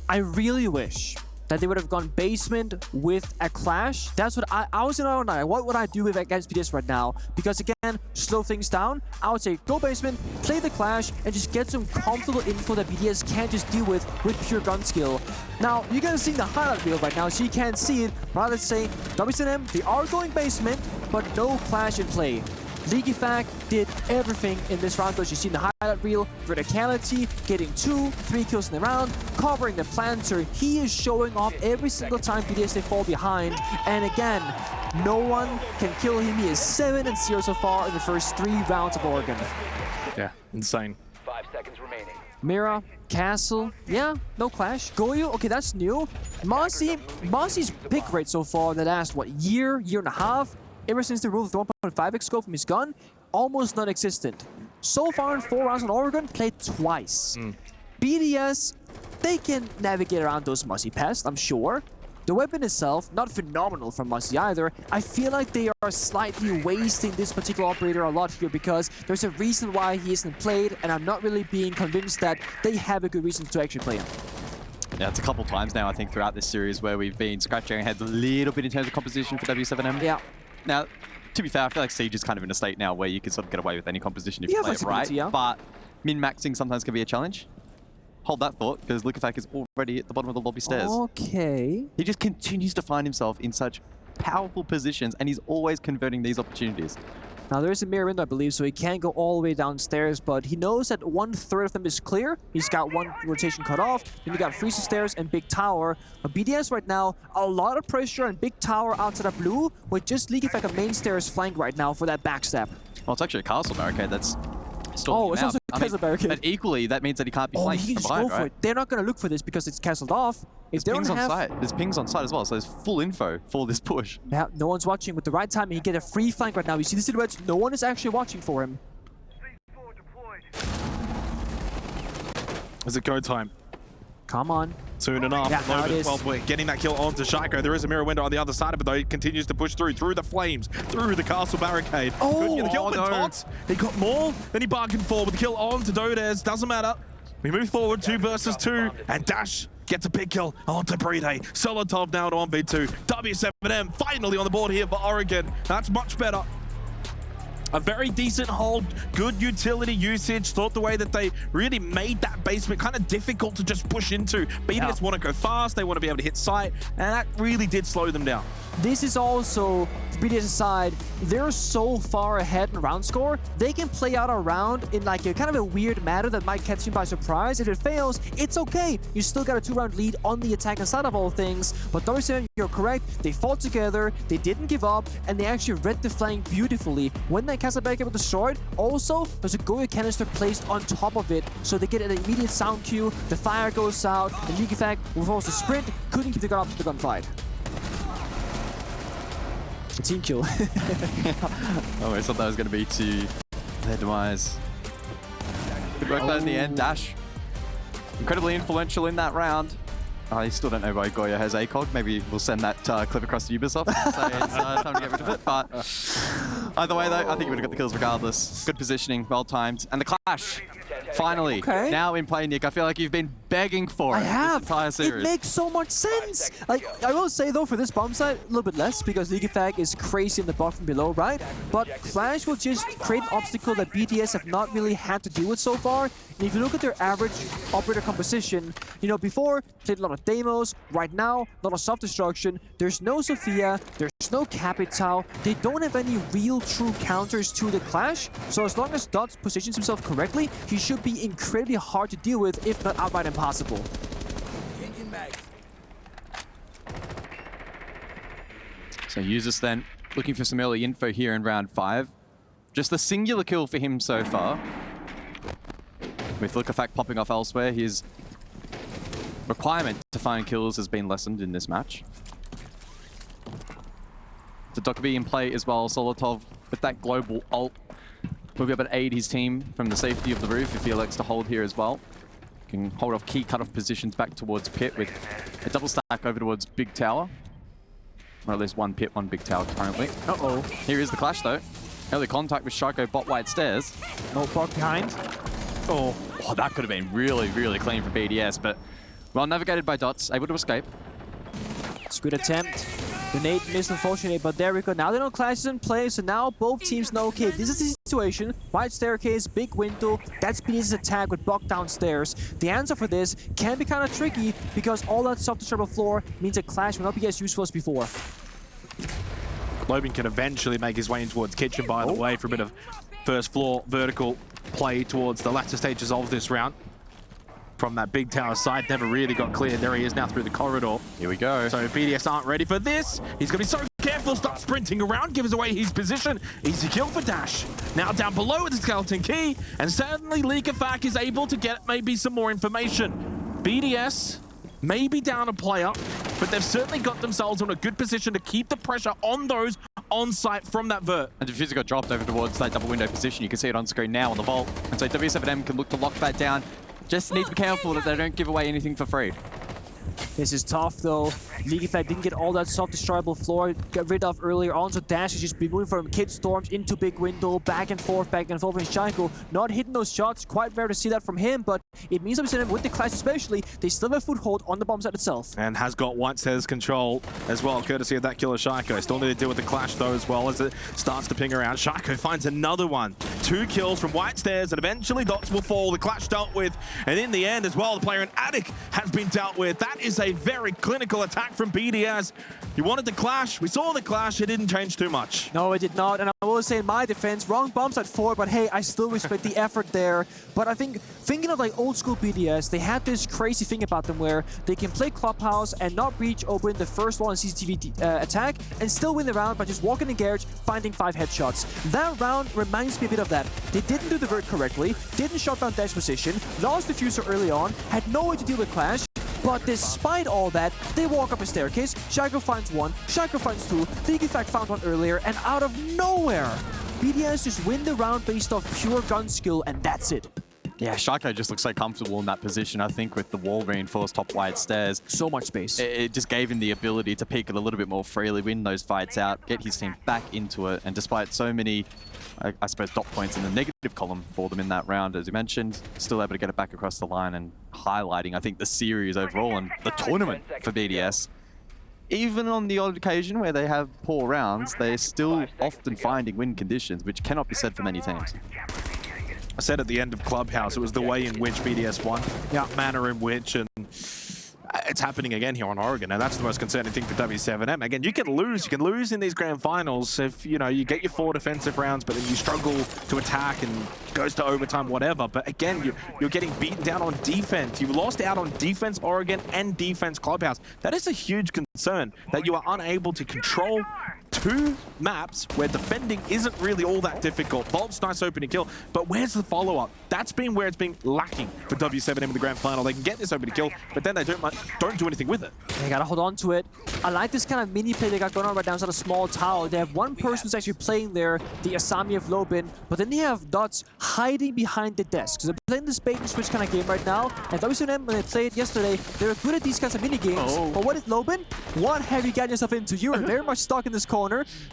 I really wish that they would have gone basement with a clash. That's what I was in our night. What would I do if against BDS right now? Because again, slow things down. I would say go basement, play the clash, and just get some comfortable info that BDS can't just deal with pure gun skill. Now, you're gonna see the highlight reel right now, so you can't see it. But let's say w7m, they are going basement, but no clash in play. Leakyfac did everything in this round, as you see in the highlight reel. Verticality, getting 2-3 kills in the round, covering the planter. He is showing off every single time BDS they fall behind. And again, no one can kill him. He is 7-0 so far in the first 3 rounds of Oregon. Yeah, insane. 5 seconds remaining. Mira, Castle, yeah, no clash. Goyo, okay, that's new. Mossie's pick rate so far in the last, what, year and a half? Ever since the rule of the 1.5x scope from his gun, almost non-existent. So far in 4 rounds on Oregon, played twice. BDS, they can navigate around those Mossy pests, I'm sure. The weapon itself, not phenomenal from Mossy either. I feel like they are slightly wasting this particular operator a lot here because there's a reason why he isn't played, and I'm not really being convinced that they have a good reason to actually play him. Yeah, it's a couple times now, I think, throughout this series where we've been scratching our heads a little bit in terms of composition for w7m. Yeah. Now, to be fair, I feel like Siege is kind of in a state now where you can sort of get away with any composition if you play it right. Yeah. But min-maxing sometimes can be a challenge. Hold that thought, because Leakyfac is already at the bottom of the lobby stairs. Okay. He just continues to find himself in such powerful positions, and he's always converting these opportunities. Now, there is a mirror window, I believe, so he can't go all the way downstairs, but he knows that 1/3 of them is clear. He's got 1 rotation cut off. Then you got Freezer Stairs and Big Tower. But BDS right now, a lot of pressure on Big Tower outside of blue, with just Leakyfac on main stairs flank right now for that backstab. Well, it's actually a castle barricade that's still Oh, it's also a castle barricade. But equally, that means that he can't be flanked he from can just behind, go for right? it. They're not going to look for this because it's castled off. If There's they pings don't on have... site. There's pings on site as well, so there's full info for this push. Yeah, no one's watching. With the right timing, he get a free flank right now. You see the silhouettes, no one is actually watching for him. Is it go time? Come on. Soon enough. Yeah, now it is. Well, getting that kill onto Shaiko. There is a mirror window on the other side of it, though. He continues to push through the flames, through the castle barricade. Couldn't get the kill, but Tots, he got more than he bargained for with the kill on to Dodez. Doesn't matter. We move forward, 2 versus 2, and Dash gets a big kill onto Bride. Solotov now to 1v2. w7m finally on the board here for Oregon. That's much better. A very decent hold, good utility usage. Thought the way that they really made that basement kind of difficult to just push into. BDS want to go fast, they want to be able to hit sight, and that really did slow them down. This is also, BDS side, they're so far ahead in round score, they can play out a round in like a kind of a weird manner that might catch you by surprise. If it fails, it's okay. You still got a 2-round lead on the attacking side of all things. But w7m, you're correct. They fought together, they didn't give up, and they actually read the flank beautifully. When that castle barricade was destroyed, also, there's a Goyo canister placed on top of it, so they get an immediate sound cue, the fire goes out, and Leakyfac was forced to sprint, couldn't keep the gun up to the gunfight. Team kill. Oh, I thought that was going to be to their demise. Good work there in the end. Dash, incredibly influential in that round. I still don't know why Goyo has ACOG. Maybe we'll send that clip across to Ubisoft. So it's time to get rid of it. But either way, though, I think he would have got the kills regardless. Good positioning, well timed. And the clash. Finally, now in play, Nick. I feel like you've been begging for it this entire series. It makes so much sense. Like, I will say though, for this bomb site, a little bit less because League is crazy in the bottom below, right? But Clash will just create an obstacle that BDS have not really had to deal with so far. And if you look at their average operator composition, you know, before, played a lot of demos. Right now, a lot of self-destruction. There's no Sophia, there's no Capital. They don't have any real true counters to the Clash. So as long as Dots positions himself correctly, he should be incredibly hard to deal with, if not outright impossible. So Users then looking for some early info here in round 5. Just a singular kill for him so far. With Liquefact popping off elsewhere, his requirement to find kills has been lessened in this match. The Dokkaebi in play as well. Solotov with that global ult will be able to aid his team from the safety of the roof if he elects to hold here as well. Can hold off key cutoff positions back towards Pit with a double stack over towards Big Tower. Or at least one Pit, one Big Tower currently. Uh-oh. Here is the Clash though. Early contact with Shaco bot wide stairs. No block behind. Oh, that could have been really, really clean for BDS, but well navigated by Dots, able to escape. It's a good attempt. The nade missed, unfortunately, but there we go. Now they know Clash is in play, so now both teams know, okay, this is the situation. Wide staircase, big window. That's BDS's attack with block downstairs. The answer for this can be kind of tricky because all that self-destructible floor means that Clash will not be as useful as before. Logan can eventually make his way in towards Kitchen, by the way, for a bit of first floor vertical play towards the latter stages of this round. From that Big Tower side, never really got cleared. There he is now through the corridor. Here we go. So if BDS aren't ready for this, he's going to be so careful, start sprinting around, gives away his position. Easy kill for Dash. Now down below with the Skeleton Key, and certainly Liquefact is able to get maybe some more information. BDS may be down a player, but they've certainly got themselves in a good position to keep the pressure on those on site from that vert. And Diffuser got dropped over towards that double window position. You can see it on screen now on the vault. And so w7m can look to lock that down. Just need to be careful that they don't give away anything for free. This is tough though. Leaguefact didn't get all that self-destroyable floor got rid of earlier on, so Dash is just be moving from Kid Storms into big window, back and forth, and Shaiko. Not hitting those shots, quite rare to see that from him, but it means that with the Clash especially, they still have a foothold on the bomb site itself. And has got White Stairs control as well, courtesy of that killer Shaiko. Still need to deal with the Clash though as well as it starts to ping around. Shaiko finds another one. 2 kills from White Stairs, and eventually Dots will fall. The Clash dealt with, and in the end as well, the player in Attic has been dealt with. That is a very clinical attack from BDS. You wanted the Clash, we saw the Clash, it didn't change too much. No, it did not, and I will say in my defense, wrong bombs at 4, but hey, I still respect the effort there. But I think, thinking of like old school BDS, they had this crazy thing about them where they can play Clubhouse and not breach open the first wall in CCTV attack and still win the round by just walking in the garage, finding 5 headshots. That round reminds me a bit of that. They didn't do the vert correctly, didn't shut down Dash position, lost Diffuser early on, had no way to deal with Clash. But despite all that, they walk up a staircase, Shaiko finds 1, Shaiko finds 2, Leaguefact found 1 earlier, and out of nowhere, BDS just win the round based off pure gun skill, and that's it. Yeah, Shaiko just looks so comfortable in that position, I think, with the wall reinforced top wide stairs. So much space. It just gave him the ability to peek it a little bit more freely, win those fights out, get his team back into it, and despite so many, I suppose, dot points in the negative column for them in that round, as you mentioned, still able to get it back across the line and highlighting, I think, the series overall and the tournament for BDS. Even on the odd occasion where they have poor rounds, they're still often finding win conditions, which cannot be said for many teams. I said at the end of Clubhouse, it was the way in which BDS won, manner in which, and it's happening again here on Oregon, and that's the most concerning thing for w7m. Again, you can lose in these grand finals if, you know, you get your 4 defensive rounds, but then you struggle to attack and goes to overtime, whatever. But again, you're getting beaten down on defense. You lost out on defense Oregon and defense Clubhouse. That is a huge concern, that you are unable to control 2 maps where defending isn't really all that difficult. Vault's nice opening kill, but where's the follow-up? That's been where it's been lacking for w7m in the grand final. They can get this opening kill, but then they don't do anything with it. They gotta hold on to it. I like this kind of mini play they got going on right now inside a small tower. They have one person who's actually playing there, the Asami of Lobin, but then they have Dots hiding behind the desks. They're playing this bait and switch kind of game right now, and w7m, when they played yesterday, they were good at these kinds of mini games. But what is Lobin? What have you gotten yourself into? You are very much stuck in this corner.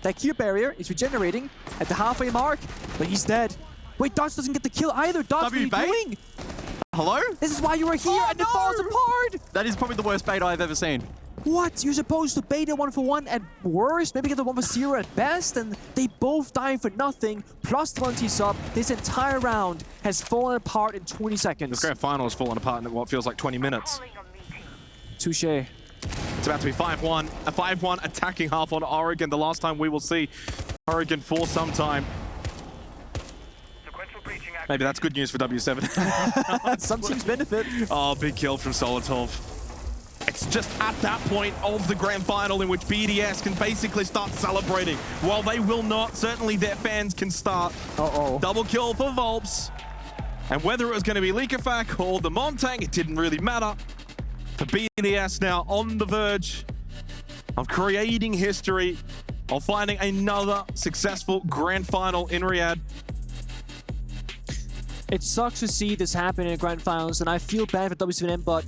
That Q barrier is regenerating at the halfway mark, but he's dead. Wait, Dots doesn't get the kill either. Dots, what are you doing? Hello? This is why you were here and it falls apart! That is probably the worst bait I've ever seen. What? You're supposed to bait a 1-for-1 at worst, maybe get a 1-for-0 at best, and they both die for nothing, plus 20 sub. This entire round has fallen apart in 20 seconds. The grand final has fallen apart in what feels like 20 minutes. Touche. It's about to be 5-1. A 5-1 attacking half on Oregon. The last time we will see Oregon for some time. Maybe that's good news for W7. Some teams benefit. Oh, big kill from Solotov. It's just at that point of the grand final in which BDS can basically start celebrating. While they will not, certainly their fans can start. Double kill for Volps. And whether it was going to be Likafak or the Montang, it didn't really matter. For BDS now on the verge of creating history, of finding another successful grand final in Riyadh. It sucks to see this happen in the grand finals, and I feel bad for W7M, but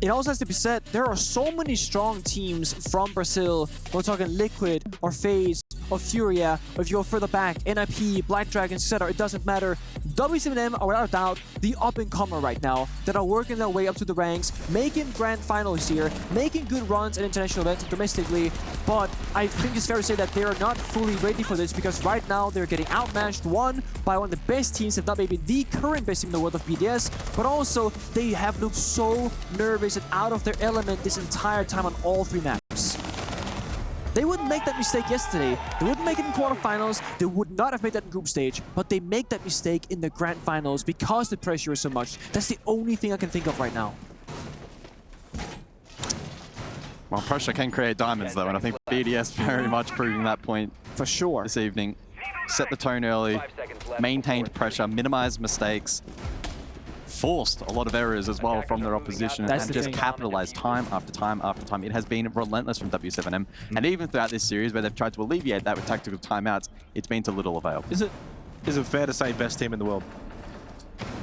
it also has to be said, there are so many strong teams from Brazil. We're talking Liquid, or FaZe, or Furia, or if you go further back, NIP, Black Dragons, etc. It doesn't matter. W7M are without a doubt the up-and-comer right now that are working their way up to the ranks, making grand finals here, making good runs at international events domestically, but I think it's fair to say that they are not fully ready for this because right now they're getting outmatched, one, by one of the best teams, if not maybe the current best team in the world of BDS, but also they have looked so nervous and out of their element this entire time on all three maps. They wouldn't make that mistake yesterday. They wouldn't make it in quarterfinals. They would not have made that in group stage, but they make that mistake in the grand finals because the pressure is so much. That's the only thing I can think of right now. Well, pressure can create diamonds though, and I think BDS very much proving that point for sure this evening. Set the tone early, maintained pressure, minimized mistakes, forced a lot of errors as well from their opposition, and just capitalized time after time after time. It has been relentless from W7M, and even throughout this series where they've tried to alleviate that with tactical timeouts, it's been to little avail. Is it fair to say best team in the world?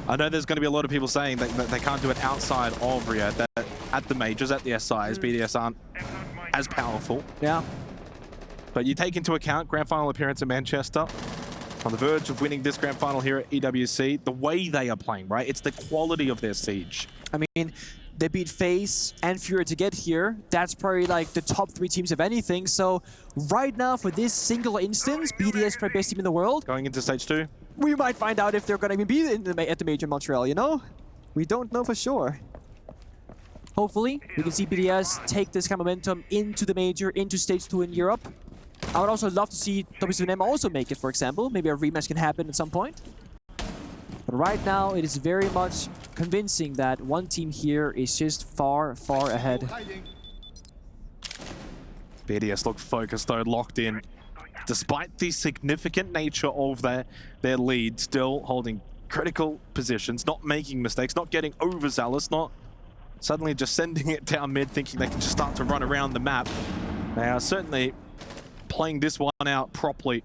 I know there's going to be a lot of people saying that they can't do it outside of Riyadh, that at the majors, at the SIs, BDS aren't as powerful. Yeah. But you take into account grand final appearance in Manchester, on the verge of winning this grand final here at EWC, the way they are playing, right? It's the quality of their siege. I mean, they beat FaZe and Fury to get here. That's probably like the top three teams of anything. So right now, for this single instance, BDS probably best team in the world. Going into stage 2? We might find out if they're going to be at the major in Montreal, you know? We don't know for sure. Hopefully, we can see BDS take this kind of momentum into the major, into stage 2 in Europe. I would also love to see w7m also make it, for example. Maybe a rematch can happen at some point. But right now, it is very much convincing that one team here is just far, far ahead. BDS look focused though, locked in. Despite the significant nature of their lead, still holding critical positions, not making mistakes, not getting overzealous, not suddenly just sending it down mid, thinking they can just start to run around the map. They are certainly playing this one out properly.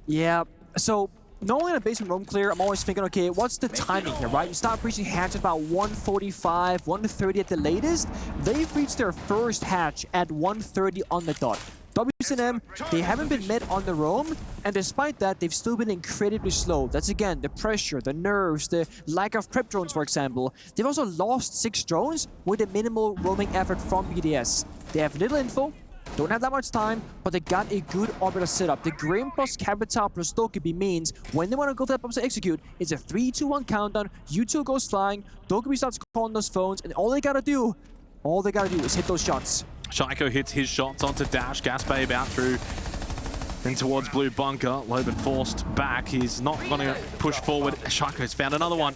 Yeah, so normally in a basement roam clear, I'm always thinking, okay, what's the timing here, right? You start breaching hatch at about 1:45, 1:30 at the latest. They've reached their first hatch at 1:30 on the dot. w7m, they haven't been met on the roam, and despite that, they've still been incredibly slow. That's again, the pressure, the nerves, the lack of prep drones, for example. They've also lost 6 drones with a minimal roaming effort from BDS. They have little info, don't have that much time, but they got a good orbiter setup. The Grim plus Capital plus Dokkaebi means when they want to go for that bombs to execute, it's a 3-2-1 countdown. U2 goes flying, Dokkaebi starts calling those phones, and all they gotta do is hit those shots. Shaiko hits his shots onto Dash. Gasbabe out through and towards Blue Bunker. Loban forced back. He's not going to push forward. Shaiko's found another one.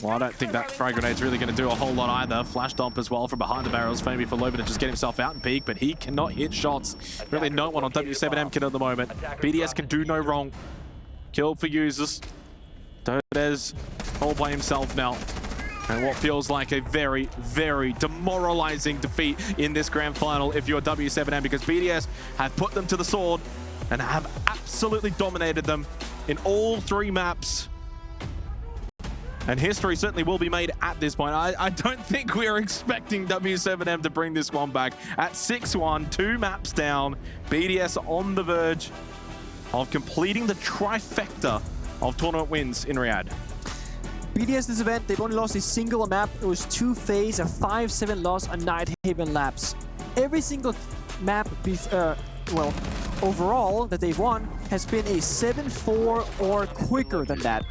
Well, I don't think that frag grenade's really going to do a whole lot either. Flash dump as well from behind the barrels. Maybe for Loban to just get himself out and peek, but he cannot hit shots. Really no one on w7m kid at the moment. BDS can do no wrong. Kill for users. Dodes all by himself now. And what feels like a very, very demoralizing defeat in this grand final if you're w7m, because BDS have put them to the sword and have absolutely dominated them in all 3 maps. And history certainly will be made at this point. I don't think we are expecting w7m to bring this one back. At 6-1, 2 maps down, BDS on the verge of completing the trifecta of tournament wins in Riyadh. BDS this event, they've only lost a single map. It was 2 phase, a 5-7 loss on Night Haven Labs. Every single map, well, overall that they've won has been a 7-4 or quicker than that.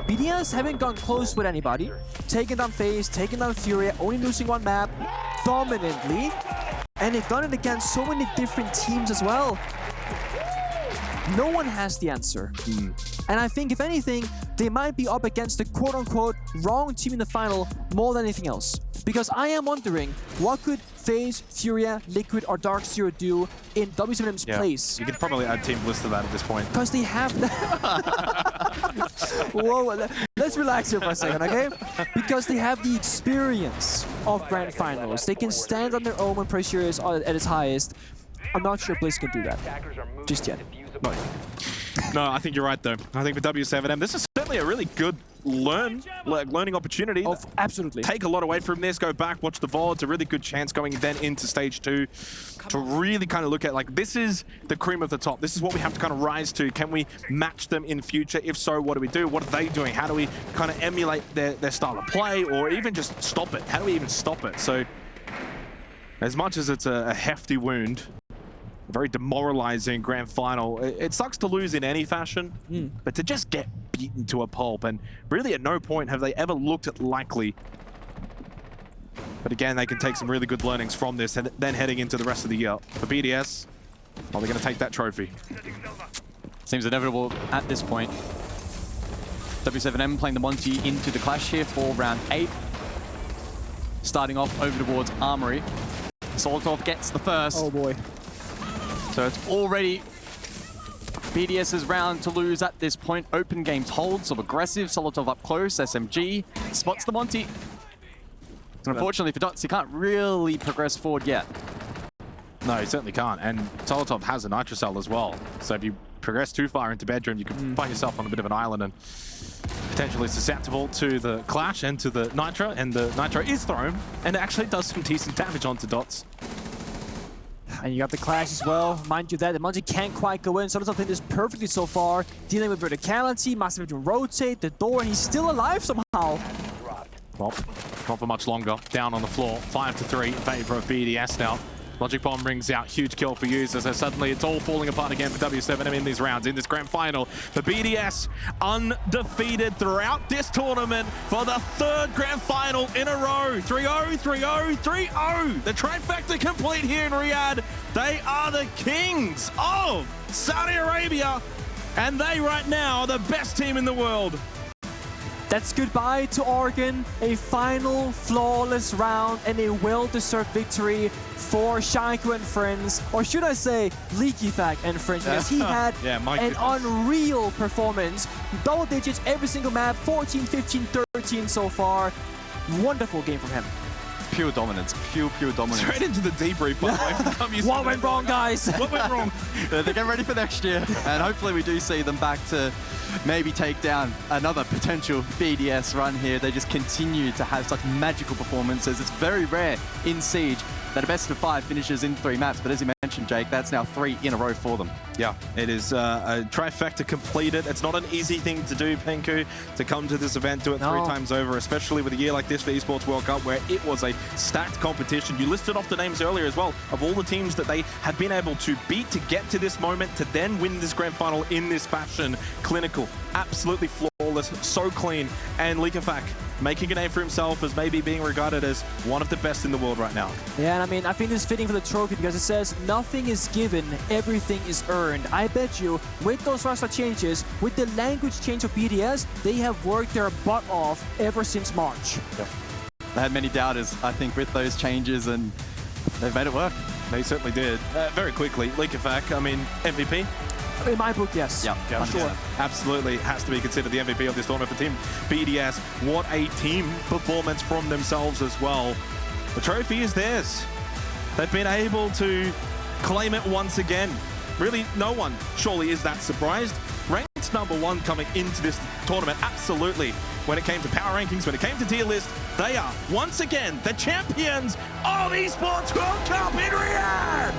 BDS haven't gone close with anybody. Taking down FaZe, taking down Furia, only losing 1 map dominantly. And they've done it against so many different teams as well. No one has the answer. And I think, if anything, they might be up against the quote-unquote wrong team in the final more than anything else. Because I am wondering, what could FaZe, Furia, Liquid, or Dark Zero do in w7m's place? You could probably add Team Bliss to that at this point. Because they have... Whoa, let's relax here for a second, okay? Because they have the experience of Grand Finals. They can stand on their own when pressure is at its highest. I'm not sure Bliss can do that just yet. No, I think you're right, though. I think for w7m, this is certainly a really good learning opportunity. Oh, absolutely. Take a lot away from this, go back, watch the VODs. A really good chance going then into stage 2 to really kind of look at, like, this is the cream of the top. This is what we have to kind of rise to. Can we match them in future? If so, what do we do? What are they doing? How do we kind of emulate their style of play, or even just stop it? How do we even stop it? So, as much as it's a hefty wound, a very demoralizing grand final, it sucks to lose in any fashion, but to just get beaten to a pulp, and really at no point have they ever looked at likely. But again, they can take some really good learnings from this, and then heading into the rest of the year. For BDS, well, they're going to take that trophy. Seems inevitable at this point. w7m playing the Monty into the clash here for round 8. Starting off over towards Armory. Solotov gets the first. Oh boy. So it's already BDS's round to lose at this point. Open games hold, so aggressive. Solotov up close, SMG spots the Monty. And unfortunately for Dots, he can't really progress forward yet. No, he certainly can't. And Solotov has a Nitrocell as well. So if you progress too far into bedroom, you can find yourself on a bit of an island and potentially susceptible to the clash and to the Nitro. And the Nitro is thrown, and it actually does some decent damage onto Dots. And you got the clash as well. Mind you that the Monty can't quite go in. Solotov did this perfectly so far. Dealing with verticality, massive to rotate the door, and he's still alive somehow. Well, not for much longer. Down on the floor, 5-3 in favor of BDS now. Logic Bomb rings out, huge kill for users, as suddenly it's all falling apart again for w7m in these rounds, in this grand final. The BDS undefeated throughout this tournament for the 3rd grand final in a row. 3-0, 3-0, 3-0. The trifecta complete here in Riyadh. They are the kings of Saudi Arabia, and they right now are the best team in the world. That's goodbye to Oregon, a final flawless round and a well-deserved victory for Shaiko and friends, or should I say Leaky Fact and friends, because he had an unreal performance. Double digits every single map, 14, 15, 13 so far. Wonderful game from him. Pure dominance, pure dominance. Straight into the debrief, by the way. What went wrong, guys? What went wrong? They're getting ready for next year, and hopefully we do see them back to maybe take down another potential BDS run here. They just continue to have such magical performances. It's very rare in Siege that a best of 5 finishes in 3 maps, but as you mentioned, Jake, that's now 3 in a row for them. Yeah, it is a trifecta completed. It's not an easy thing to do, Penku, to come to this event, do it 3 times over, especially with a year like this for Esports World Cup, where it was a stacked competition. You listed off the names earlier as well, of all the teams that they had been able to beat to get to this moment, to then win this grand final in this fashion. Clinical, absolutely flawless, so clean, and Likafak making a name for himself as maybe being regarded as one of the best in the world right now. Yeah, and I mean, I think this is fitting for the trophy because it says nothing is given, everything is earned. I bet you, with those roster changes, with the language change of BDS, they have worked their butt off ever since March. Yep. They had many doubters, I think, with those changes, and they've made it work. They certainly did. Very quickly, Likafak, I mean, MVP? In my book, yes. Yeah, for sure. Absolutely has to be considered the MVP of this tournament for Team BDS. What a team performance from themselves as well. The trophy is theirs. They've been able to claim it once again. Really, no one surely is that surprised. Ranked #1 coming into this tournament, absolutely. When it came to power rankings, when it came to tier list, they are once again the champions of Esports World Cup in Riyadh!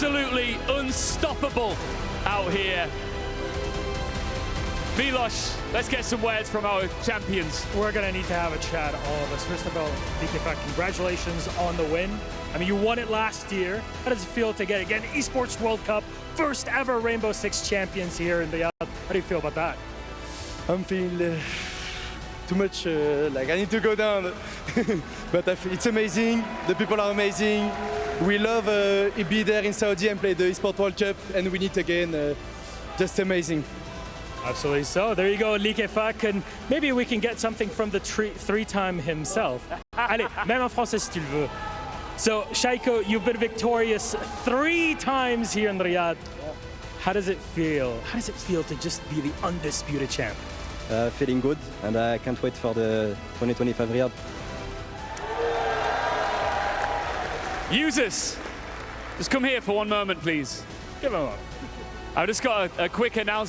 absolutely unstoppable out here. Milos, let's get some words from our champions. We're going to need to have a chat, all of us. First of all, DKFAC, congratulations on the win. I mean, you won it last year. How does it feel to get, again, Esports World Cup, first ever Rainbow Six champions here in Riyadh? How do you feel about that? I'm feeling too much, like I need to go down. But it's amazing, the people are amazing. We love be there in Saudi and play the Esports World Cup, and we need again, just amazing. Absolutely so. There you go, DKFAC, and maybe we can get something from the three-time himself. Allez, même en français si tu le veux. So, Shaiko, you've been victorious 3 times here in Riyadh. How does it feel? How does it feel to just be the undisputed champ? Feeling good, and I can't wait for the 2025 Riyadh. Users, just come here for one moment, please. Give him a moment. I've just got a quick announcement.